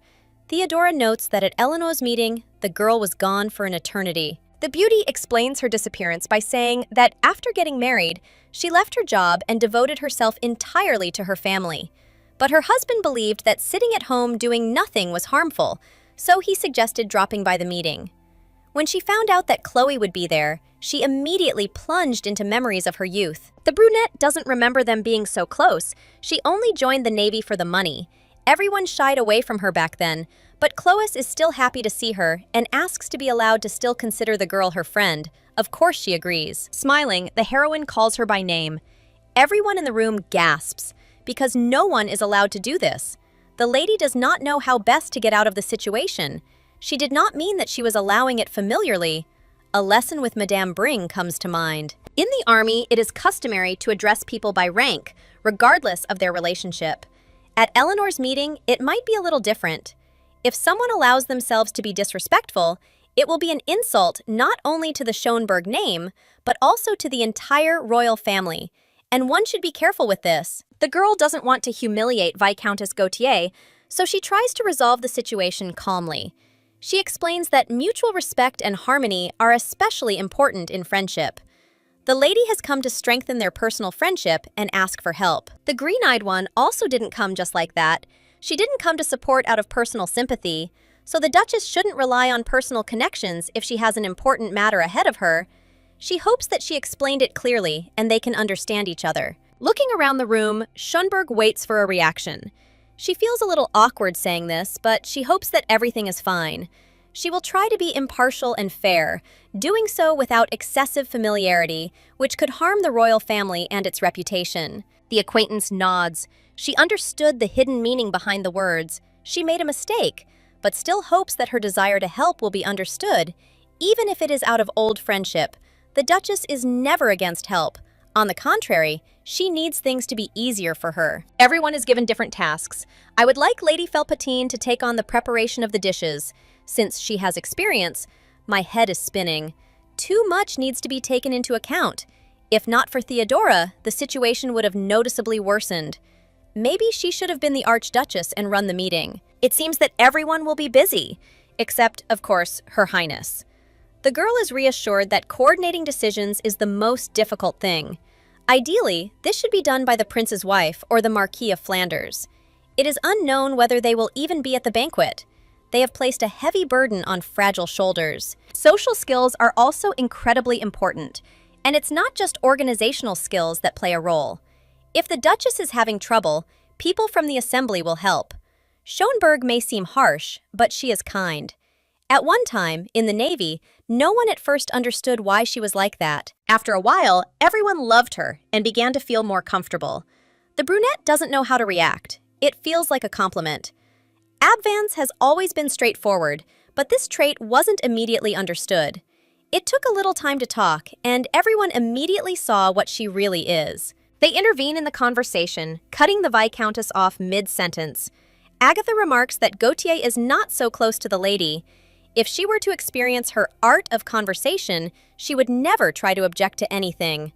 Theodora notes that at Eleanor's meeting, the girl was gone for an eternity. The beauty explains her disappearance by saying that after getting married, she left her job and devoted herself entirely to her family. But her husband believed that sitting at home doing nothing was harmful, so he suggested dropping by the meeting. When she found out that Chloe would be there, she immediately plunged into memories of her youth. The brunette doesn't remember them being so close. She only joined the Navy for the money. Everyone shied away from her back then, but Chloe is still happy to see her and asks to be allowed to still consider the girl her friend. Of course she agrees. Smiling, the heroine calls her by name. Everyone in the room gasps, because no one is allowed to do this. The lady does not know how best to get out of the situation. She did not mean that she was allowing it familiarly. A lesson with Madame Bring comes to mind. In the army, it is customary to address people by rank, regardless of their relationship. At Eleanor's meeting, it might be a little different. If someone allows themselves to be disrespectful, it will be an insult not only to the Schönberg name, but also to the entire royal family. And one should be careful with this. The girl doesn't want to humiliate Viscountess Gautier, so she tries to resolve the situation calmly. She explains that mutual respect and harmony are especially important in friendship. The lady has come to strengthen their personal friendship and ask for help. The green-eyed one also didn't come just like that. She didn't come to support out of personal sympathy, so the Duchess shouldn't rely on personal connections if she has an important matter ahead of her. She hopes that she explained it clearly and they can understand each other. Looking around the room, Schönberg waits for a reaction. She feels a little awkward saying this, but she hopes that everything is fine. She will try to be impartial and fair, doing so without excessive familiarity, which could harm the royal family and its reputation. The acquaintance nods. She understood the hidden meaning behind the words. She made a mistake, but still hopes that her desire to help will be understood, even if it is out of old friendship. The Duchess is never against help. On the contrary, she needs things to be easier for her. Everyone is given different tasks. I would like Lady Felpatine to take on the preparation of the dishes. Since she has experience, my head is spinning. Too much needs to be taken into account. If not for Theodora, the situation would have noticeably worsened. Maybe she should have been the Archduchess and run the meeting. It seems that everyone will be busy, except, of course, Her Highness. The girl is reassured that coordinating decisions is the most difficult thing. Ideally, this should be done by the prince's wife or the Marquis of Flanders. It is unknown whether they will even be at the banquet. They have placed a heavy burden on fragile shoulders. Social skills are also incredibly important, and it's not just organizational skills that play a role. If the Duchess is having trouble, people from the assembly will help. Schönberg may seem harsh, but she is kind. At one time, in the Navy, no one at first understood why she was like that. After a while, everyone loved her and began to feel more comfortable. The brunette doesn't know how to react. It feels like a compliment. Abvans has always been straightforward, but this trait wasn't immediately understood. It took a little time to talk, and everyone immediately saw what she really is. They intervene in the conversation, cutting the Viscountess off mid-sentence. Agatha remarks that Gautier is not so close to the lady. If she were to experience her art of conversation, she would never try to object to anything.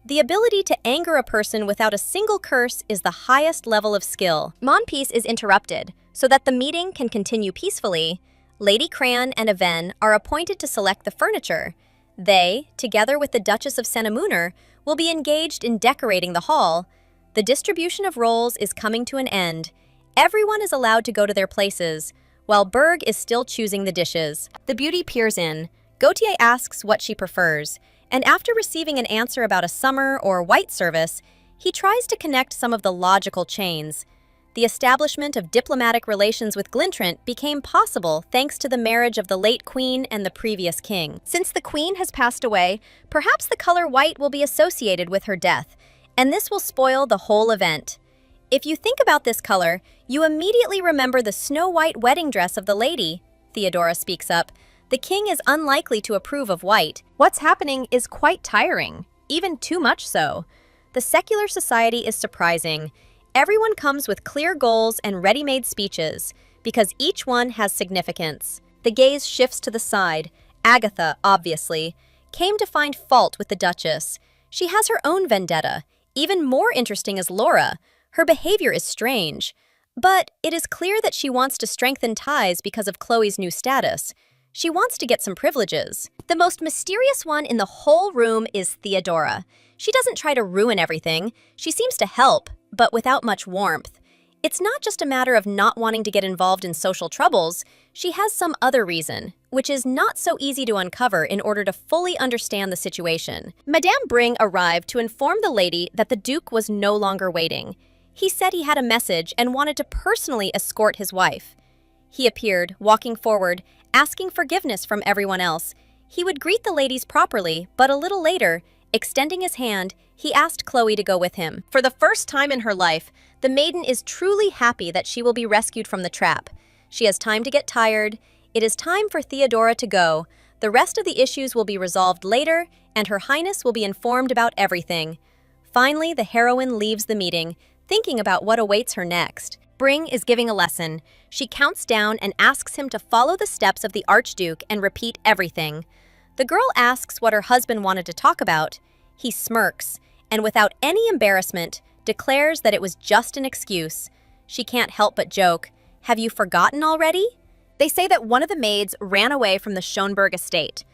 The ability to anger a person without a single curse is the highest level of skill. Monpiece is interrupted, so that the meeting can continue peacefully. Lady Crayon and Aven are appointed to select the furniture. They, together with the Duchess of Sennemuner, will be engaged in decorating the hall. The distribution of roles is coming to an end. Everyone is allowed to go to their places, while Berg is still choosing the dishes. The beauty peers in. Gautier asks what she prefers, and after receiving an answer about a summer or white service, he tries to connect some of the logical chains. The establishment of diplomatic relations with Glintrant became possible thanks to the marriage of the late queen and the previous king. Since the queen has passed away, perhaps the color white will be associated with her death, and this will spoil the whole event. If you think about this color, you immediately remember the snow-white wedding dress of the lady. Theodora speaks up. The king is unlikely to approve of white. What's happening is quite tiring, even too much so. The secular society is surprising. Everyone comes with clear goals and ready-made speeches, because each one has significance. The gaze shifts to the side. Agatha, obviously, came to find fault with the Duchess. She has her own vendetta. Even more interesting is Laura. Her behavior is strange. But it is clear that she wants to strengthen ties because of Chloe's new status. She wants to get some privileges. The most mysterious one in the whole room is Theodora. She doesn't try to ruin everything. She seems to help, but without much warmth. It's not just a matter of not wanting to get involved in social troubles. She has some other reason, which is not so easy to uncover in order to fully understand the situation. Madame Bring arrived to inform the lady that the Duke was no longer waiting. He said he had a message and wanted to personally escort his wife. He appeared, walking forward, asking forgiveness from everyone else. He would greet the ladies properly, but a little later, Extending his hand, he asked Chloe to go with him. For the first time in her life, the maiden is truly happy that she will be rescued from the trap. She has time to get tired. It is time for Theodora to go. The rest of the issues will be resolved later, and Her Highness will be informed about everything. Finally, the heroine leaves the meeting, thinking about what awaits her next. Bring is giving a lesson. She counts down and asks him to follow the steps of the Archduke and repeat everything. The girl asks what her husband wanted to talk about. He smirks, and without any embarrassment, declares that it was just an excuse. She can't help but joke, "Have you forgotten already?" They say that one of the maids ran away from the Schönberg estate.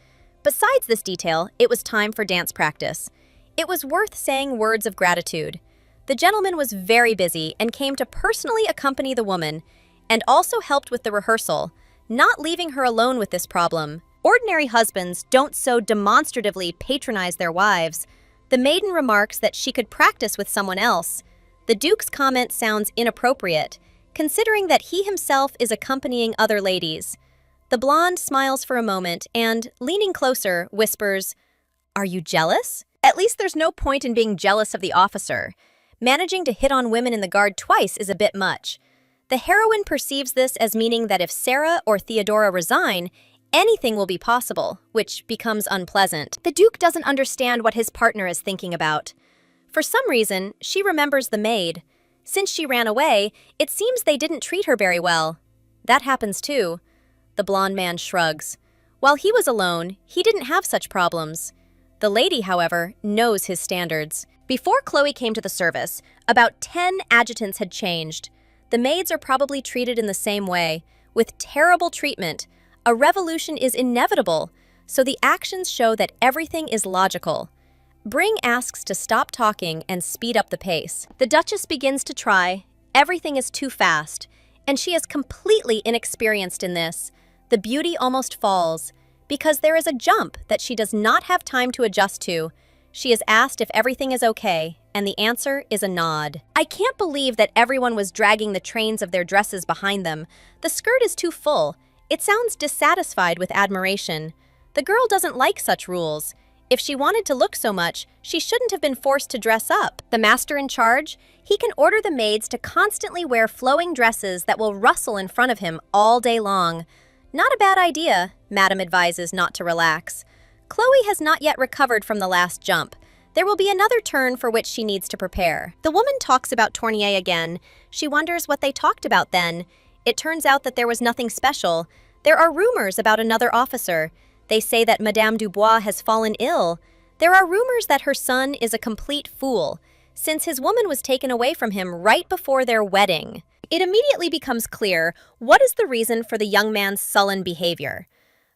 Besides this detail, it was time for dance practice. It was worth saying words of gratitude. The gentleman was very busy and came to personally accompany the woman, and also helped with the rehearsal, not leaving her alone with this problem. Ordinary husbands don't so demonstratively patronize their wives. The maiden remarks that she could practice with someone else. The Duke's comment sounds inappropriate, considering that he himself is accompanying other ladies. The blonde smiles for a moment and, leaning closer, whispers, "Are you jealous?" At least there's no point in being jealous of the officer. Managing to hit on women in the guard twice is a bit much. The heroine perceives this as meaning that if Sarah or Theodora resign, anything will be possible, which becomes unpleasant. The Duke doesn't understand what his partner is thinking about. For some reason, she remembers the maid. Since she ran away, it seems they didn't treat her very well. That happens too. The blonde man shrugs. While he was alone, he didn't have such problems. The lady, however, knows his standards. Before Chloe came to the service, about 10 adjutants had changed. The maids are probably treated in the same way, with terrible treatment. A revolution is inevitable, so the actions show that everything is logical. Bring asks to stop talking and speed up the pace. The Duchess begins to try. Everything is too fast, and she is completely inexperienced in this. The beauty almost falls, because there is a jump that she does not have time to adjust to. She is asked if everything is okay, and the answer is a nod. I can't believe that everyone was dragging the trains of their dresses behind them. The skirt is too full. It sounds dissatisfied with admiration. The girl doesn't like such rules. If she wanted to look so much, she shouldn't have been forced to dress up. The master in charge, he can order the maids to constantly wear flowing dresses that will rustle in front of him all day long. Not a bad idea, Madam advises not to relax. Chloe has not yet recovered from the last jump. There will be another turn for which she needs to prepare. The woman talks about Tournier again. She wonders what they talked about then. It turns out that there was nothing special. There are rumors about another officer. They say that Madame Dubois has fallen ill. There are rumors that her son is a complete fool, since his woman was taken away from him right before their wedding. It immediately becomes clear what is the reason for the young man's sullen behavior.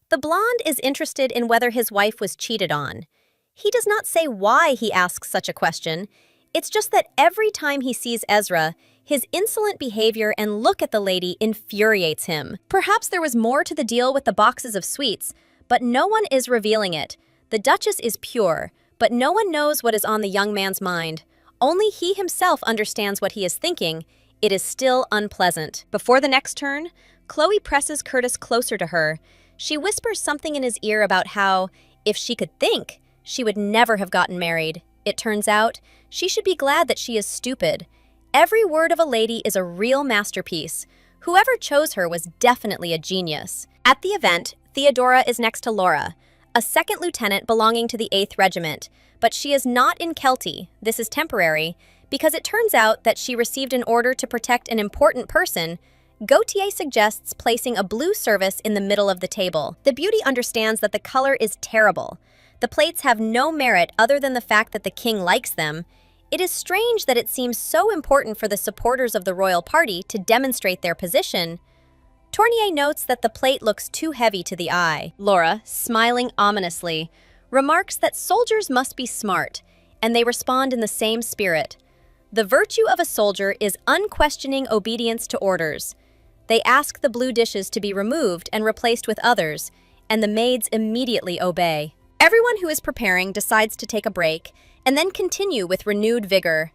The blonde is interested in whether his wife was cheated on. He does not say why he asks such a question. It's just that every time he sees Ezra, his insolent behavior and look at the lady infuriates him. Perhaps there was more to the deal with the boxes of sweets, but no one is revealing it. The Duchess is pure, but no one knows what is on the young man's mind. Only he himself understands what he is thinking. It is still unpleasant. Before the next turn, Chloe presses Curtis closer to her. She whispers something in his ear about how, if she could think, she would never have gotten married. It turns out, she should be glad that she is stupid. Every word of a lady is a real masterpiece. Whoever chose her was definitely a genius. At the event, Theodora is next to Laura, a second lieutenant belonging to the 8th Regiment, but she is not in Kelty. This is temporary, because it turns out that she received an order to protect an important person. Gautier suggests placing a blue service in the middle of the table. The beauty understands that the color is terrible. The plates have no merit other than the fact that the king likes them. It is strange that it seems so important for the supporters of the royal party to demonstrate their position. Tournier notes that the plate looks too heavy to the eye. Laura, smiling ominously, remarks that soldiers must be smart, and they respond in the same spirit. The virtue of a soldier is unquestioning obedience to orders. They ask the blue dishes to be removed and replaced with others, and the maids immediately obey. Everyone who is preparing decides to take a break and then continue with renewed vigor.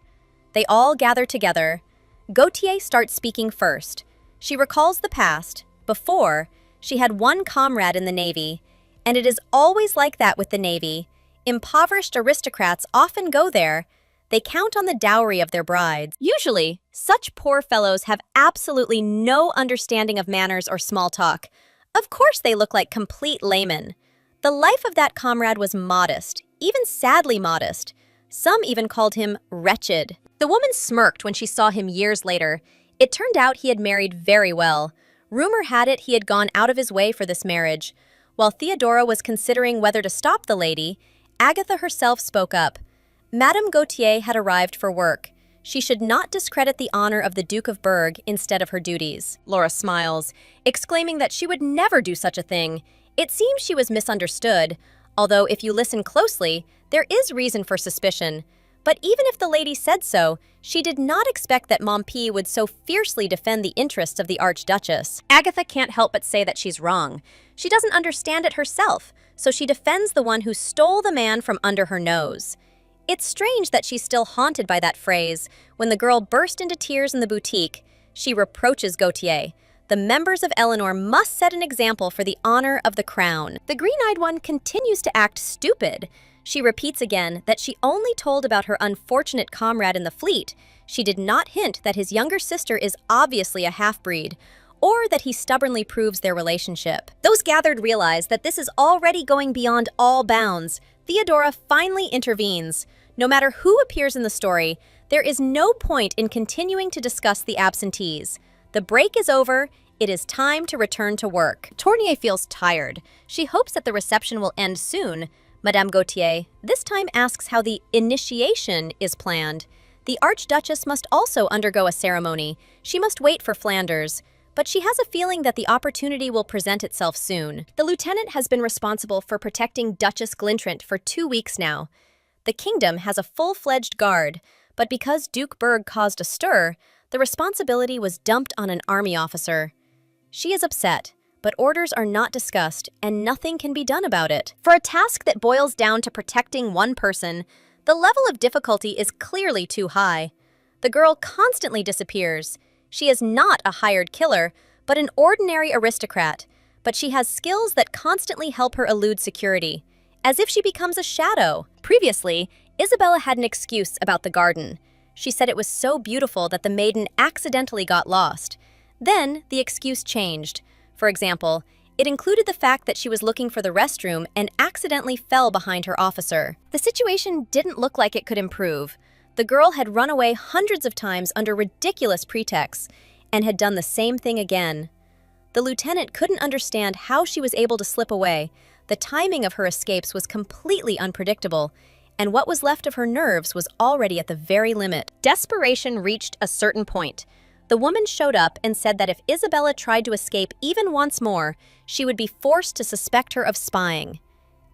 They all gather together. Gautier starts speaking first. She recalls the past. Before, she had one comrade in the Navy, and it is always like that with the Navy. Impoverished aristocrats often go there. They count on the dowry of their brides. Usually, such poor fellows have absolutely no understanding of manners or small talk. Of course they look like complete laymen. The life of that comrade was modest, even sadly modest. Some even called him wretched. The woman smirked when she saw him years later. It turned out he had married very well. Rumor had it he had gone out of his way for this marriage. While Theodora was considering whether to stop the lady, Agatha herself spoke up. Madame Gautier had arrived for work. She should not discredit the honor of the Duke of Berg instead of her duties. Laura smiles, exclaiming that she would never do such a thing. It seems she was misunderstood, although if you listen closely, there is reason for suspicion. But even if the lady said so, she did not expect that Montpie would so fiercely defend the interests of the Archduchess. Agatha can't help but say that she's wrong. She doesn't understand it herself, so she defends the one who stole the man from under her nose. It's strange that she's still haunted by that phrase. When the girl burst into tears in the boutique, she reproaches Gautier. The members of Eleanor must set an example for the honor of the crown. The green-eyed one continues to act stupid. She repeats again that she only told about her unfortunate comrade in the fleet. She did not hint that his younger sister is obviously a half-breed, or that he stubbornly proves their relationship. Those gathered realize that this is already going beyond all bounds. Theodora finally intervenes. No matter who appears in the story, there is no point in continuing to discuss the absentees. The break is over. It is time to return to work. Tournier feels tired. She hopes that the reception will end soon. Madame Gautier this time asks how the initiation is planned. The Archduchess must also undergo a ceremony. She must wait for Flanders. But she has a feeling that the opportunity will present itself soon. The lieutenant has been responsible for protecting Duchess Glintrant for 2 weeks now. The kingdom has a full-fledged guard, but because Duke Berg caused a stir, the responsibility was dumped on an army officer. She is upset, but orders are not discussed and nothing can be done about it. For a task that boils down to protecting one person, the level of difficulty is clearly too high. The girl constantly disappears. She is not a hired killer, but an ordinary aristocrat, but she has skills that constantly help her elude security, as if she becomes a shadow. Previously, Isabella had an excuse about the garden. She said it was so beautiful that the maiden accidentally got lost. Then, the excuse changed. For example, it included the fact that she was looking for the restroom and accidentally fell behind her officer. The situation didn't look like it could improve. The girl had run away hundreds of times under ridiculous pretexts and had done the same thing again. The lieutenant couldn't understand how she was able to slip away. The timing of her escapes was completely unpredictable, and what was left of her nerves was already at the very limit. Desperation reached a certain point. The woman showed up and said that if Isabella tried to escape even once more, she would be forced to suspect her of spying.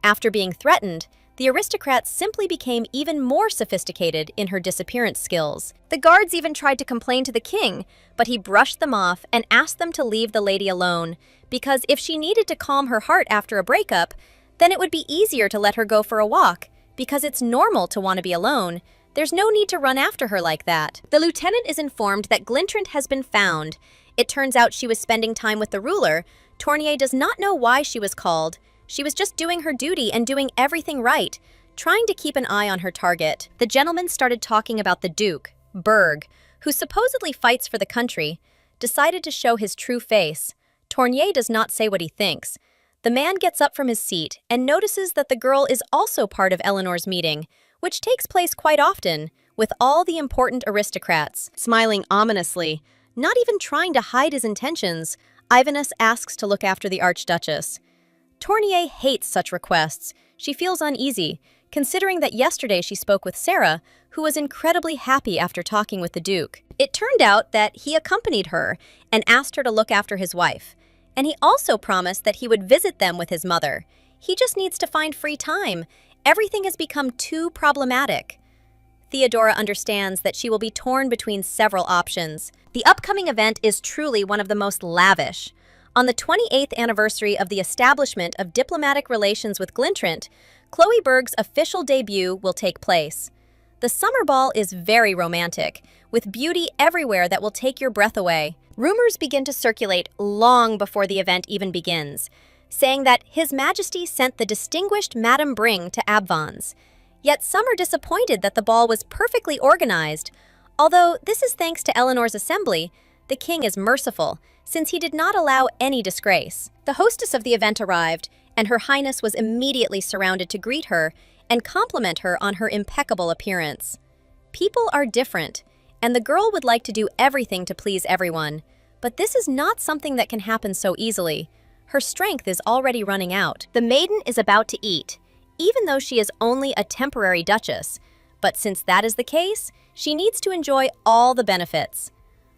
After being threatened, the aristocrat simply became even more sophisticated in her disappearance skills. The guards even tried to complain to the king, but he brushed them off and asked them to leave the lady alone, because if she needed to calm her heart after a breakup, then it would be easier to let her go for a walk, because it's normal to want to be alone. There's no need to run after her like that. The lieutenant is informed that Glintrant has been found. It turns out she was spending time with the ruler. Tournier does not know why she was called. She was just doing her duty and doing everything right, trying to keep an eye on her target. The gentleman started talking about the Duke, Berg, who supposedly fights for the country, decided to show his true face. Tournier does not say what he thinks. The man gets up from his seat and notices that the girl is also part of Eleanor's meeting, which takes place quite often, with all the important aristocrats. Smiling ominously, not even trying to hide his intentions, Ivanus asks to look after the Archduchess. Tournier hates such requests. She feels uneasy, considering that yesterday she spoke with Sarah, who was incredibly happy after talking with the Duke. It turned out that he accompanied her and asked her to look after his wife. And he also promised that he would visit them with his mother. He just needs to find free time. Everything has become too problematic. Theodora understands that she will be torn between several options. The upcoming event is truly one of the most lavish. On the 28th anniversary of the establishment of diplomatic relations with Glintrant, Chloe Berg's official debut will take place. The summer ball is very romantic, with beauty everywhere that will take your breath away. Rumors begin to circulate long before the event even begins. saying that His Majesty sent the distinguished Madame Bring to Abvans. Yet some are disappointed that the ball was perfectly organized. Although this is thanks to Eleanor's assembly, the king is merciful, since he did not allow any disgrace. The hostess of the event arrived, and Her Highness was immediately surrounded to greet her and compliment her on her impeccable appearance. People are different, and the girl would like to do everything to please everyone. But this is not something that can happen so easily. Her strength is already running out. The maiden is about to eat, even though she is only a temporary duchess. But since that is the case, she needs to enjoy all the benefits.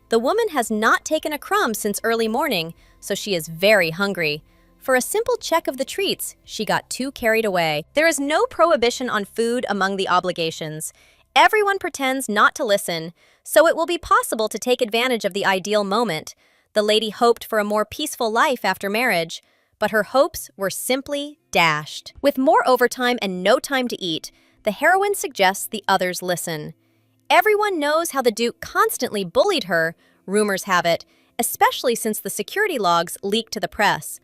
The woman has not taken a crumb since early morning, so she is very hungry. For a simple check of the treats, she got too carried away. There is no prohibition on food among the obligations. Everyone pretends not to listen, so it will be possible to take advantage of the ideal moment. The lady hoped for a more peaceful life after marriage, but her hopes were simply dashed. With more overtime and no time to eat, the heroine suggests the others listen. Everyone knows how the Duke constantly bullied her, rumors have it, especially since the security logs leaked to the press.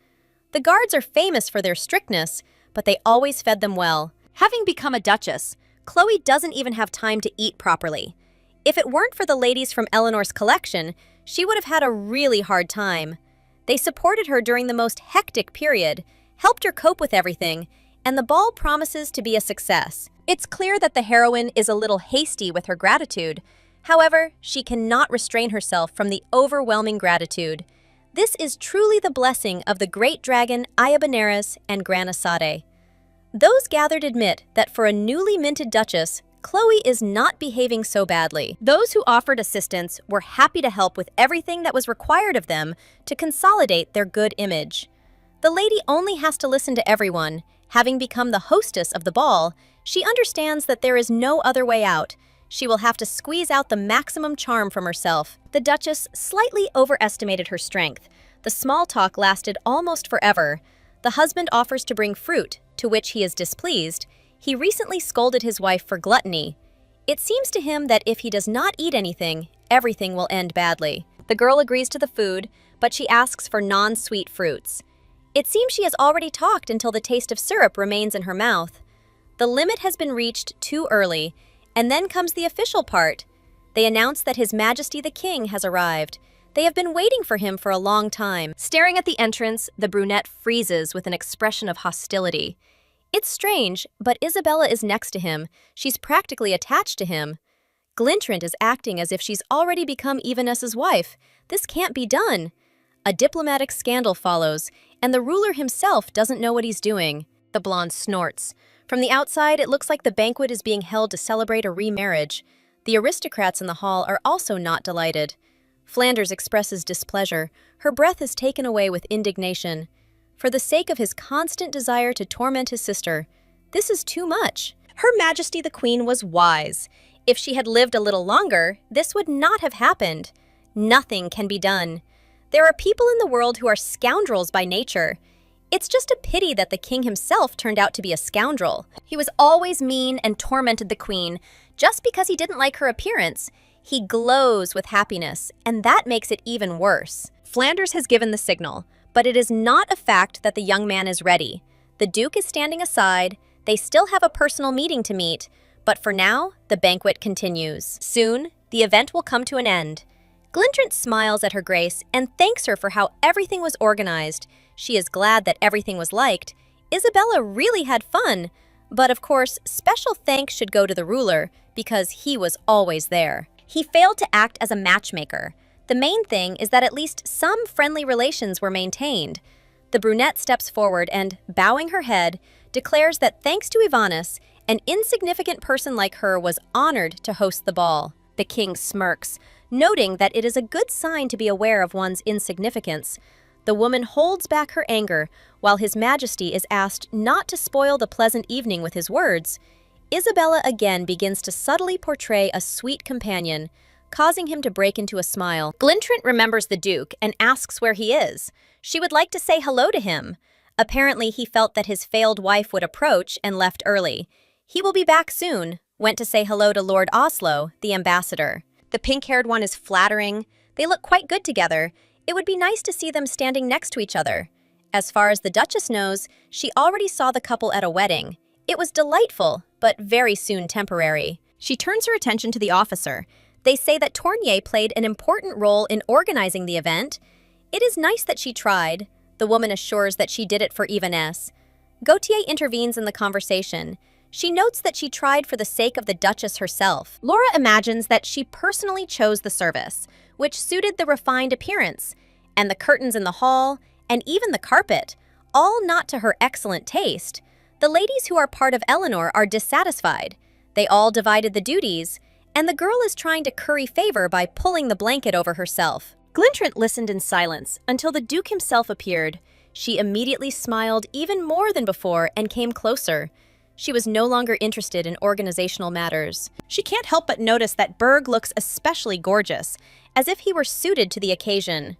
The guards are famous for their strictness, but they always fed them well. Having become a duchess, Chloe doesn't even have time to eat properly. If it weren't for the ladies from Eleanor's collection, she would have had a really hard time. They supported her during the most hectic period, helped her cope with everything, and the ball promises to be a success. It's clear that the heroine is a little hasty with her gratitude. However, she cannot restrain herself from the overwhelming gratitude. This is truly the blessing of the great dragon Ayabaneris and Granasade. Those gathered admit that for a newly minted duchess, Chloe is not behaving so badly. Those who offered assistance were happy to help with everything that was required of them to consolidate their good image. The lady only has to listen to everyone. Having become the hostess of the ball, she understands that there is no other way out. She will have to squeeze out the maximum charm from herself. The Duchess slightly overestimated her strength. The small talk lasted almost forever. The husband offers to bring fruit, to which he is displeased. He recently scolded his wife for gluttony. It seems to him that if he does not eat anything, everything will end badly. The girl agrees to the food, but she asks for non-sweet fruits. It seems she has already talked until the taste of syrup remains in her mouth. The limit has been reached too early, and then comes the official part. They announce that His Majesty the King has arrived. They have been waiting for him for a long time. Staring at the entrance, the brunette freezes with an expression of hostility. It's strange, but Isabella is next to him. She's practically attached to him. Glintrant is acting as if she's already become Evanessa's wife. This can't be done. A diplomatic scandal follows, and the ruler himself doesn't know what he's doing. The blonde snorts. From the outside, it looks like the banquet is being held to celebrate a remarriage. The aristocrats in the hall are also not delighted. Flanders expresses displeasure. Her breath is taken away with indignation. For the sake of his constant desire to torment his sister, this is too much. Her Majesty the Queen was wise. If she had lived a little longer, this would not have happened. Nothing can be done. There are people in the world who are scoundrels by nature. It's just a pity that the king himself turned out to be a scoundrel. He was always mean and tormented the queen just because he didn't like her appearance. He glows with happiness, and that makes it even worse. Flanders has given the signal, but it is not a fact that the young man is ready. The Duke is standing aside. They still have a personal meeting to meet, but for now, the banquet continues. Soon, the event will come to an end. Glintrant smiles at Her Grace and thanks her for how everything was organized. She is glad that everything was liked. Isabella really had fun, but of course, special thanks should go to the ruler because he was always there. He failed to act as a matchmaker. The main thing is that at least some friendly relations were maintained. The brunette steps forward and, bowing her head, declares that thanks to Ivanis, an insignificant person like her was honored to host the ball. The king smirks, noting that it is a good sign to be aware of one's insignificance. The woman holds back her anger, while His Majesty is asked not to spoil the pleasant evening with his words. Isabella again begins to subtly portray a sweet companion, causing him to break into a smile. Glintrant remembers the Duke and asks where he is. She would like to say hello to him. Apparently, he felt that his failed wife would approach and left early. He will be back soon. Went to say hello to Lord Oslo, the ambassador. The pink-haired one is flattering. They look quite good together. It would be nice to see them standing next to each other. As far as the Duchess knows, she already saw the couple at a wedding. It was delightful, but very soon temporary. She turns her attention to the officer. They say that Tournier played an important role in organizing the event. It is nice that she tried. The woman assures that she did it for Yvonne. Gautier intervenes in the conversation. She notes that she tried for the sake of the Duchess herself. Laura imagines that she personally chose the service, which suited the refined appearance, and the curtains in the hall, and even the carpet, all not to her excellent taste. The ladies who are part of Eleanor are dissatisfied. They all divided the duties, and the girl is trying to curry favor by pulling the blanket over herself. Glintrant listened in silence until the Duke himself appeared. She immediately smiled even more than before and came closer. She was no longer interested in organizational matters. She can't help but notice that Berg looks especially gorgeous, as if he were suited to the occasion.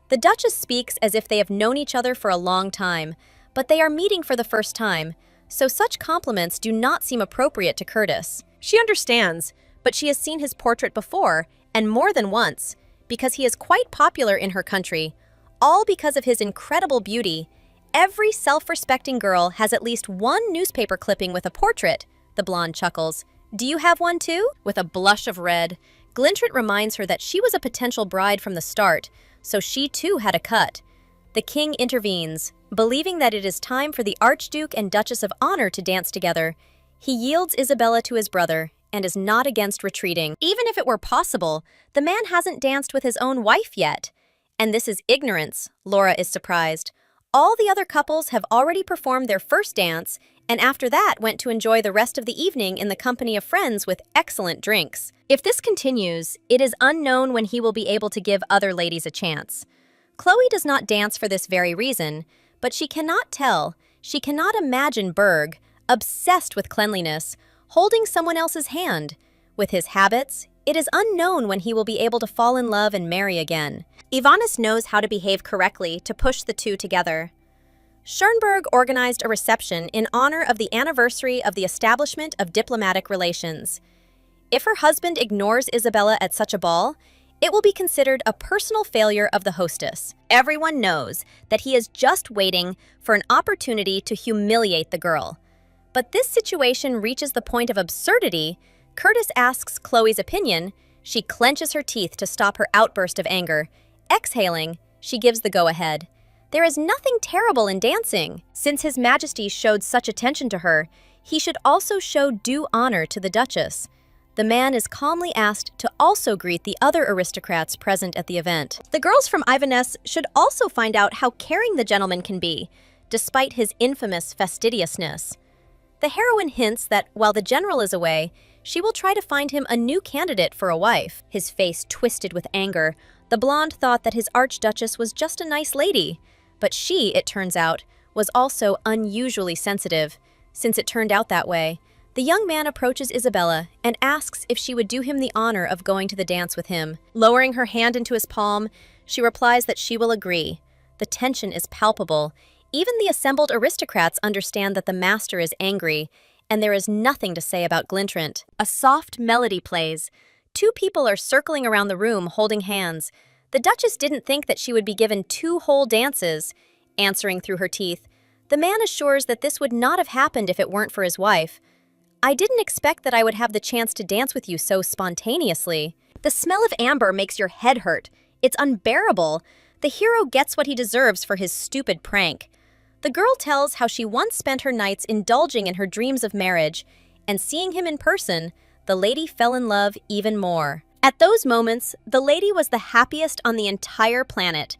The Duchess speaks as if they have known each other for a long time, but they are meeting for the first time, so such compliments do not seem appropriate to Curtis. She understands, but she has seen his portrait before, and more than once, because he is quite popular in her country, all because of his incredible beauty. Every self-respecting girl has at least one newspaper clipping with a portrait, the blonde chuckles. Do you have one too? With a blush of red, Glintrant reminds her that she was a potential bride from the start, so she too had a cut. The king intervenes, believing that it is time for the Archduke and Duchess of Honor to dance together. He yields Isabella to his brother and is not against retreating. Even if it were possible, the man hasn't danced with his own wife yet. And this is ignorance, Laura is surprised. All the other couples have already performed their first dance, and after that went to enjoy the rest of the evening in the company of friends with excellent drinks. If this continues, it is unknown when he will be able to give other ladies a chance. Chloe does not dance for this very reason, but she cannot tell. She cannot imagine Berg, obsessed with cleanliness, holding someone else's hand. With his habits, it is unknown when he will be able to fall in love and marry again. Yvonne knows how to behave correctly to push the two together. Schönberg organized a reception in honor of the anniversary of the establishment of diplomatic relations. If her husband ignores Isabella at such a ball, it will be considered a personal failure of the hostess. Everyone knows that he is just waiting for an opportunity to humiliate the girl. But this situation reaches the point of absurdity. Curtis asks Chloe's opinion. She clenches her teeth to stop her outburst of anger. Exhaling, she gives the go-ahead. There is nothing terrible in dancing. Since His Majesty showed such attention to her, he should also show due honor to the Duchess. The man is calmly asked to also greet the other aristocrats present at the event. The girls from Iverness should also find out how caring the gentleman can be, despite his infamous fastidiousness. The heroine hints that while the general is away, she will try to find him a new candidate for a wife. His face twisted with anger, the blonde thought that his archduchess was just a nice lady. But she, it turns out, was also unusually sensitive. Since it turned out that way, the young man approaches Isabella and asks if she would do him the honor of going to the dance with him. Lowering her hand into his palm, she replies that she will agree. The tension is palpable. Even the assembled aristocrats understand that the master is angry, and there is nothing to say about Glintrant. A soft melody plays. Two people are circling around the room holding hands. The Duchess didn't think that she would be given 2 whole dances. Answering through her teeth, the man assures that this would not have happened if it weren't for his wife. I didn't expect that I would have the chance to dance with you so spontaneously. The smell of amber makes your head hurt. It's unbearable. The hero gets what he deserves for his stupid prank. The girl tells how she once spent her nights indulging in her dreams of marriage, and seeing him in person, the lady fell in love even more. At those moments, the lady was the happiest on the entire planet.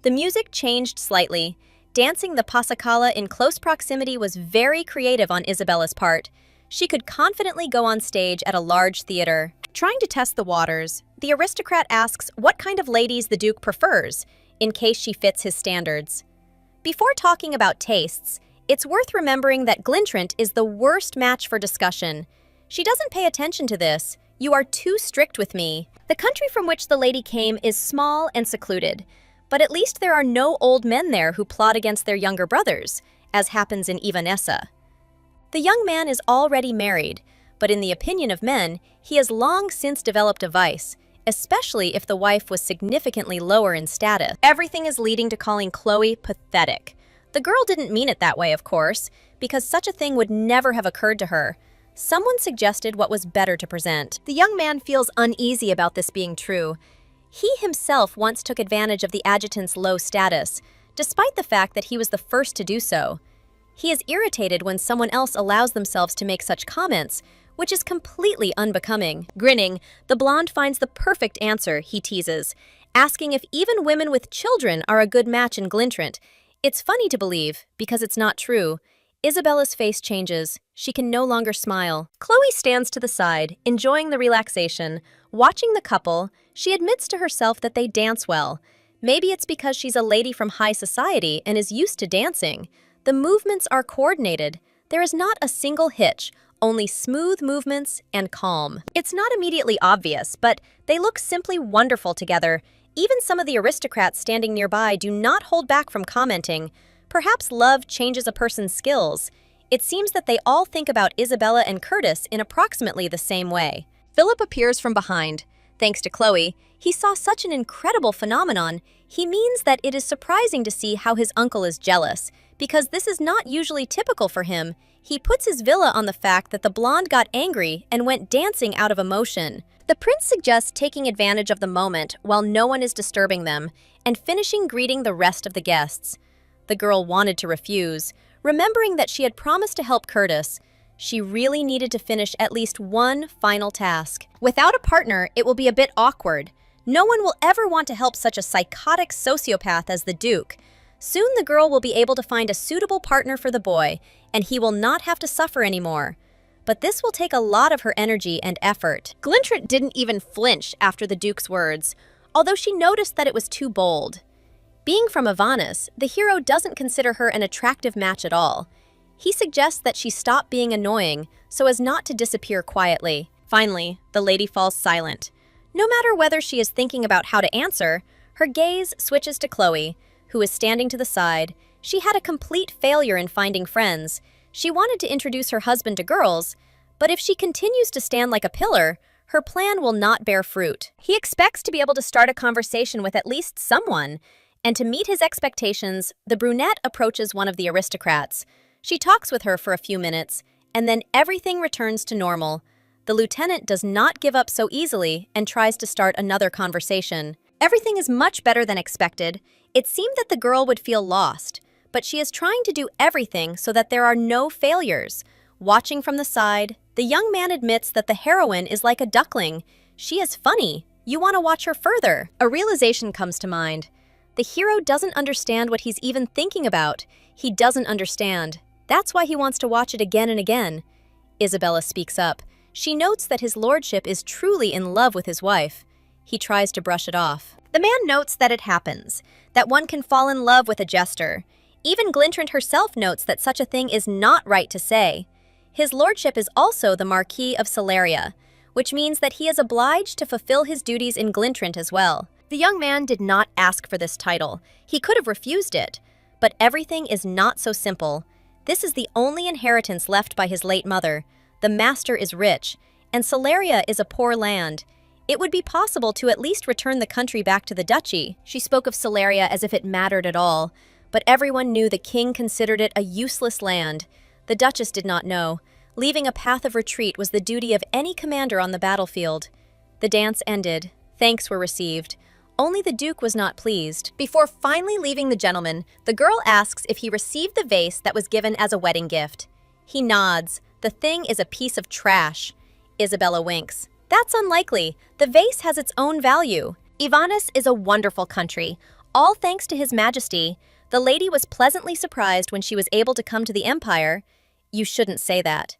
The music changed slightly. Dancing the Passacaglia in close proximity was very creative on Isabella's part. She could confidently go on stage at a large theater. Trying to test the waters, the aristocrat asks what kind of ladies the Duke prefers, in case she fits his standards. Before talking about tastes, it's worth remembering that Glintrant is the worst match for discussion. She doesn't pay attention to this. You are too strict with me. The country from which the lady came is small and secluded, but at least there are no old men there who plot against their younger brothers, as happens in Ivanessa. The young man is already married, but in the opinion of men, he has long since developed a vice, especially if the wife was significantly lower in status. Everything is leading to calling Chloe pathetic. The girl didn't mean it that way, of course, because such a thing would never have occurred to her. Someone suggested what was better to present. The young man feels uneasy about this being true. He himself once took advantage of the adjutant's low status, despite the fact that he was the first to do so. He is irritated when someone else allows themselves to make such comments, which is completely unbecoming. Grinning, the blonde finds the perfect answer, he teases, asking if even women with children are a good match in Glintrant. It's funny to believe, because it's not true. Isabella's face changes. She can no longer smile. Chloe stands to the side, enjoying the relaxation. Watching the couple, she admits to herself that they dance well. Maybe it's because she's a lady from high society and is used to dancing. The movements are coordinated. There is not a single hitch, only smooth movements and calm. It's not immediately obvious, but they look simply wonderful together. Even some of the aristocrats standing nearby do not hold back from commenting. Perhaps love changes a person's skills. It seems that they all think about Isabella and Curtis in approximately the same way. Philip appears from behind. Thanks to Chloe, he saw such an incredible phenomenon. He means that it is surprising to see how his uncle is jealous, because this is not usually typical for him. He puts his villa on the fact that the blonde got angry and went dancing out of emotion. The prince suggests taking advantage of the moment while no one is disturbing them, and finishing greeting the rest of the guests. The girl wanted to refuse, remembering that she had promised to help Curtis. She really needed to finish at least one final task. Without a partner, it will be a bit awkward. No one will ever want to help such a psychotic sociopath as the Duke. Soon the girl will be able to find a suitable partner for the boy, and he will not have to suffer anymore. But this will take a lot of her energy and effort. Glintrant didn't even flinch after the Duke's words, although she noticed that it was too bold. Being from Ivanus, the hero doesn't consider her an attractive match at all. He suggests that she stop being annoying so as not to disappear quietly. Finally, the lady falls silent. No matter whether she is thinking about how to answer, her gaze switches to Chloe, who is standing to the side. She had a complete failure in finding friends. She wanted to introduce her husband to girls, but if she continues to stand like a pillar, her plan will not bear fruit. He expects to be able to start a conversation with at least someone, and to meet his expectations, the brunette approaches one of the aristocrats. She talks with her for a few minutes, and then everything returns to normal. The lieutenant does not give up so easily and tries to start another conversation. Everything is much better than expected. It seemed that the girl would feel lost, but she is trying to do everything so that there are no failures. Watching from the side, the young man admits that the heroine is like a duckling. She is funny. You want to watch her further. A realization comes to mind. The hero doesn't understand what he's even thinking about. He doesn't understand. That's why he wants to watch it again and again. Isabella speaks up. She notes that his lordship is truly in love with his wife. He tries to brush it off. The man notes that it happens, that one can fall in love with a jester. Even Glintrant herself notes that such a thing is not right to say. His lordship is also the Marquis of Celeria, which means that he is obliged to fulfill his duties in Glintrant as well. The young man did not ask for this title. He could have refused it. But everything is not so simple. This is the only inheritance left by his late mother. The master is rich, and Celeria is a poor land. It would be possible to at least return the country back to the duchy. She spoke of Celeria as if it mattered at all, but everyone knew the king considered it a useless land. The duchess did not know. Leaving a path of retreat was the duty of any commander on the battlefield. The dance ended. Thanks were received. Only the Duke was not pleased. Before finally leaving the gentleman, the girl asks if he received the vase that was given as a wedding gift. He nods. The thing is a piece of trash. Isabella winks. That's unlikely. The vase has its own value. Ivanus is a wonderful country. All thanks to His Majesty. The lady was pleasantly surprised when she was able to come to the Empire. You shouldn't say that.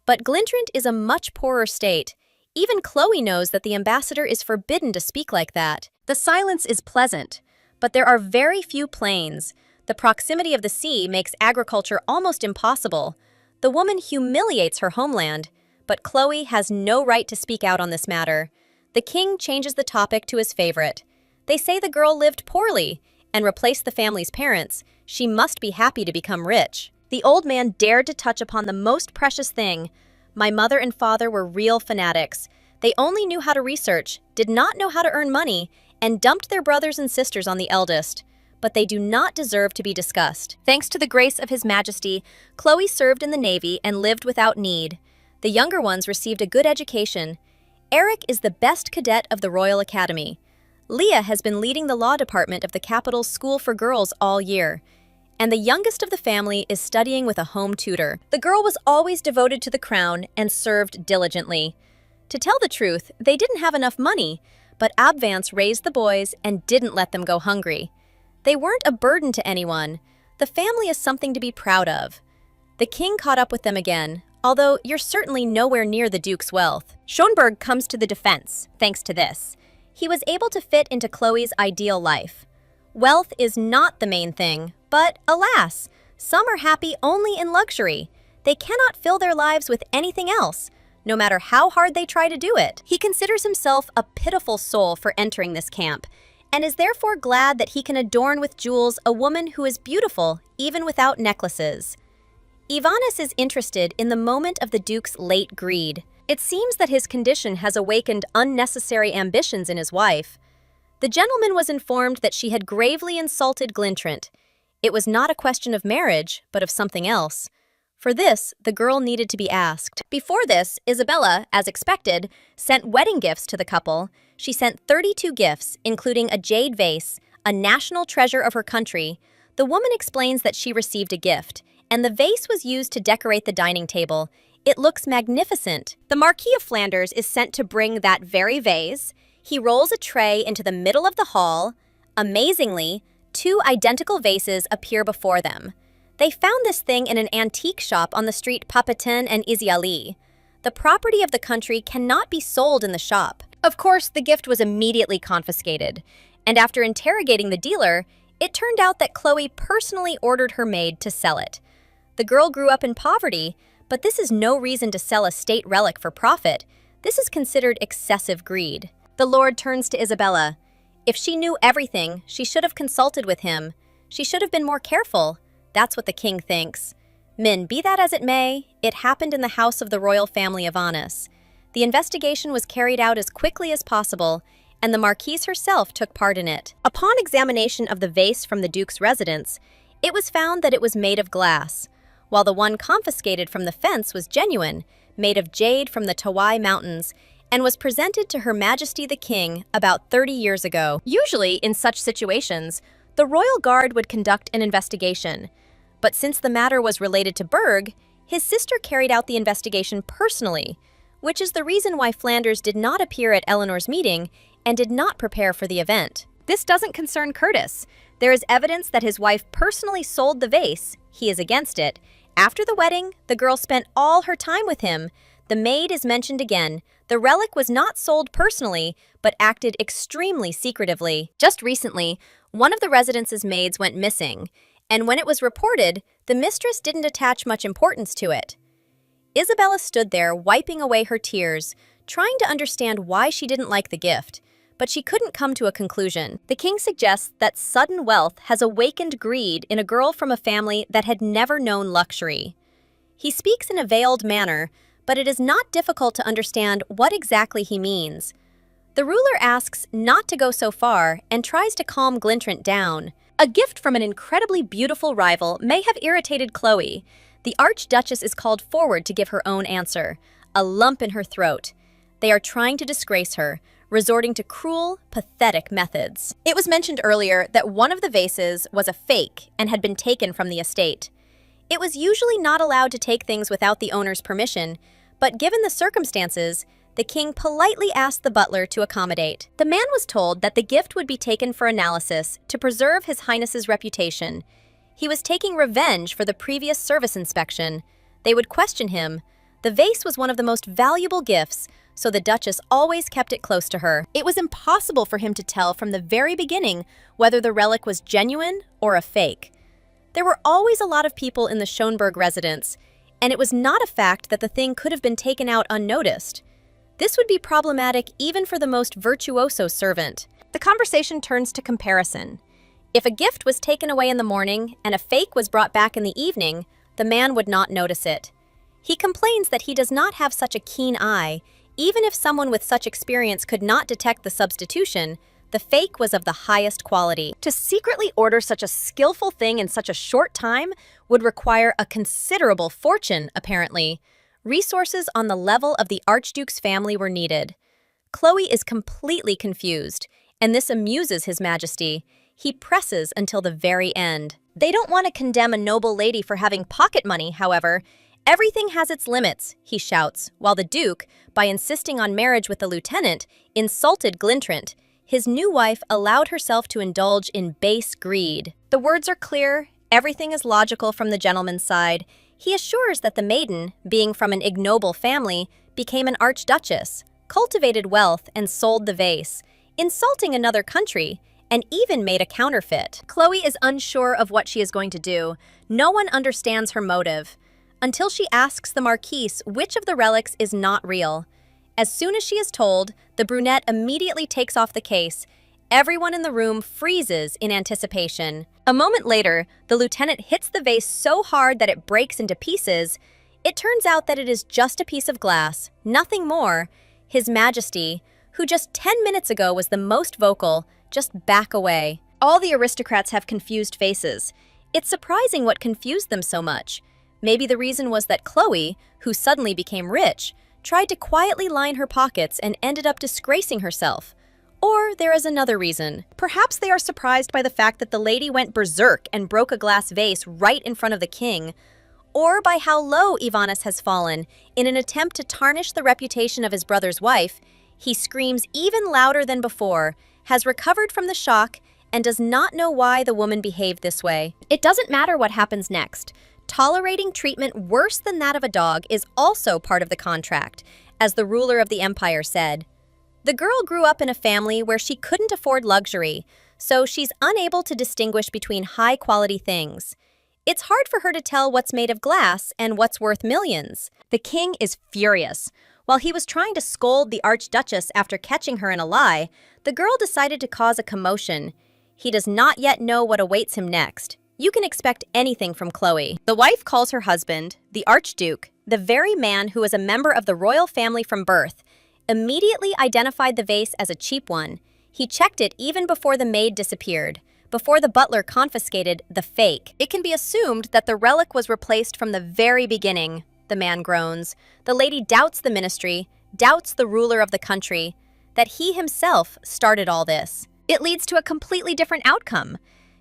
But Glintrant is a much poorer state. Even Chloe knows that the ambassador is forbidden to speak like that. The silence is pleasant, but there are very few plains. The proximity of the sea makes agriculture almost impossible. The woman humiliates her homeland, but Chloe has no right to speak out on this matter. The king changes the topic to his favorite. They say the girl lived poorly and replaced the family's parents. She must be happy to become rich. The old man dared to touch upon the most precious thing. My mother and father were real fanatics. They only knew how to research, did not know how to earn money, and dumped their brothers and sisters on the eldest. but they do not deserve to be discussed. Thanks to the grace of His Majesty, Chloe served in the Navy and lived without need. The younger ones received a good education. Eric is the best cadet of the Royal Academy. Leah has been leading the law department of the capital's School for Girls all year. And the youngest of the family is studying with a home tutor. The girl was always devoted to the crown and served diligently. To tell the truth, they didn't have enough money, but Abvance raised the boys and didn't let them go hungry. They weren't a burden to anyone. The family is something to be proud of. The king caught up with them again, although you're certainly nowhere near the Duke's wealth. Schonberg comes to the defense, thanks to this. He was able to fit into Chloe's ideal life. Wealth is not the main thing, but alas, some are happy only in luxury. They cannot fill their lives with anything else, no matter how hard they try to do it. He considers himself a pitiful soul for entering this camp, and is therefore glad that he can adorn with jewels a woman who is beautiful even without necklaces. Ivanis is interested in the moment of the Duke's late greed. It seems that his condition has awakened unnecessary ambitions in his wife. The gentleman was informed that she had gravely insulted Glintrant. It was not a question of marriage, but of something else. For this, the girl needed to be asked. Before this, Isabella, as expected, sent wedding gifts to the couple. She sent 32 gifts, including a jade vase, a national treasure of her country. The woman explains that she received a gift, and the vase was used to decorate the dining table. It looks magnificent. The Marquis of Flanders is sent to bring that very vase. He rolls a tray into the middle of the hall. Amazingly, 2 identical vases appear before them. They found this thing in an antique shop on the street Papetin and Iziali. The property of the country cannot be sold in the shop. Of course, the gift was immediately confiscated, and after interrogating the dealer, it turned out that Chloe personally ordered her maid to sell it. The girl grew up in poverty, but this is no reason to sell a state relic for profit. This is considered excessive greed. The Lord turns to Isabella. If she knew everything, she should have consulted with him. She should have been more careful. That's what the king thinks. Min, be that as it may, it happened in the house of the royal family of Anis. The investigation was carried out as quickly as possible, and the Marquise herself took part in it. Upon examination of the vase from the Duke's residence, it was found that it was made of glass, while the one confiscated from the fence was genuine, made of jade from the Tawai Mountains, and was presented to Her Majesty the King about 30 years ago. Usually, in such situations, the Royal Guard would conduct an investigation. But since the matter was related to Berg, his sister carried out the investigation personally, which is the reason why Flanders did not appear at Eleanor's meeting and did not prepare for the event. This doesn't concern Curtis. There is evidence that his wife personally sold the vase. He is against it. After the wedding, the girl spent all her time with him. The maid is mentioned again. The relic was not sold personally, but acted extremely secretively. Just recently, one of the residence's maids went missing, and when it was reported, the mistress didn't attach much importance to it. Isabella stood there, wiping away her tears, trying to understand why she didn't like the gift, but she couldn't come to a conclusion. The king suggests that sudden wealth has awakened greed in a girl from a family that had never known luxury. He speaks in a veiled manner, but it is not difficult to understand what exactly he means. The ruler asks not to go so far and tries to calm Glintrant down. A gift from an incredibly beautiful rival may have irritated Chloe. The Archduchess is called forward to give her own answer, a lump in her throat. They are trying to disgrace her, resorting to cruel, pathetic methods. It was mentioned earlier that one of the vases was a fake and had been taken from the estate. It was usually not allowed to take things without the owner's permission, but given the circumstances, the king politely asked the butler to accommodate. The man was told that the gift would be taken for analysis to preserve His Highness's reputation. He was taking revenge for the previous service inspection. They would question him. The vase was one of the most valuable gifts, so the Duchess always kept it close to her. It was impossible for him to tell from the very beginning whether the relic was genuine or a fake. There were always a lot of people in the Schonberg residence, and it was not a fact that the thing could have been taken out unnoticed. This would be problematic even for the most virtuoso servant. The conversation turns to comparison. If a gift was taken away in the morning and a fake was brought back in the evening, the man would not notice it. He complains that he does not have such a keen eye. Even if someone with such experience could not detect the substitution, The fake was of the highest quality. To secretly order such a skillful thing in such a short time would require a considerable fortune, apparently. Resources on the level of the Archduke's family were needed. Chloe is completely confused, and this amuses His Majesty. He presses until the very end. They don't want to condemn a noble lady for having pocket money, however. Everything has its limits, he shouts, while the Duke, by insisting on marriage with the lieutenant, insulted Glintrant. His new wife allowed herself to indulge in base greed. The words are clear, everything is logical from the gentleman's side. He assures that the maiden, being from an ignoble family, became an archduchess, cultivated wealth and sold the vase, insulting another country, and even made a counterfeit. Chloe is unsure of what she is going to do. No one understands her motive, until she asks the Marquise which of the relics is not real. As soon as she is told, the brunette immediately takes off the case. Everyone in the room freezes in anticipation. A moment later, the lieutenant hits the vase so hard that it breaks into pieces. It turns out that it is just a piece of glass, nothing more. His Majesty, who just 10 minutes ago was the most vocal, just back away. All the aristocrats have confused faces. It's surprising what confused them so much. Maybe the reason was that Chloe, who suddenly became rich, tried to quietly line her pockets and ended up disgracing herself. Or there is another reason. Perhaps they are surprised by the fact that the lady went berserk and broke a glass vase right in front of the king, or by how low Ivanis has fallen. In an attempt to tarnish the reputation of his brother's wife, he screams even louder than before, has recovered from the shock, and does not know why the woman behaved this way. It doesn't matter what happens next. Tolerating treatment worse than that of a dog is also part of the contract, as the ruler of the empire said. The girl grew up in a family where she couldn't afford luxury, so she's unable to distinguish between high-quality things. It's hard for her to tell what's made of glass and what's worth millions. The king is furious. While he was trying to scold the Archduchess after catching her in a lie, the girl decided to cause a commotion. He does not yet know what awaits him next. You can expect anything from Chloe. The wife calls her husband, the Archduke, the very man who is a member of the royal family from birth, immediately identified the vase as a cheap one. He checked it even before the maid disappeared, before the butler confiscated the fake. It can be assumed that the relic was replaced from the very beginning, the man groans. The lady doubts the ministry, doubts the ruler of the country, that he himself started all this. It leads to a completely different outcome.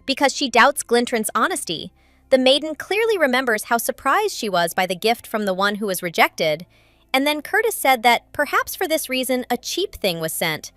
Because she doubts Glintrant's honesty, the maiden clearly remembers how surprised she was by the gift from the one who was rejected, and then Curtis said that, perhaps for this reason, a cheap thing was sent.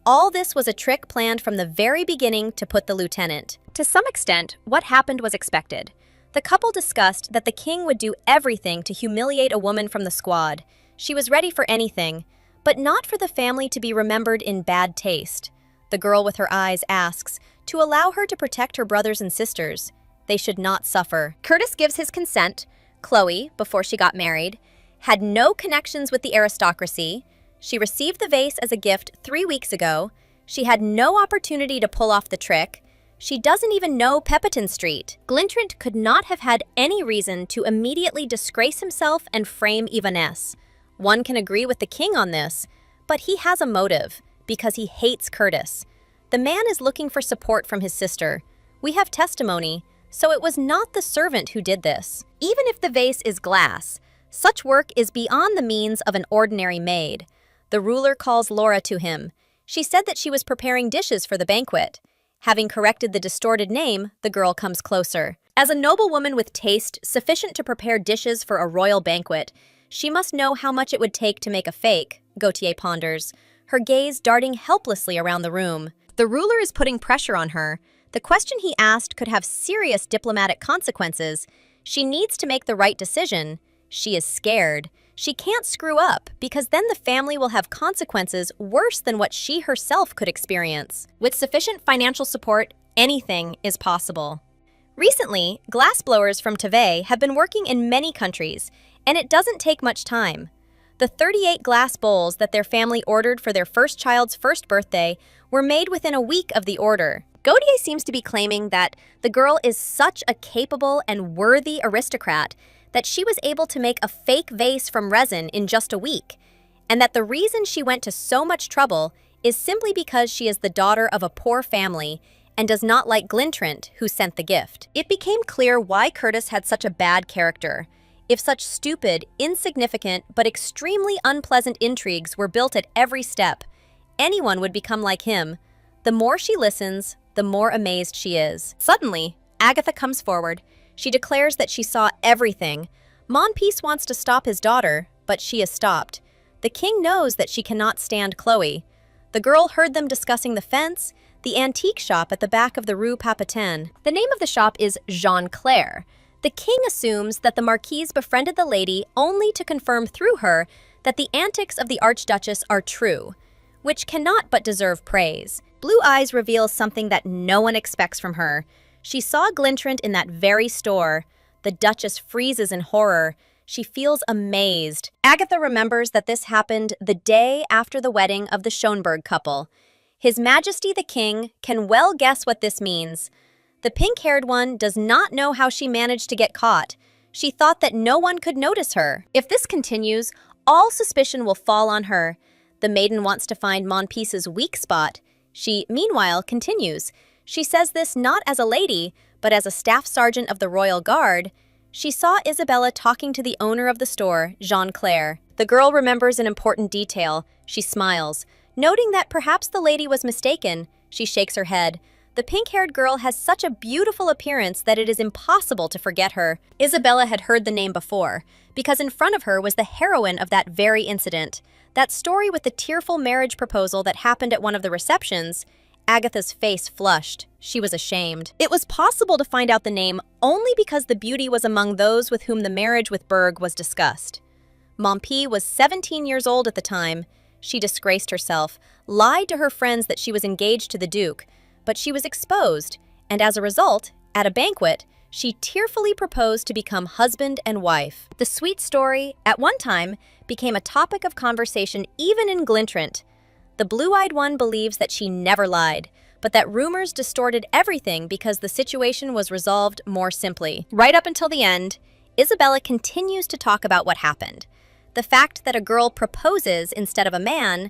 All this was a trick planned from the very beginning to put the lieutenant. To some extent, what happened was expected. The couple discussed that the king would do everything to humiliate a woman from the squad. She was ready for anything, but not for the family to be remembered in bad taste. The girl with her eyes asks, to allow her to protect her brothers and sisters. They should not suffer. Curtis gives his consent. Chloe, before she got married, had no connections with the aristocracy. She received the vase as a gift 3 weeks ago. She had no opportunity to pull off the trick. She doesn't even know Pepperton Street. Glintrant could not have had any reason to immediately disgrace himself and frame Ivanis. One can agree with the king on this, but he has a motive, because he hates Curtis. The man is looking for support from his sister. We have testimony, so it was not the servant who did this. Even if the vase is glass, such work is beyond the means of an ordinary maid. The ruler calls Laura to him. She said that she was preparing dishes for the banquet. Having corrected the distorted name, the girl comes closer. As a noblewoman with taste sufficient to prepare dishes for a royal banquet, she must know how much it would take to make a fake, Gautier ponders, her gaze darting helplessly around the room. The ruler is putting pressure on her. The question he asked could have serious diplomatic consequences. She needs to make the right decision. She is scared. She can't screw up, because then the family will have consequences worse than what she herself could experience. With sufficient financial support, anything is possible. Recently, glassblowers from Tevez have been working in many countries, and it doesn't take much time. The 38 glass bowls that their family ordered for their first child's first birthday were made within a week of the order. Gautier seems to be claiming that the girl is such a capable and worthy aristocrat that she was able to make a fake vase from resin in just a week, and that the reason she went to so much trouble is simply because she is the daughter of a poor family and does not like Glintrant, who sent the gift. It became clear why Curtis had such a bad character. If such stupid, insignificant, but extremely unpleasant intrigues were built at every step, anyone would become like him. The more she listens, the more amazed she is. Suddenly, Agatha comes forward. She declares that she saw everything. Monpeace wants to stop his daughter, but she is stopped. The king knows that she cannot stand Chloe. The girl heard them discussing the fence, the antique shop at the back of the Rue Papatin. The name of the shop is Jean Claire. The king assumes that the marquise befriended the lady only to confirm through her that the antics of the Archduchess are true, which cannot but deserve praise. Blue Eyes reveals something that no one expects from her. She saw Glintrant in that very store. The Duchess freezes in horror. She feels amazed. Agatha remembers that this happened the day after the wedding of the Schönberg couple. His Majesty the King can well guess what this means. The pink-haired one does not know how she managed to get caught. She thought that no one could notice her. If this continues, all suspicion will fall on her. The maiden wants to find Monpeace's weak spot. She, meanwhile, continues. She says this not as a lady, but as a staff sergeant of the Royal Guard. She saw Isabella talking to the owner of the store, Jean Claire. The girl remembers an important detail. She smiles. Noting that perhaps the lady was mistaken, she shakes her head. The pink-haired girl has such a beautiful appearance that it is impossible to forget her. Isabella had heard the name before, because in front of her was the heroine of that very incident. That story with the tearful marriage proposal that happened at one of the receptions. Agatha's face flushed. She was ashamed. It was possible to find out the name only because the beauty was among those with whom the marriage with Berg was discussed. Monpeace was 17 years old at the time. She disgraced herself, lied to her friends that she was engaged to the Duke, but she was exposed, and as a result, at a banquet, she tearfully proposed to become husband and wife. The sweet story, at one time, became a topic of conversation even in Glintrant. The blue-eyed one believes that she never lied, but that rumors distorted everything because the situation was resolved more simply. Right up until the end, Isabella continues to talk about what happened. The fact that a girl proposes instead of a man,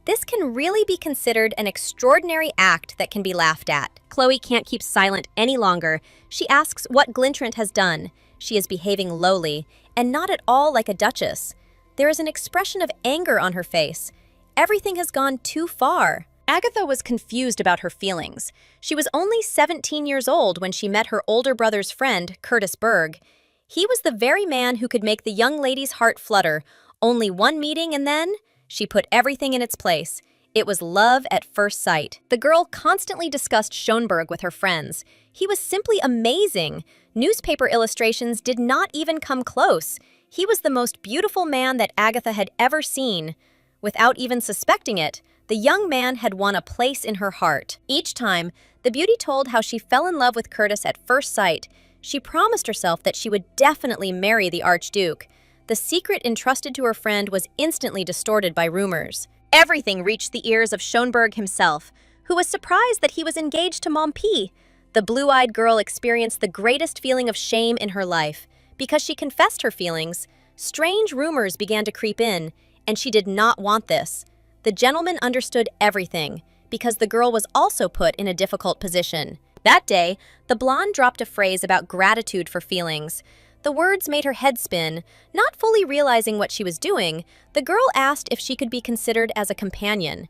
this can really be considered an extraordinary act that can be laughed at. Chloe can't keep silent any longer. She asks what Glintrant has done. She is behaving lowly, and not at all like a duchess. There is an expression of anger on her face. Everything has gone too far. Agatha was confused about her feelings. She was only 17 years old when she met her older brother's friend, Curtis Berg. He was the very man who could make the young lady's heart flutter. Only one meeting and then she put everything in its place. It was love at first sight. The girl constantly discussed Schönberg with her friends. He was simply amazing. Newspaper illustrations did not even come close. He was the most beautiful man that Agatha had ever seen. Without even suspecting it, the young man had won a place in her heart. Each time, the beauty told how she fell in love with Curtis at first sight. She promised herself that she would definitely marry the Archduke. The secret entrusted to her friend was instantly distorted by rumors. Everything reached the ears of Schönberg himself, who was surprised that he was engaged to Monpeace. The blue-eyed girl experienced the greatest feeling of shame in her life. Because she confessed her feelings, strange rumors began to creep in, and she did not want this. The gentleman understood everything, because the girl was also put in a difficult position. That day, the blonde dropped a phrase about gratitude for feelings. The words made her head spin. Not fully realizing what she was doing, the girl asked if she could be considered as a companion.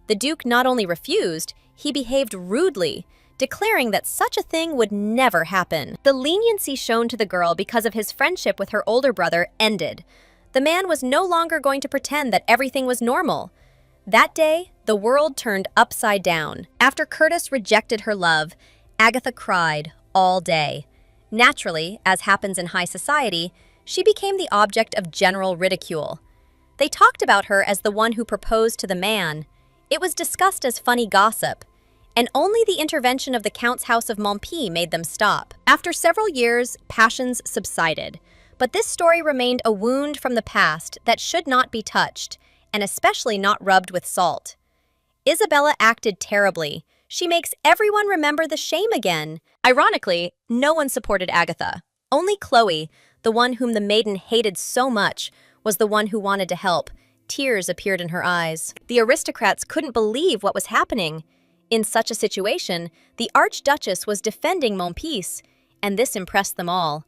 The Duke not only refused, he behaved rudely, declaring that such a thing would never happen. The leniency shown to the girl because of his friendship with her older brother ended. The man was no longer going to pretend that everything was normal. That day, the world turned upside down. After Curtis rejected her love, Agatha cried all day. Naturally, as happens in high society, she became the object of general ridicule. They talked about her as the one who proposed to the man. It was discussed as funny gossip, and only the intervention of the Count's house of Monpeace made them stop. After several years, passions subsided, but this story remained a wound from the past that should not be touched, and especially not rubbed with salt. Isabella acted terribly. She makes everyone remember the shame again. Ironically, no one supported Agatha. Only Chloe, the one whom the maiden hated so much, was the one who wanted to help. tears appeared in her eyes. The aristocrats couldn't believe what was happening. In such a situation, the Archduchess was defending Monpeace, and this impressed them all.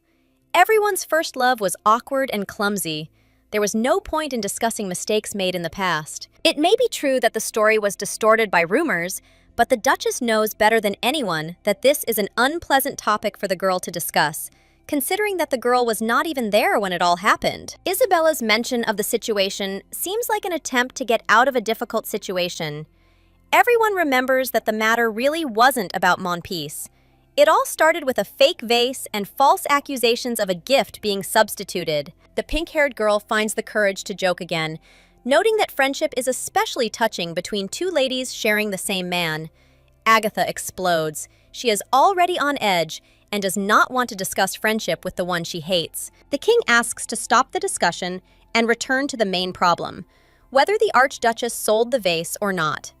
Everyone's first love was awkward and clumsy. There was no point in discussing mistakes made in the past. It may be true that the story was distorted by rumors, but the Duchess knows better than anyone that this is an unpleasant topic for the girl to discuss, considering that the girl was not even there when it all happened. Isabella's mention of the situation seems like an attempt to get out of a difficult situation. Everyone remembers that the matter really wasn't about Monpeace. It all started with a fake vase and false accusations of a gift being substituted. The pink-haired girl finds the courage to joke again, noting that friendship is especially touching between two ladies sharing the same man. Agatha explodes. She is already on edge and does not want to discuss friendship with the one she hates. The king asks to stop the discussion and return to the main problem, whether the Archduchess sold the vase or not.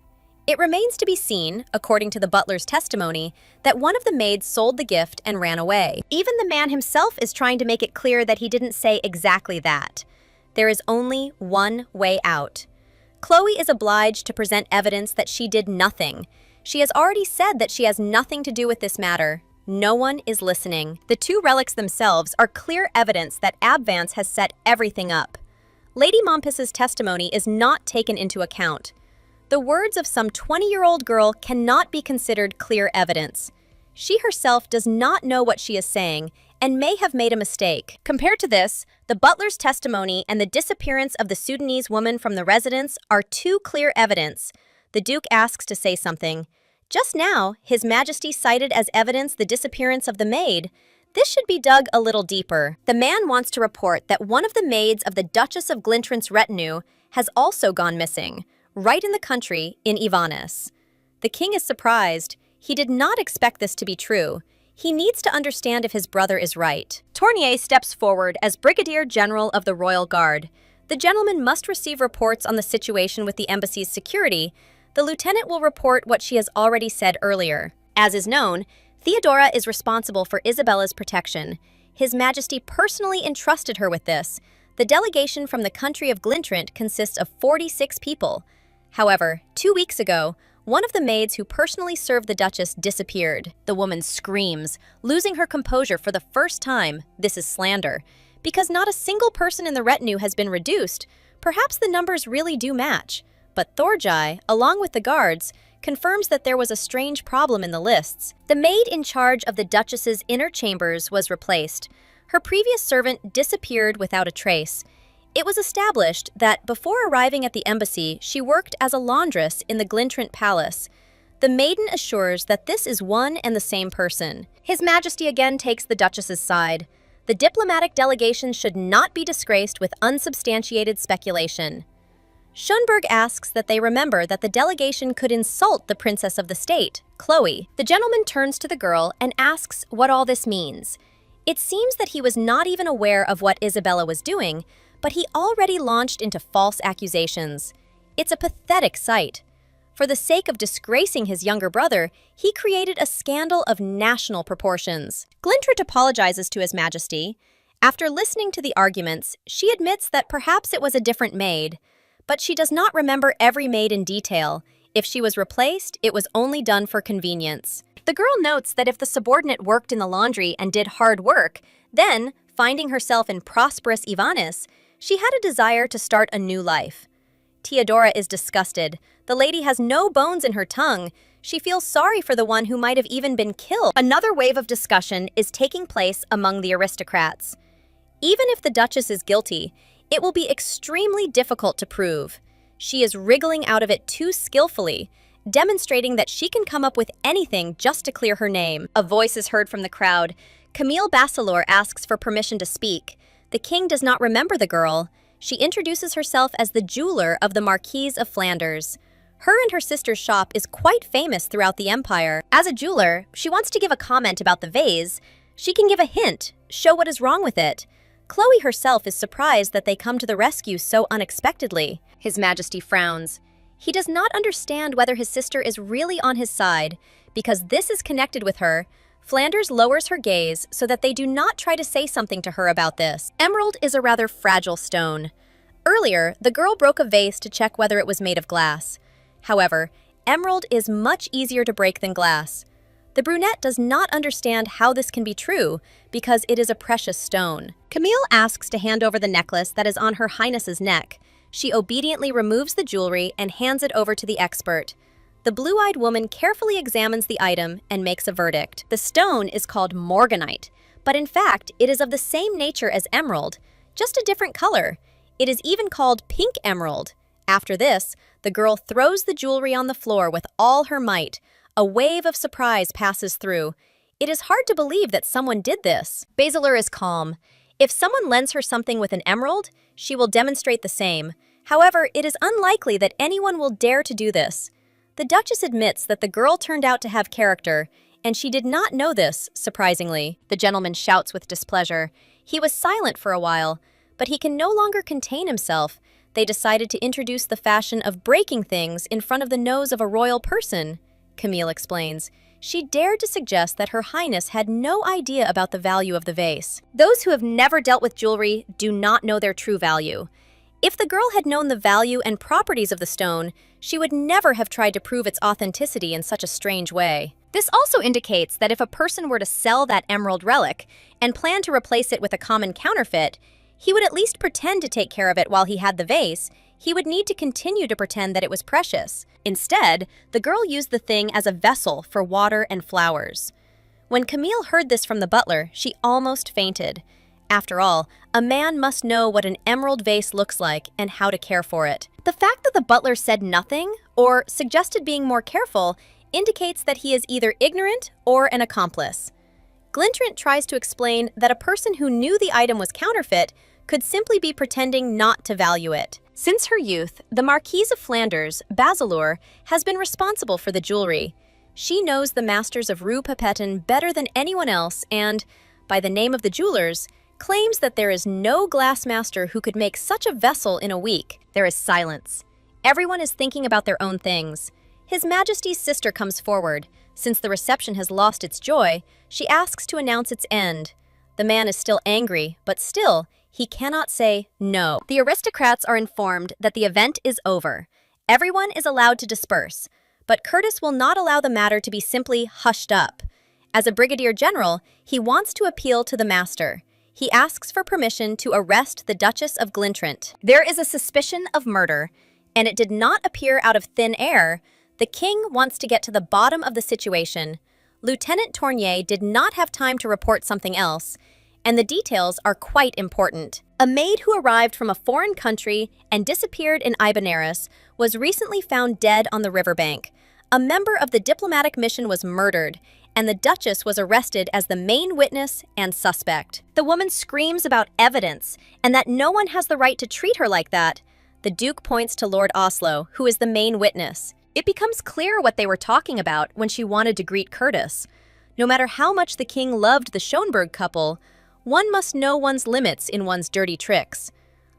It remains to be seen, according to the butler's testimony, that one of the maids sold the gift and ran away. Even the man himself is trying to make it clear that he didn't say exactly that. There is only one way out. Chloe is obliged to present evidence that she did nothing. She has already said that she has nothing to do with this matter. No one is listening. The two relics themselves are clear evidence that Abvance has set everything up. Lady Mompis's testimony is not taken into account. The words of some 20-year-old girl cannot be considered clear evidence. She herself does not know what she is saying and may have made a mistake. Compared to this, the butler's testimony and the disappearance of the Sudanese woman from the residence are two clear evidence. The Duke asks to say something. Just now, His Majesty cited as evidence the disappearance of the maid. This should be dug a little deeper. The man wants to report that one of the maids of the Duchess of Glintrant's retinue has also gone missing, right in the country, in Ivanus. The king is surprised. He did not expect this to be true. He needs to understand if his brother is right. Tournier steps forward as Brigadier General of the Royal Guard. The gentleman must receive reports on the situation with the embassy's security. The lieutenant will report what she has already said earlier. As is known, Theodora is responsible for Isabella's protection. His Majesty personally entrusted her with this. The delegation from the country of Glintrant consists of 46 people. However, 2 weeks ago, one of the maids who personally served the Duchess disappeared. The woman screams, losing her composure for the first time. This is slander. Because not a single person in the retinue has been reduced, perhaps the numbers really do match. But Thorjai, along with the guards, confirms that there was a strange problem in the lists. The maid in charge of the Duchess's inner chambers was replaced. Her previous servant disappeared without a trace. It was established that before arriving at the embassy, she worked as a laundress in the Glintrant Palace. The maiden assures that this is one and the same person. His Majesty again takes the Duchess's side. The diplomatic delegation should not be disgraced with unsubstantiated speculation. Schönberg asks that they remember that the delegation could insult the princess of the state, Chloe. The gentleman turns to the girl and asks what all this means. It seems that he was not even aware of what Isabella was doing, but he already launched into false accusations. It's a pathetic sight. For the sake of disgracing his younger brother, he created a scandal of national proportions. Glintrant apologizes to His Majesty. After listening to the arguments, she admits that perhaps it was a different maid, but she does not remember every maid in detail. If she was replaced, it was only done for convenience. The girl notes that if the subordinate worked in the laundry and did hard work, then, finding herself in prosperous Ivanus, she had a desire to start a new life. Theodora is disgusted. The lady has no bones in her tongue. She feels sorry for the one who might have even been killed. Another wave of discussion is taking place among the aristocrats. Even if the Duchess is guilty, it will be extremely difficult to prove. She is wriggling out of it too skillfully, demonstrating that she can come up with anything just to clear her name. A voice is heard from the crowd. Camille Basselor asks for permission to speak. The king does not remember the girl. She introduces herself as the jeweler of the Marquise of Flanders. Her and her sister's shop is quite famous throughout the empire. As a jeweler, she wants to give a comment about the vase. She can give a hint, show what is wrong with it. Chloe herself is surprised that they come to the rescue so unexpectedly. His Majesty frowns. He does not understand whether his sister is really on his side. Because this is connected with her, Flanders lowers her gaze so that they do not try to say something to her about this. Emerald is a rather fragile stone. Earlier, the girl broke a vase to check whether it was made of glass. However, emerald is much easier to break than glass. The brunette does not understand how this can be true because it is a precious stone. Camille asks to hand over the necklace that is on Her Highness's neck. She obediently removes the jewelry and hands it over to the expert. The blue-eyed woman carefully examines the item and makes a verdict. The stone is called morganite, but in fact, it is of the same nature as emerald, just a different color. It is even called pink emerald. After this, the girl throws the jewelry on the floor with all her might. A wave of surprise passes through. It is hard to believe that someone did this. Basilar is calm. If someone lends her something with an emerald, she will demonstrate the same. However, it is unlikely that anyone will dare to do this. The Duchess admits that the girl turned out to have character, and she did not know this, surprisingly. The gentleman shouts with displeasure. He was silent for a while, but he can no longer contain himself. They decided to introduce the fashion of breaking things in front of the nose of a royal person, Camille explains. She dared to suggest that Her Highness had no idea about the value of the vase. Those who have never dealt with jewelry do not know their true value. If the girl had known the value and properties of the stone, she would never have tried to prove its authenticity in such a strange way. This also indicates that if a person were to sell that emerald relic and plan to replace it with a common counterfeit, he would at least pretend to take care of it while he had the vase. He would need to continue to pretend that it was precious. Instead, the girl used the thing as a vessel for water and flowers. When Camille heard this from the butler, she almost fainted. After all, a man must know what an emerald vase looks like and how to care for it. The fact that the butler said nothing, or suggested being more careful, indicates that he is either ignorant or an accomplice. Glintrant tries to explain that a person who knew the item was counterfeit could simply be pretending not to value it. Since her youth, the Marquise of Flanders, Basilar, has been responsible for the jewelry. She knows the masters of Rue Papetin better than anyone else and, by the name of the jewelers, claims that there is no glass master who could make such a vessel in a week. There is silence. Everyone is thinking about their own things. His Majesty's sister comes forward. Since the reception has lost its joy, she asks to announce its end. The man is still angry, but still, he cannot say no. The aristocrats are informed that the event is over. Everyone is allowed to disperse, but Curtis will not allow the matter to be simply hushed up. As a brigadier general, he wants to appeal to the master. He asks for permission to arrest the Duchess of Glintrant. There is a suspicion of murder, and it did not appear out of thin air. The king wants to get to the bottom of the situation. Lieutenant Tournier did not have time to report something else, and the details are quite important. A maid who arrived from a foreign country and disappeared in Ibanez was recently found dead on the riverbank. A member of the diplomatic mission was murdered, and the Duchess was arrested as the main witness and suspect. The woman screams about evidence and that no one has the right to treat her like that. The Duke points to Lord Oslo, who is the main witness. It becomes clear what they were talking about when she wanted to greet Curtis. No matter how much the king loved the Schönberg couple, one must know one's limits in one's dirty tricks.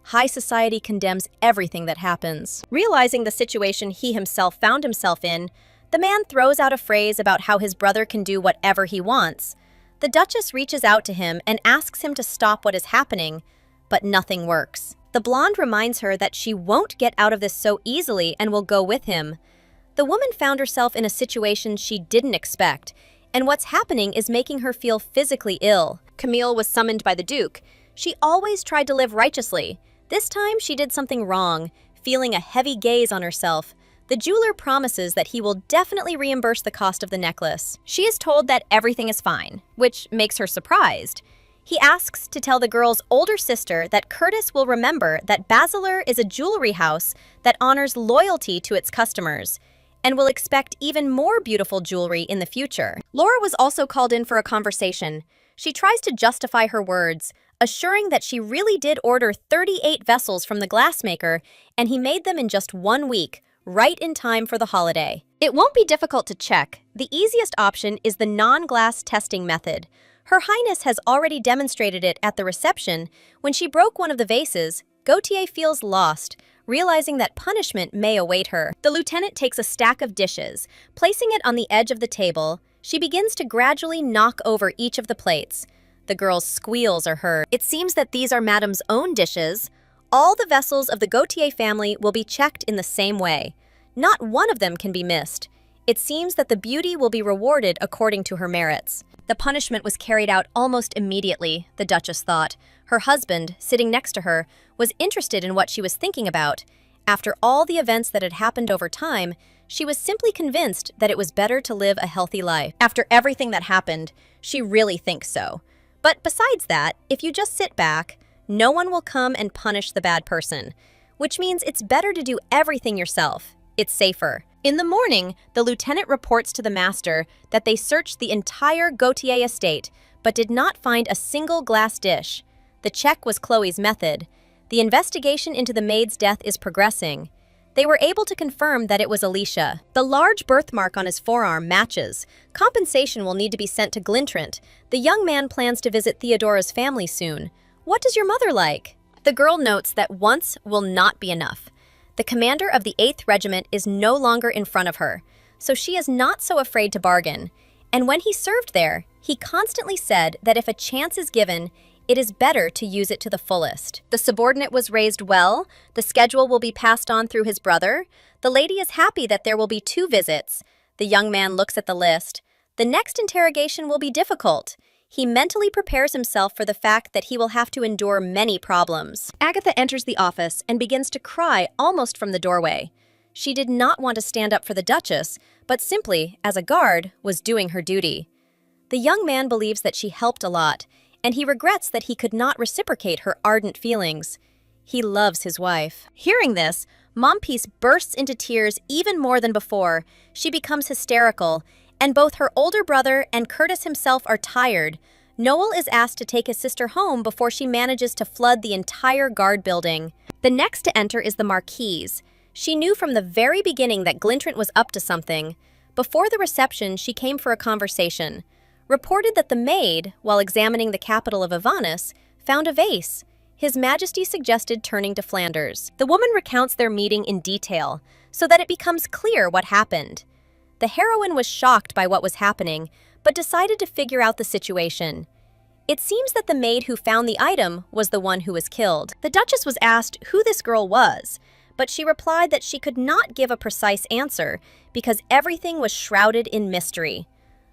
High society condemns everything that happens. Realizing the situation he himself found himself in, the man throws out a phrase about how his brother can do whatever he wants. The Duchess reaches out to him and asks him to stop what is happening, but nothing works. The blonde reminds her that she won't get out of this so easily and will go with him. The woman found herself in a situation she didn't expect, and what's happening is making her feel physically ill. Camille was summoned by the Duke. She always tried to live righteously. This time she did something wrong, feeling a heavy gaze on herself. The jeweler promises that he will definitely reimburse the cost of the necklace. She is told that everything is fine, which makes her surprised. He asks to tell the girl's older sister that Curtis will remember that Basilar is a jewelry house that honors loyalty to its customers and will expect even more beautiful jewelry in the future. Laura was also called in for a conversation. She tries to justify her words, assuring that she really did order 38 vessels from the glassmaker and he made them in just 1 week, right in time for the holiday. It won't be difficult to check. The easiest option is the non-glass testing method. Her Highness has already demonstrated it at the reception. When she broke one of the vases, Gautier feels lost, realizing that punishment may await her. The lieutenant takes a stack of dishes. Placing it on the edge of the table, she begins to gradually knock over each of the plates. The girl's squeals are heard. It seems that these are Madame's own dishes. All the vessels of the Gautier family will be checked in the same way. Not one of them can be missed. It seems that the beauty will be rewarded according to her merits. The punishment was carried out almost immediately, the Duchess thought. Her husband, sitting next to her, was interested in what she was thinking about. After all the events that had happened over time, she was simply convinced that it was better to live a healthy life. After everything that happened, she really thinks so. But besides that, if you just sit back, no one will come and punish the bad person, which means it's better to do everything yourself. It's safer. In the morning, the lieutenant reports to the master that they searched the entire Gautier estate, but did not find a single glass dish. The check was Chloe's method. The investigation into the maid's death is progressing. They were able to confirm that it was Alicia. The large birthmark on his forearm matches. Compensation will need to be sent to Glintrant. The young man plans to visit Theodora's family soon. What does your mother like? The girl notes that once will not be enough. The commander of the 8th Regiment is no longer in front of her, so she is not so afraid to bargain. And when he served there, he constantly said that if a chance is given, it is better to use it to the fullest. The subordinate was raised well, the schedule will be passed on through his brother. The lady is happy that there will be 2 visits. The young man looks at the list. The next interrogation will be difficult. He mentally prepares himself for the fact that he will have to endure many problems. Agatha enters the office and begins to cry almost from the doorway. She did not want to stand up for the Duchess, but simply, as a guard, was doing her duty. The young man believes that she helped a lot, and he regrets that he could not reciprocate her ardent feelings. He loves his wife. Hearing this, Mompiece bursts into tears even more than before. She becomes hysterical, and both her older brother and Curtis himself are tired. Noel is asked to take his sister home before she manages to flood the entire guard building. The next to enter is the Marquise. She knew from the very beginning that Glintrant was up to something. Before the reception, she came for a conversation. Reported that the maid, while examining the capital of Ivanus, found a vase. His Majesty suggested turning to Flanders. The woman recounts their meeting in detail, so that it becomes clear what happened. The heroine was shocked by what was happening, but decided to figure out the situation. It seems that the maid who found the item was the one who was killed. The Duchess was asked who this girl was, but she replied that she could not give a precise answer because everything was shrouded in mystery.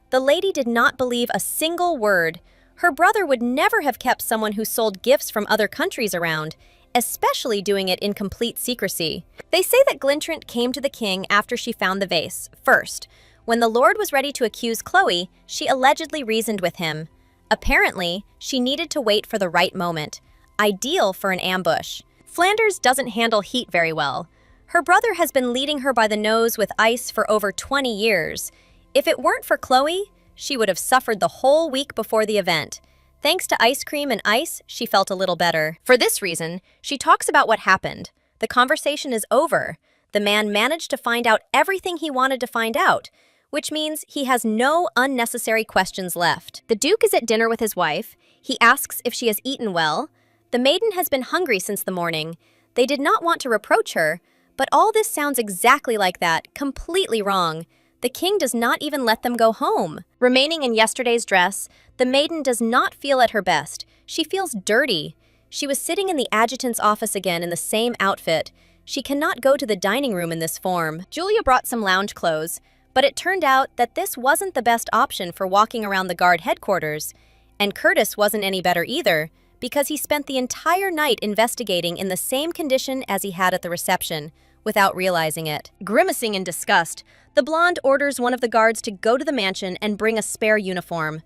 The lady did not believe a single word. Her brother would never have kept someone who sold gifts from other countries around, especially doing it in complete secrecy. They say that Glintrant came to the king after she found the vase. First, when the lord was ready to accuse Chloe, she allegedly reasoned with him. Apparently, she needed to wait for the right moment, ideal for an ambush. Flanders doesn't handle heat very well. Her brother has been leading her by the nose with ice for over 20 years. If it weren't for Chloe, she would have suffered the whole week before the event. Thanks to ice cream and ice, she felt a little better. For this reason, she talks about what happened. The conversation is over. The man managed to find out everything he wanted to find out, which means he has no unnecessary questions left. The Duke is at dinner with his wife. He asks if she has eaten well. The maiden has been hungry since the morning. They did not want to reproach her, but all this sounds exactly like that, completely wrong. The king does not even let them go home. Remaining in yesterday's dress, the maiden does not feel at her best. She feels dirty. She was sitting in the adjutant's office again in the same outfit. She cannot go to the dining room in this form. Julia brought some lounge clothes, but it turned out that this wasn't the best option for walking around the guard headquarters. And Curtis wasn't any better either, because he spent the entire night investigating in the same condition as he had at the reception, without realizing it. Grimacing in disgust, the blonde orders one of the guards to go to the mansion and bring a spare uniform.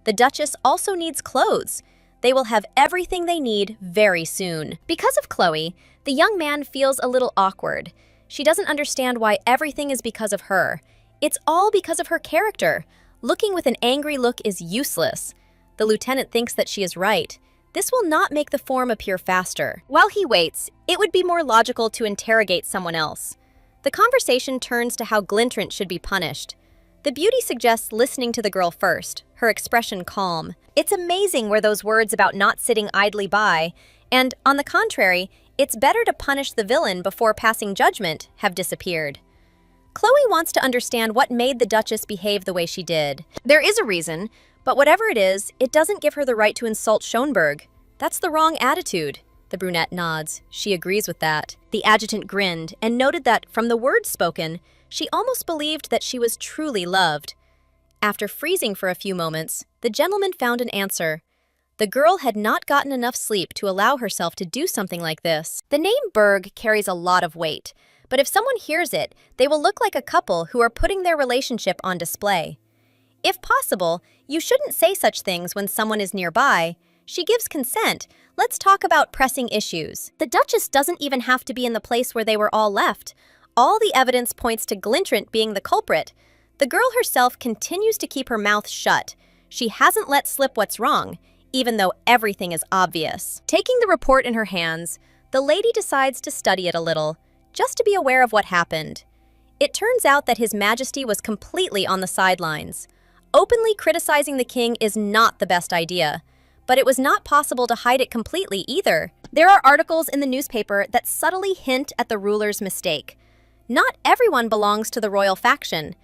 The Duchess also needs clothes. They will have everything they need very soon. Because of Chloe, the young man feels a little awkward. She doesn't understand why everything is because of her. It's all because of her character. Looking with an angry look is useless. The lieutenant thinks that she is right. This will not make the form appear faster. While he waits, it would be more logical to interrogate someone else. The conversation turns to how Glintrant should be punished. The beauty suggests listening to the girl first, her expression calm. It's amazing where those words about not sitting idly by, and, on the contrary, it's better to punish the villain before passing judgment, have disappeared. Chloe wants to understand what made the Duchess behave the way she did. There is a reason, but whatever it is, it doesn't give her the right to insult Schönberg. That's the wrong attitude. The brunette nods. She agrees with that. The adjutant grinned and noted that, from the words spoken, she almost believed that she was truly loved. After freezing for a few moments, the gentleman found an answer. The girl had not gotten enough sleep to allow herself to do something like this. The name Berg carries a lot of weight, but if someone hears it, they will look like a couple who are putting their relationship on display. If possible, you shouldn't say such things when someone is nearby. She gives consent. Let's talk about pressing issues. The Duchess doesn't even have to be in the place where they were all left. All the evidence points to Glintrant being the culprit. The girl herself continues to keep her mouth shut. She hasn't let slip what's wrong, even though everything is obvious. Taking the report in her hands, the lady decides to study it a little, just to be aware of what happened. It turns out that His Majesty was completely on the sidelines. Openly criticizing the king is not the best idea, but it was not possible to hide it completely either. There are articles in the newspaper that subtly hint at the ruler's mistake. Not everyone belongs to the royal faction.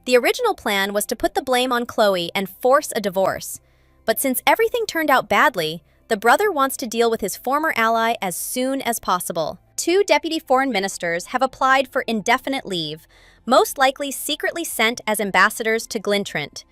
The original plan was to put the blame on Chloe and force a divorce. But since everything turned out badly, the brother wants to deal with his former ally as soon as possible. 2 deputy foreign ministers have applied for indefinite leave, most likely secretly sent as ambassadors to Glintrant.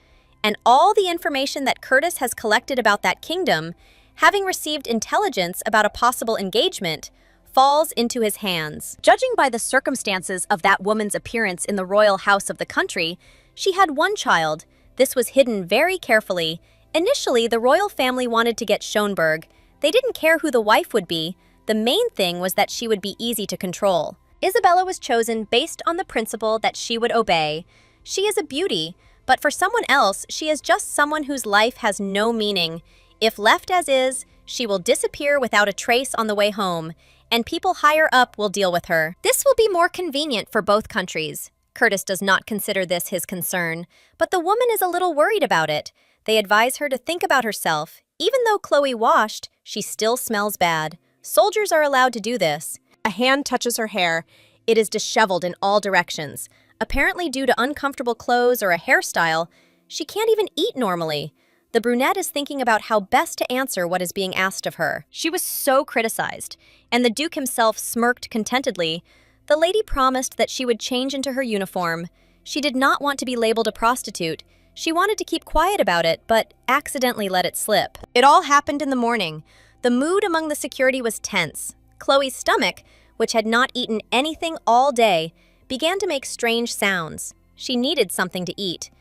And all the information that Curtis has collected about that kingdom, having received intelligence about a possible engagement, falls into his hands. Judging by the circumstances of that woman's appearance in the royal house of the country, she had 1 child. This was hidden very carefully. Initially, the royal family wanted to get Schönberg. They didn't care who the wife would be. The main thing was that she would be easy to control. Isabella was chosen based on the principle that she would obey. She is a beauty, but for someone else, she is just someone whose life has no meaning. If left as is, she will disappear without a trace on the way home, and people higher up will deal with her. This will be more convenient for both countries. Curtis does not consider this his concern, but the woman is a little worried about it. They advise her to think about herself. Even though Chloe washed, she still smells bad. Soldiers are allowed to do this. A hand touches her hair. It is disheveled in all directions. Apparently due to uncomfortable clothes or a hairstyle, she can't even eat normally. The brunette is thinking about how best to answer what is being asked of her. She was so criticized, and the Duke himself smirked contentedly. The lady promised that she would change into her uniform. She did not want to be labeled a prostitute. She wanted to keep quiet about it, but accidentally let it slip. It all happened in the morning. The mood among the security was tense. Chloe's stomach, which had not eaten anything all day, began to make strange sounds. She needed something to eat.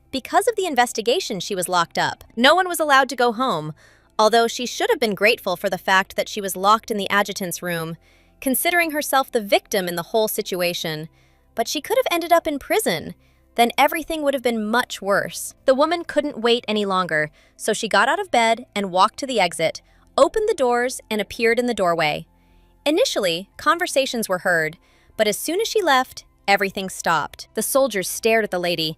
Because of the investigation, she was locked up. No one was allowed to go home, although she should have been grateful for the fact that she was locked in the adjutant's room, considering herself the victim in the whole situation. But she could have ended up in prison. Then everything would have been much worse. The woman couldn't wait any longer, so she got out of bed and walked to the exit, opened the doors, and appeared in the doorway. Initially, conversations were heard, but as soon as she left, everything stopped. The soldiers stared at the lady.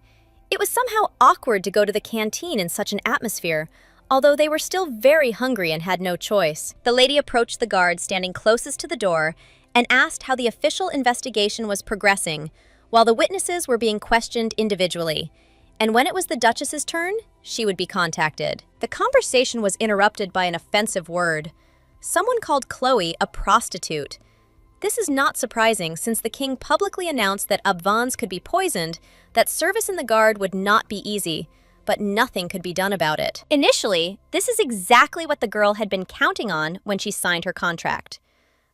It was somehow awkward to go to the canteen in such an atmosphere, although they were still very hungry and had no choice. The lady approached the guard standing closest to the door and asked how the official investigation was progressing, while the witnesses were being questioned individually. And when it was the Duchess's turn, she would be contacted. The conversation was interrupted by an offensive word. Someone called Chloe a prostitute. This is not surprising since the king publicly announced that Abvans could be poisoned, that service in the guard would not be easy, but nothing could be done about it. Initially, this is exactly what the girl had been counting on when she signed her contract.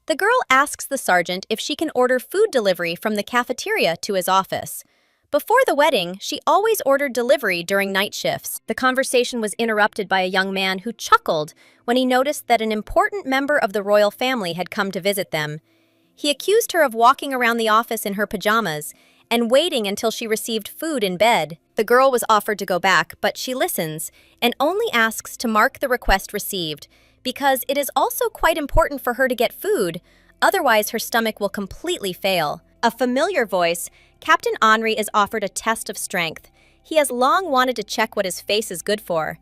The girl asks the sergeant if she can order food delivery from the cafeteria to his office. Before the wedding, she always ordered delivery during night shifts. The conversation was interrupted by a young man who chuckled when he noticed that an important member of the royal family had come to visit them. He accused her of walking around the office in her pajamas and waiting until she received food in bed. The girl was offered to go back, but she listens and only asks to mark the request received because it is also quite important for her to get food, otherwise her stomach will completely fail. A familiar voice, Captain Henri is offered a test of strength. He has long wanted to check what his face is good for.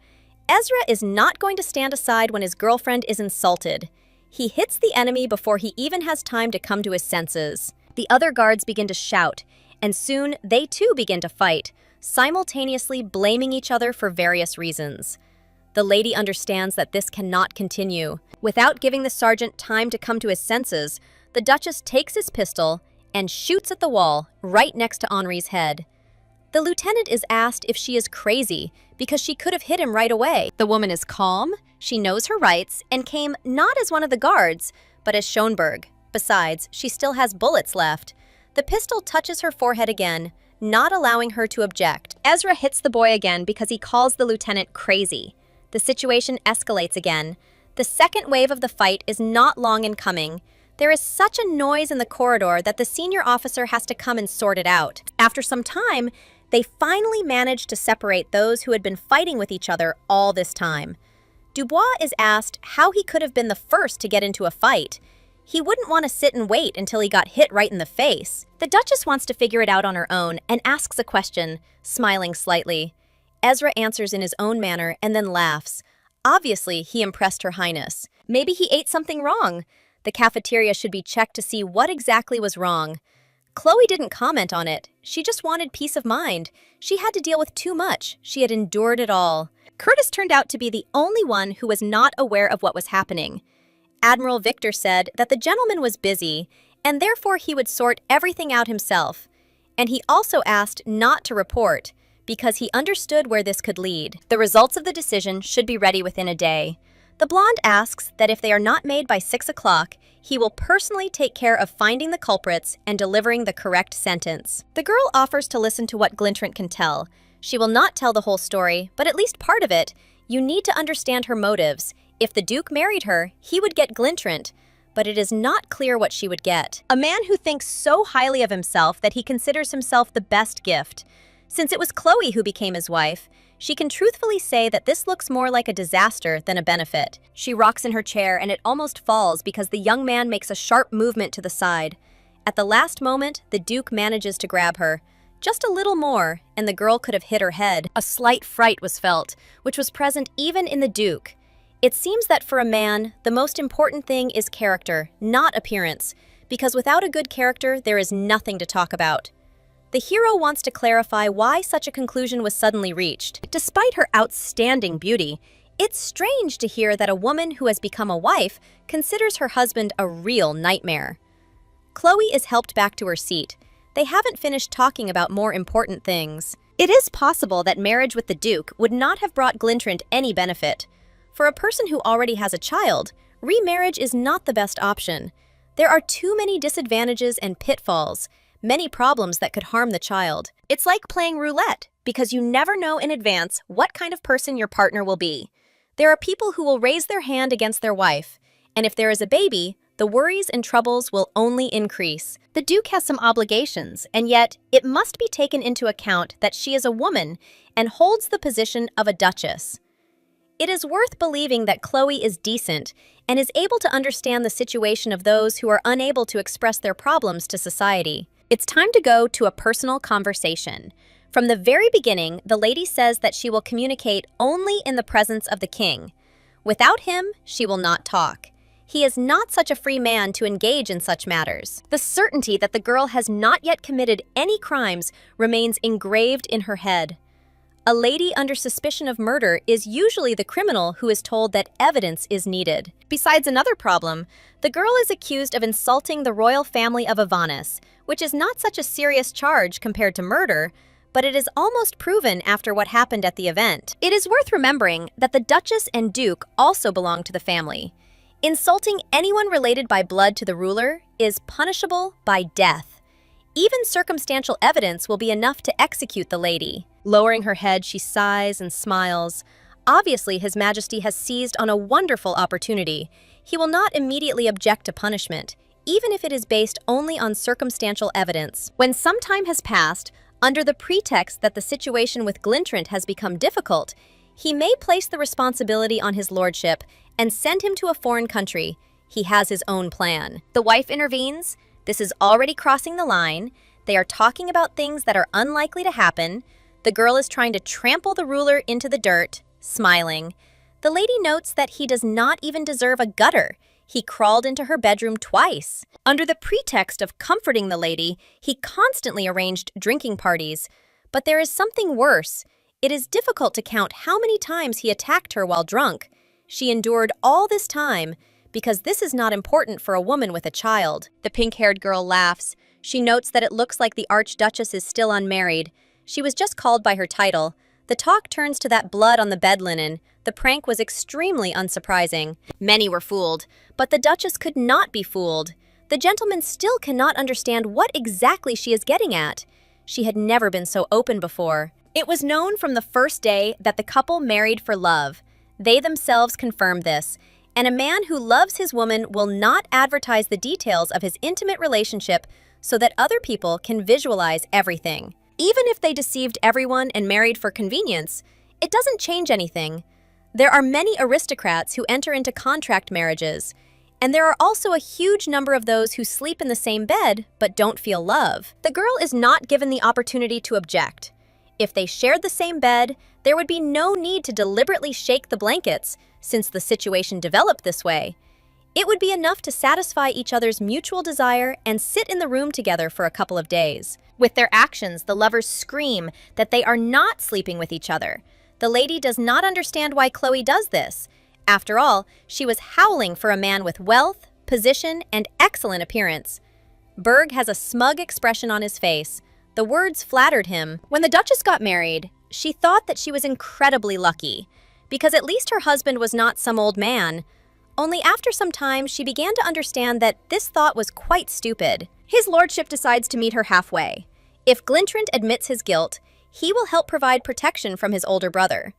Ezra is not going to stand aside when his girlfriend is insulted. He hits the enemy before he even has time to come to his senses. The other guards begin to shout, and soon they too begin to fight, simultaneously blaming each other for various reasons. The lady understands that this cannot continue. Without giving the sergeant time to come to his senses, the Duchess takes his pistol and shoots at the wall right next to Henri's head. The lieutenant is asked if she is crazy because she could have hit him right away. The woman is calm, she knows her rights, and came not as one of the guards, but as Schonberg. Besides, she still has bullets left. The pistol touches her forehead again, not allowing her to object. Ezra hits the boy again because he calls the lieutenant crazy. The situation escalates again. The second wave of the fight is not long in coming. There is such a noise in the corridor that the senior officer has to come and sort it out. After some time, they finally manage to separate those who had been fighting with each other all this time. Dubois is asked how he could have been the first to get into a fight. He wouldn't want to sit and wait until he got hit right in the face. The Duchess wants to figure it out on her own and asks a question, smiling slightly. Ezra answers in his own manner and then laughs. Obviously, he impressed Her Highness. Maybe he ate something wrong. The cafeteria should be checked to see what exactly was wrong. Chloe didn't comment on it. She just wanted peace of mind. She had to deal with too much. She had endured it all. Curtis turned out to be the only one who was not aware of what was happening. Admiral Victor said that the gentleman was busy, and therefore he would sort everything out himself. And he also asked not to report, because he understood where this could lead. The results of the decision should be ready within a day. The blonde asks that if they are not made by 6 o'clock, he will personally take care of finding the culprits and delivering the correct sentence. The girl offers to listen to what Glintrant can tell. She will not tell the whole story, but at least part of it. You need to understand her motives. If the Duke married her, he would get Glintrant, but it is not clear what she would get. A man who thinks so highly of himself that he considers himself the best gift. Since it was Chloe who became his wife, she can truthfully say that this looks more like a disaster than a benefit. She rocks in her chair and it almost falls because the young man makes a sharp movement to the side. At the last moment, the Duke manages to grab her. Just a little more, and the girl could have hit her head. A slight fright was felt, which was present even in the Duke. It seems that for a man, the most important thing is character, not appearance, because without a good character, there is nothing to talk about. The hero wants to clarify why such a conclusion was suddenly reached. Despite her outstanding beauty, it's strange to hear that a woman who has become a wife considers her husband a real nightmare. Chloe is helped back to her seat. They haven't finished talking about more important things. It is possible that marriage with the Duke would not have brought Glintrant any benefit. For a person who already has a child, remarriage is not the best option. There are too many disadvantages and pitfalls, many problems that could harm the child. It's like playing roulette, because you never know in advance what kind of person your partner will be. There are people who will raise their hand against their wife, and if there is a baby, the worries and troubles will only increase. The Duke has some obligations, and yet it must be taken into account that she is a woman and holds the position of a duchess. It is worth believing that Chloe is decent and is able to understand the situation of those who are unable to express their problems to society. It's time to go to a personal conversation. From the very beginning, the lady says that she will communicate only in the presence of the king. Without him, she will not talk. He is not such a free man to engage in such matters. The certainty that the girl has not yet committed any crimes remains engraved in her head. A lady under suspicion of murder is usually the criminal who is told that evidence is needed. Besides another problem, the girl is accused of insulting the royal family of Avanis, which is not such a serious charge compared to murder, but it is almost proven after what happened at the event. It is worth remembering that the Duchess and Duke also belong to the family. Insulting anyone related by blood to the ruler is punishable by death. Even circumstantial evidence will be enough to execute the lady. Lowering her head, she sighs and smiles. Obviously, His Majesty has seized on a wonderful opportunity. He will not immediately object to punishment, even if it is based only on circumstantial evidence. When some time has passed, under the pretext that the situation with Glintrant has become difficult, he may place the responsibility on his lordship and send him to a foreign country. He has his own plan. The wife intervenes. This is already crossing the line. They are talking about things that are unlikely to happen. The girl is trying to trample the ruler into the dirt, smiling. The lady notes that he does not even deserve a gutter. He crawled into her bedroom twice. Under the pretext of comforting the lady, he constantly arranged drinking parties. But there is something worse. It is difficult to count how many times he attacked her while drunk. She endured all this time because this is not important for a woman with a child. The pink-haired girl laughs. She notes that it looks like the Archduchess is still unmarried. She was just called by her title. The talk turns to that blood on the bed linen. The prank was extremely unsurprising. Many were fooled, but the Duchess could not be fooled. The gentleman still cannot understand what exactly she is getting at. She had never been so open before. It was known from the first day that the couple married for love. They themselves confirmed this, and a man who loves his woman will not advertise the details of his intimate relationship so that other people can visualize everything. Even if they deceived everyone and married for convenience, it doesn't change anything. There are many aristocrats who enter into contract marriages, and there are also a huge number of those who sleep in the same bed but don't feel love. The girl is not given the opportunity to object. If they shared the same bed, there would be no need to deliberately shake the blankets, since the situation developed this way. It would be enough to satisfy each other's mutual desire and sit in the room together for a couple of days. With their actions, the lovers scream that they are not sleeping with each other. The lady does not understand why Chloe does this. After all, she was howling for a man with wealth, position, and excellent appearance. Berg has a smug expression on his face. The words flattered him. When the Duchess got married, she thought that she was incredibly lucky, because at least her husband was not some old man. Only after some time, she began to understand that this thought was quite stupid. His lordship decides to meet her halfway. If Glintrant admits his guilt, he will help provide protection from his older brother.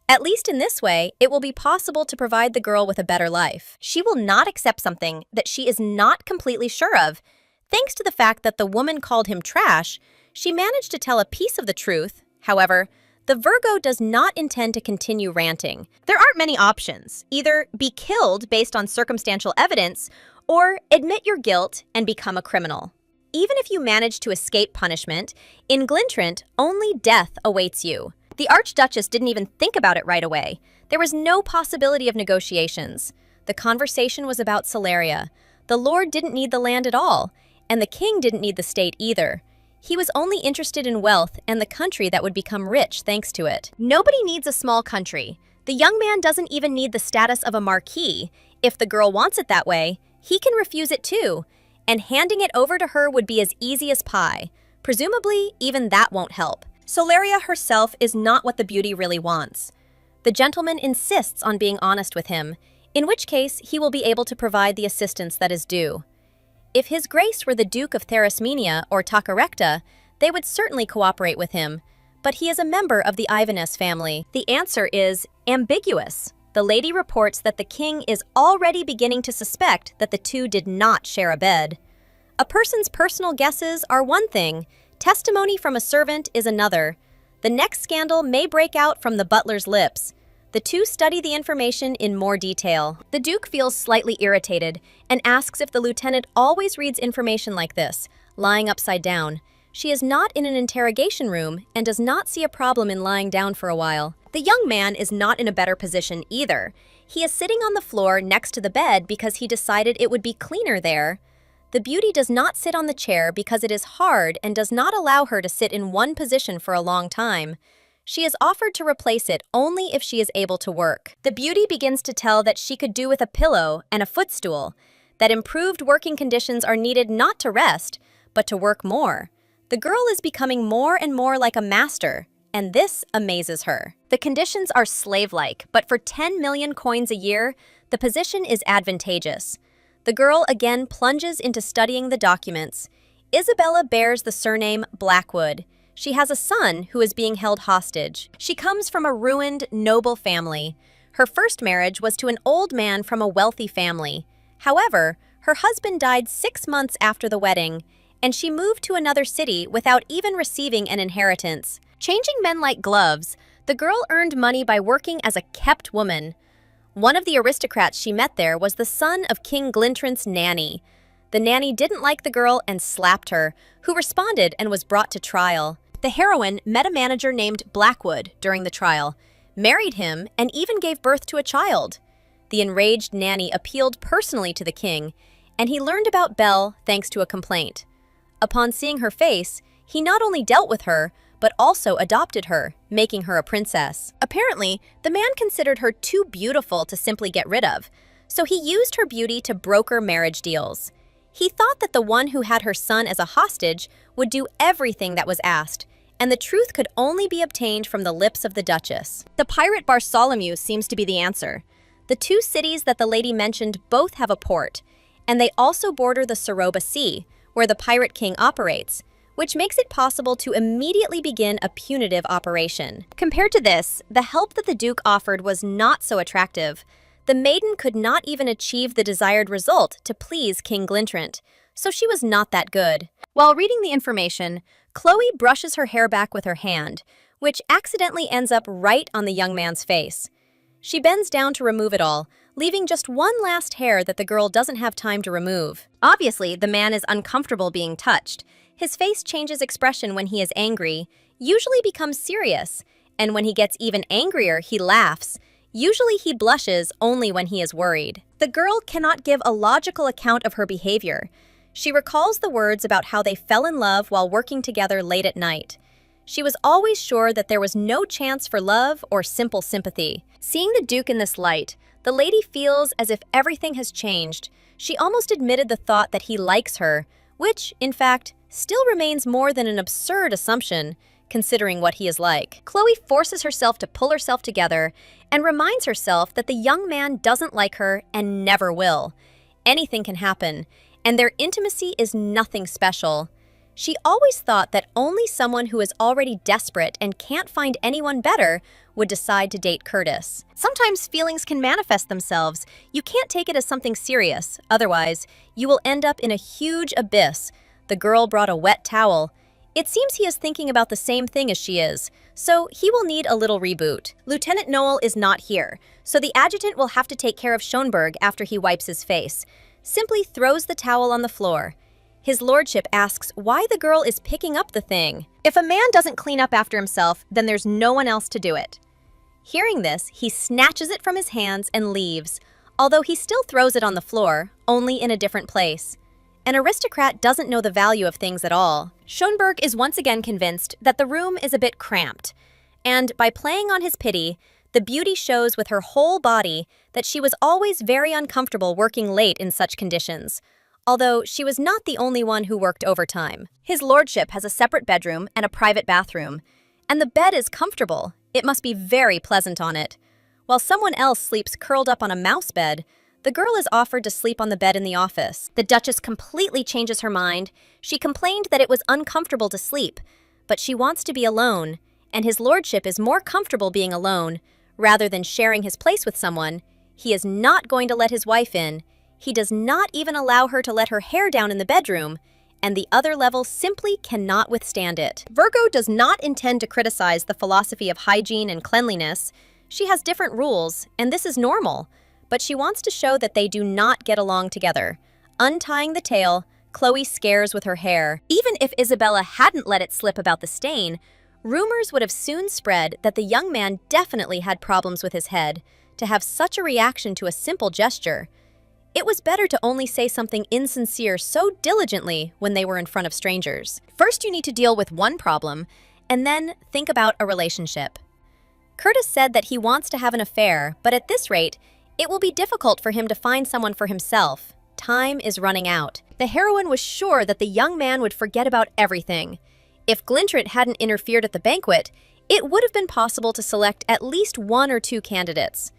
At least in this way, it will be possible to provide the girl with a better life. She will not accept something that she is not completely sure of. Thanks to the fact that the woman called him trash, she managed to tell a piece of the truth. However, the Virgo does not intend to continue ranting. There aren't many options. Either be killed based on circumstantial evidence, or admit your guilt and become a criminal. Even if you manage to escape punishment, in Glintrant, only death awaits you. The Archduchess didn't even think about it right away. There was no possibility of negotiations. The conversation was about Celeria. The Lord didn't need the land at all, and the King didn't need the state either. He was only interested in wealth and the country that would become rich thanks to it. Nobody needs a small country. The young man doesn't even need the status of a marquis. If the girl wants it that way, he can refuse it too, and handing it over to her would be as easy as pie. Presumably, even that won't help. Celeria herself is not what the beauty really wants. The gentleman insists on being honest with him, in which case he will be able to provide the assistance that is due. If His Grace were the Duke of Therasmenia or Tacarecta, they would certainly cooperate with him, but he is a member of the Ivaness family. The answer is ambiguous. The lady reports that the king is already beginning to suspect that the two did not share a bed. A person's personal guesses are one thing, testimony from a servant is another. The next scandal may break out from the butler's lips. The two study the information in more detail. The Duke feels slightly irritated and asks if the lieutenant always reads information like this, lying upside down. She is not in an interrogation room and does not see a problem in lying down for a while. The young man is not in a better position either. He is sitting on the floor next to the bed because he decided it would be cleaner there. The beauty does not sit on the chair because it is hard and does not allow her to sit in one position for a long time. She is offered to replace it only if she is able to work. The beauty begins to tell that she could do with a pillow and a footstool, that improved working conditions are needed not to rest, but to work more. The girl is becoming more and more like a master, and this amazes her. The conditions are slave-like, but for 10 million coins a year, the position is advantageous. The girl again plunges into studying the documents. Isabella bears the surname Blackwood. She has a son who is being held hostage. She comes from a ruined, noble family. Her first marriage was to an old man from a wealthy family. However, her husband died 6 months after the wedding, and she moved to another city without even receiving an inheritance. Changing men like gloves, the girl earned money by working as a kept woman. One of the aristocrats she met there was the son of King Glintrant's nanny. The nanny didn't like the girl and slapped her, who responded and was brought to trial. The heroine met a manager named Blackwood during the trial, married him, and even gave birth to a child. The enraged nanny appealed personally to the king, and he learned about Belle thanks to a complaint. Upon seeing her face, he not only dealt with her, but also adopted her, making her a princess. Apparently, the man considered her too beautiful to simply get rid of, so he used her beauty to broker marriage deals. He thought that the one who had her son as a hostage would do everything that was asked, and the truth could only be obtained from the lips of the Duchess. The pirate Bartholomew seems to be the answer. The two cities that the lady mentioned both have a port, and they also border the Soroba Sea, where the Pirate King operates, which makes it possible to immediately begin a punitive operation. Compared to this, the help that the Duke offered was not so attractive. The maiden could not even achieve the desired result to please King Glintrant, so she was not that good. While reading the information, Chloe brushes her hair back with her hand, which accidentally ends up right on the young man's face. She bends down to remove it all, leaving just one last hair that the girl doesn't have time to remove. Obviously, the man is uncomfortable being touched. His face changes expression when he is angry, usually becomes serious, and when he gets even angrier, he laughs. Usually he blushes only when he is worried. The girl cannot give a logical account of her behavior. She recalls the words about how they fell in love while working together late at night. She was always sure that there was no chance for love or simple sympathy. Seeing the Duke in this light, the lady feels as if everything has changed. She almost admitted the thought that he likes her, which, in fact, still remains more than an absurd assumption, considering what he is like. Chloe forces herself to pull herself together and reminds herself that the young man doesn't like her and never will. Anything can happen, and their intimacy is nothing special. She always thought that only someone who is already desperate and can't find anyone better would decide to date Curtis. Sometimes feelings can manifest themselves. You can't take it as something serious, otherwise, you will end up in a huge abyss. The girl brought a wet towel. It seems he is thinking about the same thing as she is, so he will need a little reboot. Lieutenant Noel is not here, so the adjutant will have to take care of Schönberg after he wipes his face. Simply throws the towel on the floor. His lordship asks why the girl is picking up the thing. If a man doesn't clean up after himself, then there's no one else to do it. Hearing this, he snatches it from his hands and leaves, although he still throws it on the floor, only in a different place. An aristocrat doesn't know the value of things at all. Schönberg is once again convinced that the room is a bit cramped, and by playing on his pity, the beauty shows with her whole body that she was always very uncomfortable working late in such conditions, although she was not the only one who worked overtime. His lordship has a separate bedroom and a private bathroom, and the bed is comfortable. It must be very pleasant on it. While someone else sleeps curled up on a mouse bed, the girl is offered to sleep on the bed in the office. The Duchess completely changes her mind. She complained that it was uncomfortable to sleep, but she wants to be alone, and his lordship is more comfortable being alone. Rather than sharing his place with someone, he is not going to let his wife in. He does not even allow her to let her hair down in the bedroom, and the other level simply cannot withstand it. Virgo does not intend to criticize the philosophy of hygiene and cleanliness. She has different rules, and this is normal, but she wants to show that they do not get along together. Untying the tail, Chloe scares with her hair. Even if Isabella hadn't let it slip about the stain, rumors would have soon spread that the young man definitely had problems with his head. To have such a reaction to a simple gesture, it was better to only say something insincere so diligently when they were in front of strangers. First, you need to deal with one problem, and then think about a relationship. Curtis said that he wants to have an affair, but at this rate, it will be difficult for him to find someone for himself. Time is running out. The heroine was sure that the young man would forget about everything. If Glintrant hadn't interfered at the banquet, it would have been possible to select at least one or two candidates.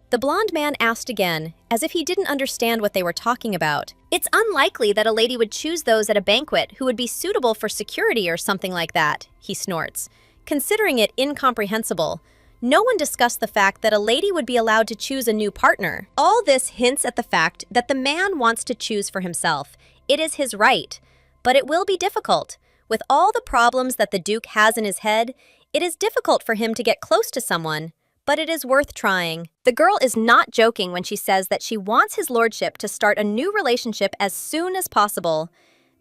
The blonde man asked again, as if he didn't understand what they were talking about. It's unlikely that a lady would choose those at a banquet who would be suitable for security or something like that, he snorts, considering it incomprehensible. No one discussed the fact that a lady would be allowed to choose a new partner. All this hints at the fact that the man wants to choose for himself. It is his right, but it will be difficult. With all the problems that the Duke has in his head, it is difficult for him to get close to someone, but it is worth trying. The girl is not joking when she says that she wants his lordship to start a new relationship as soon as possible.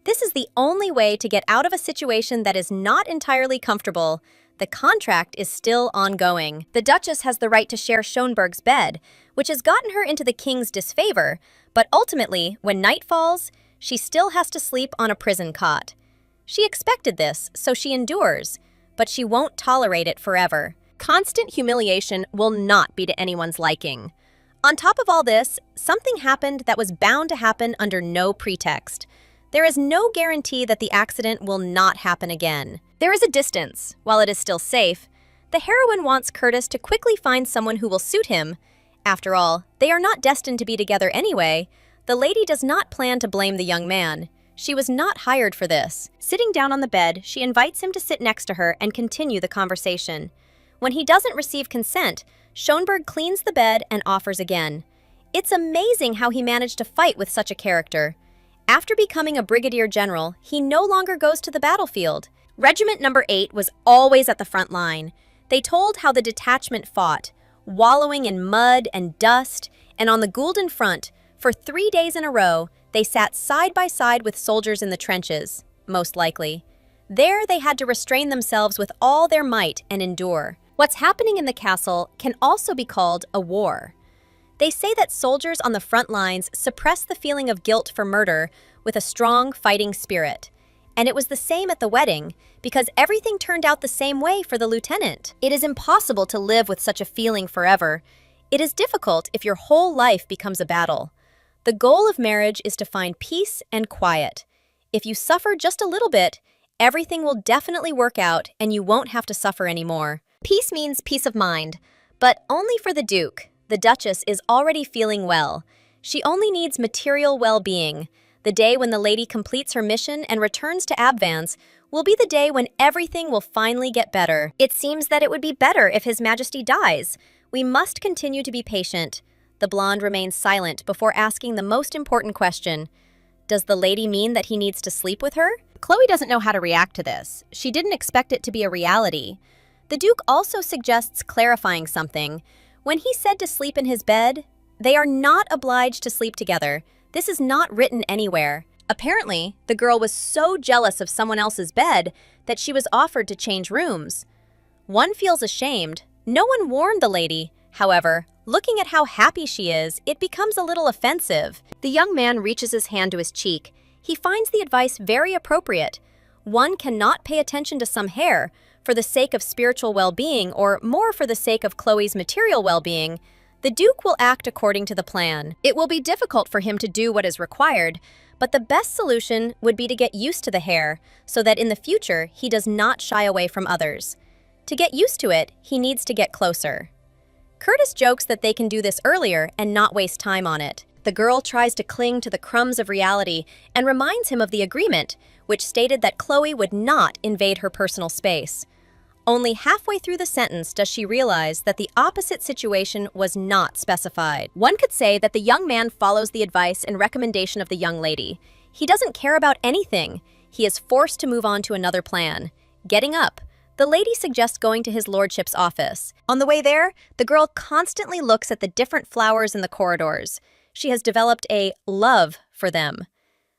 This is the only way to get out of a situation that is not entirely comfortable. The contract is still ongoing. The Duchess has the right to share Schönberg's bed, which has gotten her into the king's disfavor, but ultimately, when night falls, she still has to sleep on a prison cot. She expected this, so she endures. but she won't tolerate it forever. Constant humiliation will not be to anyone's liking. On top of all this, something happened that was bound to happen under no pretext. There is no guarantee that the accident will not happen again. There is a distance. While it is still safe, the heroine wants Curtis to quickly find someone who will suit him. After all, they are not destined to be together anyway. The lady does not plan to blame the young man. She was not hired for this. Sitting down on the bed, she invites him to sit next to her and continue the conversation. When he doesn't receive consent, Schoenberg cleans the bed and offers again. It's amazing how he managed to fight with such a character. After becoming a brigadier general, he no longer goes to the battlefield. Regiment number 8 was always at the front line. They told how the detachment fought, wallowing in mud and dust, and on the Gulden front, for 3 days in a row, they sat side by side with soldiers in the trenches, most likely. There they had to restrain themselves with all their might and endure. What's happening in the castle can also be called a war. They say that soldiers on the front lines suppress the feeling of guilt for murder with a strong fighting spirit. And it was the same at the wedding, because everything turned out the same way for the lieutenant. It is impossible to live with such a feeling forever. It is difficult if your whole life becomes a battle. The goal of marriage is to find peace and quiet. If you suffer just a little bit, everything will definitely work out and you won't have to suffer anymore. Peace means peace of mind, but only for the Duke. The Duchess is already feeling well. She only needs material well-being. The day when the lady completes her mission and returns to Abvance will be the day when everything will finally get better. It seems that it would be better if His Majesty dies. We must continue to be patient. The blonde remains silent before asking the most important question. Does the lady mean that he needs to sleep with her? Chloe doesn't know how to react to this. She didn't expect it to be a reality. The Duke also suggests clarifying something. When he said to sleep in his bed, they are not obliged to sleep together. This is not written anywhere. Apparently, the girl was so jealous of someone else's bed that she was offered to change rooms. One feels ashamed. No one warned the lady. However, looking at how happy she is, it becomes a little offensive. The young man reaches his hand to his cheek. He finds the advice very appropriate. One cannot pay attention to some hair for the sake of spiritual well-being or more for the sake of Chloe's material well-being. The Duke will act according to the plan. It will be difficult for him to do what is required, but the best solution would be to get used to the hair so that in the future he does not shy away from others. To get used to it, he needs to get closer. Curtis jokes that they can do this earlier and not waste time on it. The girl tries to cling to the crumbs of reality and reminds him of the agreement, which stated that Chloe would not invade her personal space. Only halfway through the sentence does she realize that the opposite situation was not specified. One could say that the young man follows the advice and recommendation of the young lady. He doesn't care about anything. He is forced to move on to another plan. Getting up, the lady suggests going to his lordship's office. On the way there, the girl constantly looks at the different flowers in the corridors. She has developed a love for them.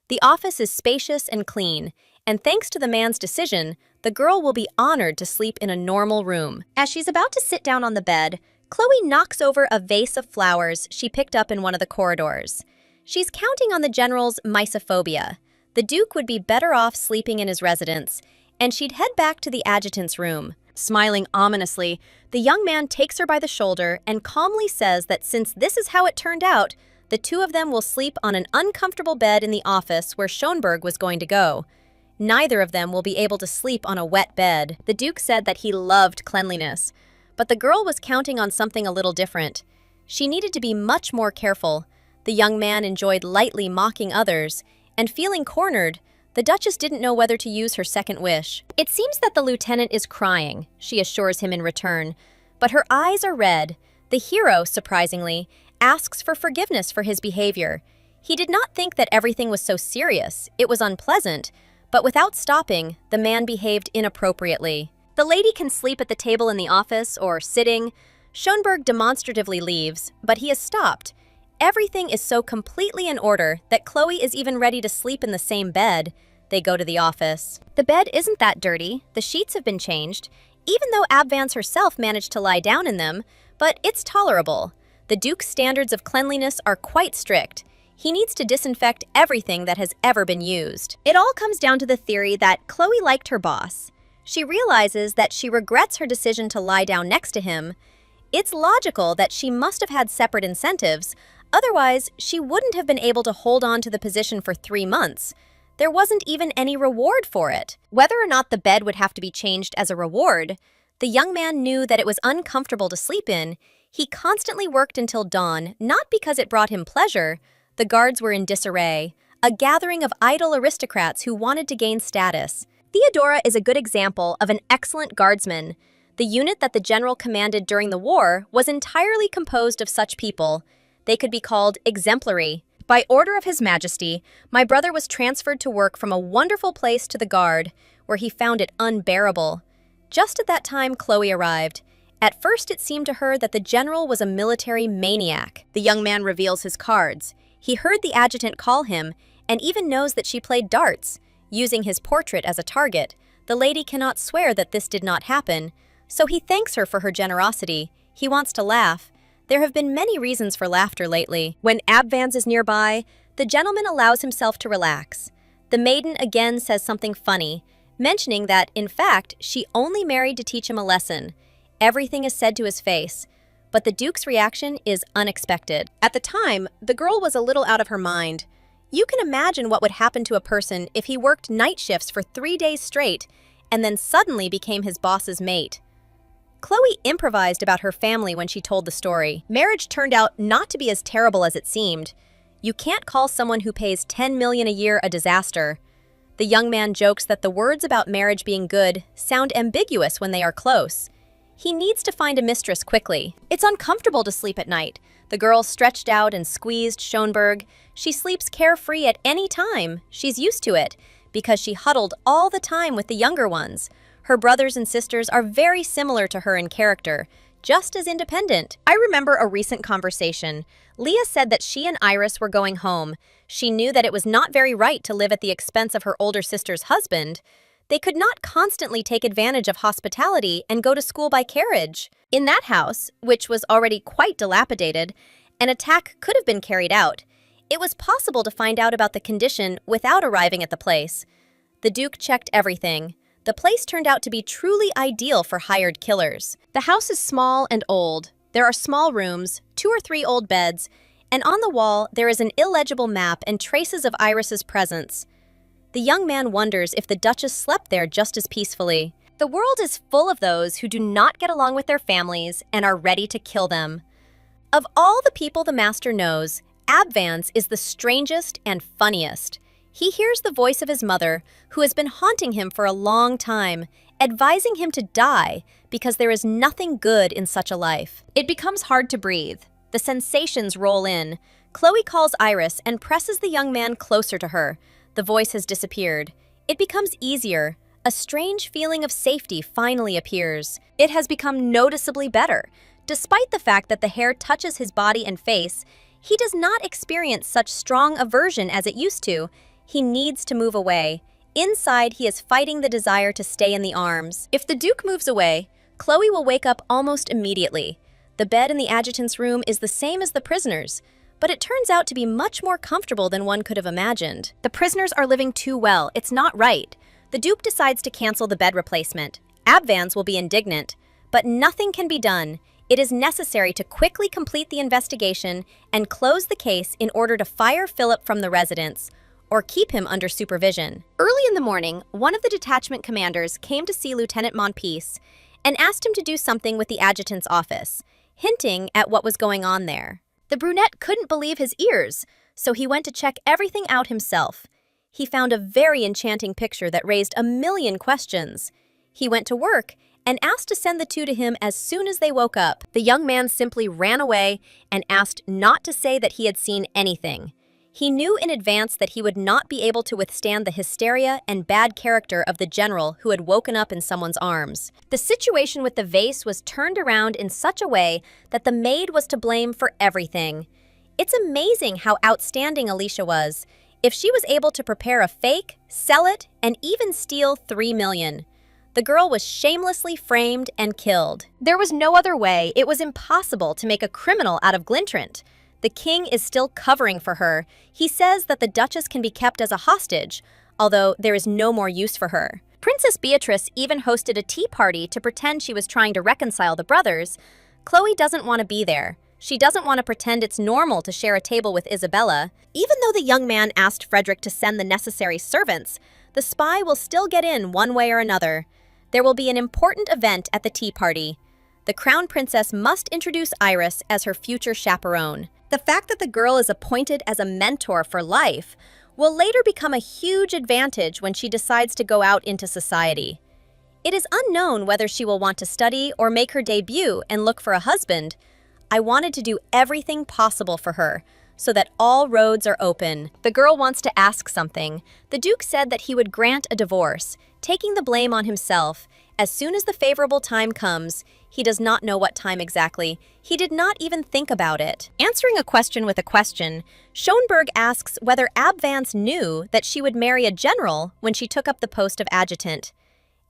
The office is spacious and clean, and thanks to the man's decision, the girl will be honored to sleep in a normal room. As she's about to sit down on the bed, Chloe knocks over a vase of flowers she picked up in one of the corridors. She's counting on the general's mysophobia. The Duke would be better off sleeping in his residence, and she'd head back to the adjutant's room. Smiling ominously, the young man takes her by the shoulder and calmly says that since this is how it turned out, the two of them will sleep on an uncomfortable bed in the office where Schoenberg was going to go. Neither of them will be able to sleep on a wet bed. The Duke said that he loved cleanliness, but the girl was counting on something a little different. She needed to be much more careful. The young man enjoyed lightly mocking others, and feeling cornered, the Duchess didn't know whether to use her second wish. It seems that the lieutenant is crying, she assures him in return, but her eyes are red. The hero, surprisingly, asks for forgiveness for his behavior. He did not think that everything was so serious. It was unpleasant, but without stopping, the man behaved inappropriately. The lady can sleep at the table in the office or sitting. Schoenberg demonstratively leaves, but he is stopped. Everything is so completely in order that Chloe is even ready to sleep in the same bed. They go to the office. The bed isn't that dirty. The sheets have been changed, even though Abvance herself managed to lie down in them, but it's tolerable. The Duke's standards of cleanliness are quite strict. He needs to disinfect everything that has ever been used. It all comes down to the theory that Chloe liked her boss. She realizes that she regrets her decision to lie down next to him. It's logical that she must have had separate incentives, otherwise she wouldn't have been able to hold on to the position for 3 months. There wasn't even any reward for it. Whether or not the bed would have to be changed as a reward, the young man knew that it was uncomfortable to sleep in. He constantly worked until dawn, not because it brought him pleasure. The guards were in disarray, a gathering of idle aristocrats who wanted to gain status. Theodora is a good example of an excellent guardsman. The unit that the general commanded during the war was entirely composed of such people. They could be called exemplary. By order of His Majesty, my brother was transferred to work from a wonderful place to the guard, where he found it unbearable. Just at that time, Chloe arrived. At first, it seemed to her that the general was a military maniac. The young man reveals his cards. He heard the adjutant call him, and even knows that she played darts. Using his portrait as a target, the lady cannot swear that this did not happen, so he thanks her for her generosity. He wants to laugh. There have been many reasons for laughter lately. When Abvans is nearby, the gentleman allows himself to relax. The maiden again says something funny, mentioning that, in fact, she only married to teach him a lesson. Everything is said to his face, but the Duke's reaction is unexpected. At the time, the girl was a little out of her mind. You can imagine what would happen to a person if he worked night shifts for 3 days straight and then suddenly became his boss's mate. Chloe improvised about her family when she told the story. Marriage turned out not to be as terrible as it seemed. You can't call someone who pays $10 million a year a disaster. The young man jokes that the words about marriage being good sound ambiguous when they are close. He needs to find a mistress quickly. It's uncomfortable to sleep at night. The girl stretched out and squeezed Schönberg. She sleeps carefree at any time. She's used to it, because she huddled all the time with the younger ones. Her brothers and sisters are very similar to her in character, just as independent. I remember a recent conversation. Leah said that she and Iris were going home. She knew that it was not very right to live at the expense of her older sister's husband. They could not constantly take advantage of hospitality and go to school by carriage. In that house, which was already quite dilapidated, an attack could have been carried out. It was possible to find out about the condition without arriving at the place. The Duke checked everything. The place turned out to be truly ideal for hired killers. The house is small and old. There are small rooms, 2 or 3 old beds, and on the wall there is an illegible map and traces of Iris's presence. The young man wonders if the Duchess slept there just as peacefully. The world is full of those who do not get along with their families and are ready to kill them. Of all the people the master knows, Abvans is the strangest and funniest. He hears the voice of his mother, who has been haunting him for a long time, advising him to die because there is nothing good in such a life. It becomes hard to breathe. The sensations roll in. Chloe calls Iris and presses the young man closer to her. The voice has disappeared. It becomes easier. A strange feeling of safety finally appears. It has become noticeably better. Despite the fact that the hair touches his body and face, he does not experience such strong aversion as it used to. He needs to move away. Inside, he is fighting the desire to stay in the arms. If the Duke moves away, Chloe will wake up almost immediately. The bed in the adjutant's room is the same as the prisoner's, but it turns out to be much more comfortable than one could have imagined. The prisoners are living too well. It's not right. The Duke decides to cancel the bed replacement. Abvans will be indignant, but nothing can be done. It is necessary to quickly complete the investigation and close the case in order to fire Philip from the residence, or keep him under supervision. Early in the morning, one of the detachment commanders came to see Lieutenant Monpiece and asked him to do something with the adjutant's office, hinting at what was going on there. The brunette couldn't believe his ears, so he went to check everything out himself. He found a very enchanting picture that raised a million questions. He went to work and asked to send the 2 to him as soon as they woke up. The young man simply ran away and asked not to say that he had seen anything. He knew in advance that he would not be able to withstand the hysteria and bad character of the general who had woken up in someone's arms. The situation with the vase was turned around in such a way that the maid was to blame for everything. It's amazing how outstanding Alicia was. If she was able to prepare a fake, sell it, and even steal $3 million. The girl was shamelessly framed and killed. There was no other way. It was impossible to make a criminal out of Glintrant. The king is still covering for her. He says that the Duchess can be kept as a hostage, although there is no more use for her. Princess Beatrice even hosted a tea party to pretend she was trying to reconcile the brothers. Chloe doesn't want to be there. She doesn't want to pretend it's normal to share a table with Isabella. Even though the young man asked Frederick to send the necessary servants, the spy will still get in one way or another. There will be an important event at the tea party. The crown princess must introduce Iris as her future chaperone. The fact that the girl is appointed as a mentor for life will later become a huge advantage when she decides to go out into society. It is unknown whether she will want to study or make her debut and look for a husband. I wanted to do everything possible for her, so that all roads are open. The girl wants to ask something. The Duke said that he would grant a divorce, taking the blame on himself. As soon as the favorable time comes, he does not know what time exactly. He did not even think about it. Answering a question with a question, Schonberg asks whether Abvance knew that she would marry a general when she took up the post of adjutant.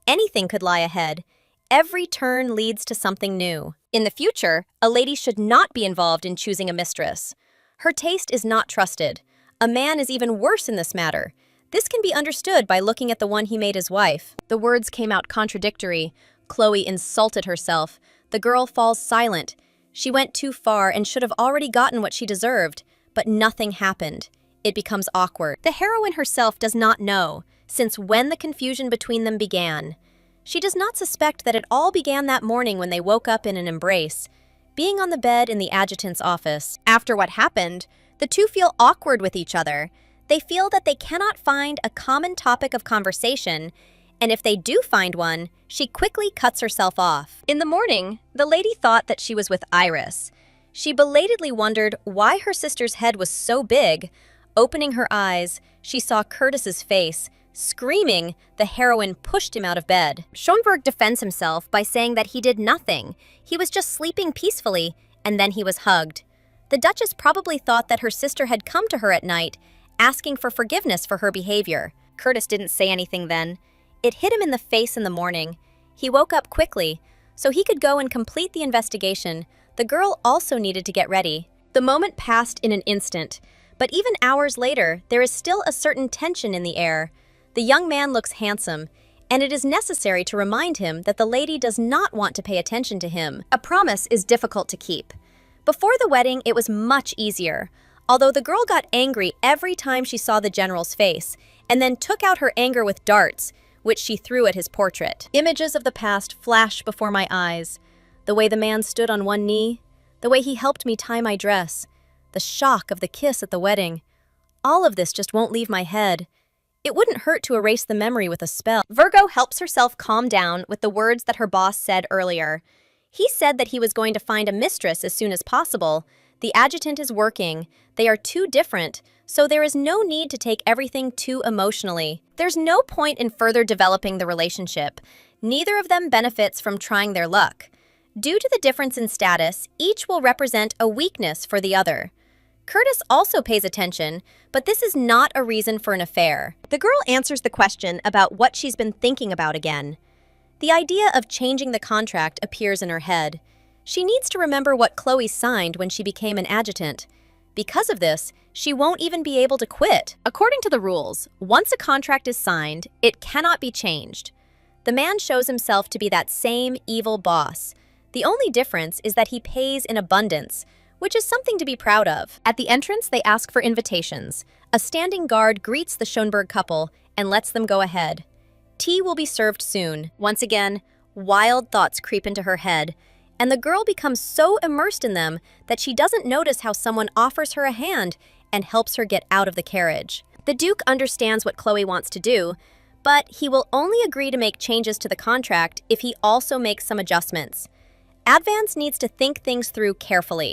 Anything could lie ahead. Every turn leads to something new. In the future, a lady should not be involved in choosing a mistress. Her taste is not trusted. A man is even worse in this matter. This can be understood by looking at the one he made his wife. The words came out contradictory. Chloe insulted herself. The girl falls silent. She went too far and should have already gotten what she deserved, but nothing happened. It becomes awkward. The heroine herself does not know, since when the confusion between them began. She does not suspect that it all began that morning when they woke up in an embrace, being on the bed in the adjutant's office. After what happened, the two feel awkward with each other. They feel that they cannot find a common topic of conversation, and if they do find one, she quickly cuts herself off. In the morning, the lady thought that she was with Iris. She belatedly wondered why her sister's head was so big. Opening her eyes, she saw Curtis's face. Screaming, the heroine pushed him out of bed. Schonberg defends himself by saying that he did nothing. He was just sleeping peacefully, and then he was hugged. The Duchess probably thought that her sister had come to her at night, asking for forgiveness for her behavior. Curtis didn't say anything then. It hit him in the face in the morning. He woke up quickly, so he could go and complete the investigation. The girl also needed to get ready. The moment passed in an instant, but even hours later, there is still a certain tension in the air. The young man looks handsome, and it is necessary to remind him that the lady does not want to pay attention to him. A promise is difficult to keep. Before the wedding, it was much easier, although the girl got angry every time she saw the general's face, and then took out her anger with darts, which she threw at his portrait. Images of the past flash before my eyes. The way the man stood on one knee, the way he helped me tie my dress, the shock of the kiss at the wedding. All of this just won't leave my head. It wouldn't hurt to erase the memory with a spell. Virgo helps herself calm down with the words that her boss said earlier. He said that he was going to find a mistress as soon as possible. The adjutant is working. They are too different, so there is no need to take everything too emotionally. There's no point in further developing the relationship. Neither of them benefits from trying their luck. Due to the difference in status, each will represent a weakness for the other. Curtis also pays attention, but this is not a reason for an affair. The girl answers the question about what she's been thinking about again. The idea of changing the contract appears in her head. She needs to remember what Chloe signed when she became an adjutant. Because of this, she won't even be able to quit. According to the rules, once a contract is signed, it cannot be changed. The man shows himself to be that same evil boss. The only difference is that he pays in abundance, which is something to be proud of. At the entrance, they ask for invitations. A standing guard greets the Schonberg couple and lets them go ahead. Tea will be served soon. Once again, wild thoughts creep into her head, and the girl becomes so immersed in them that she doesn't notice how someone offers her a hand and helps her get out of the carriage. The Duke understands what Chloe wants to do, but he will only agree to make changes to the contract if he also makes some adjustments. Advance needs to think things through carefully.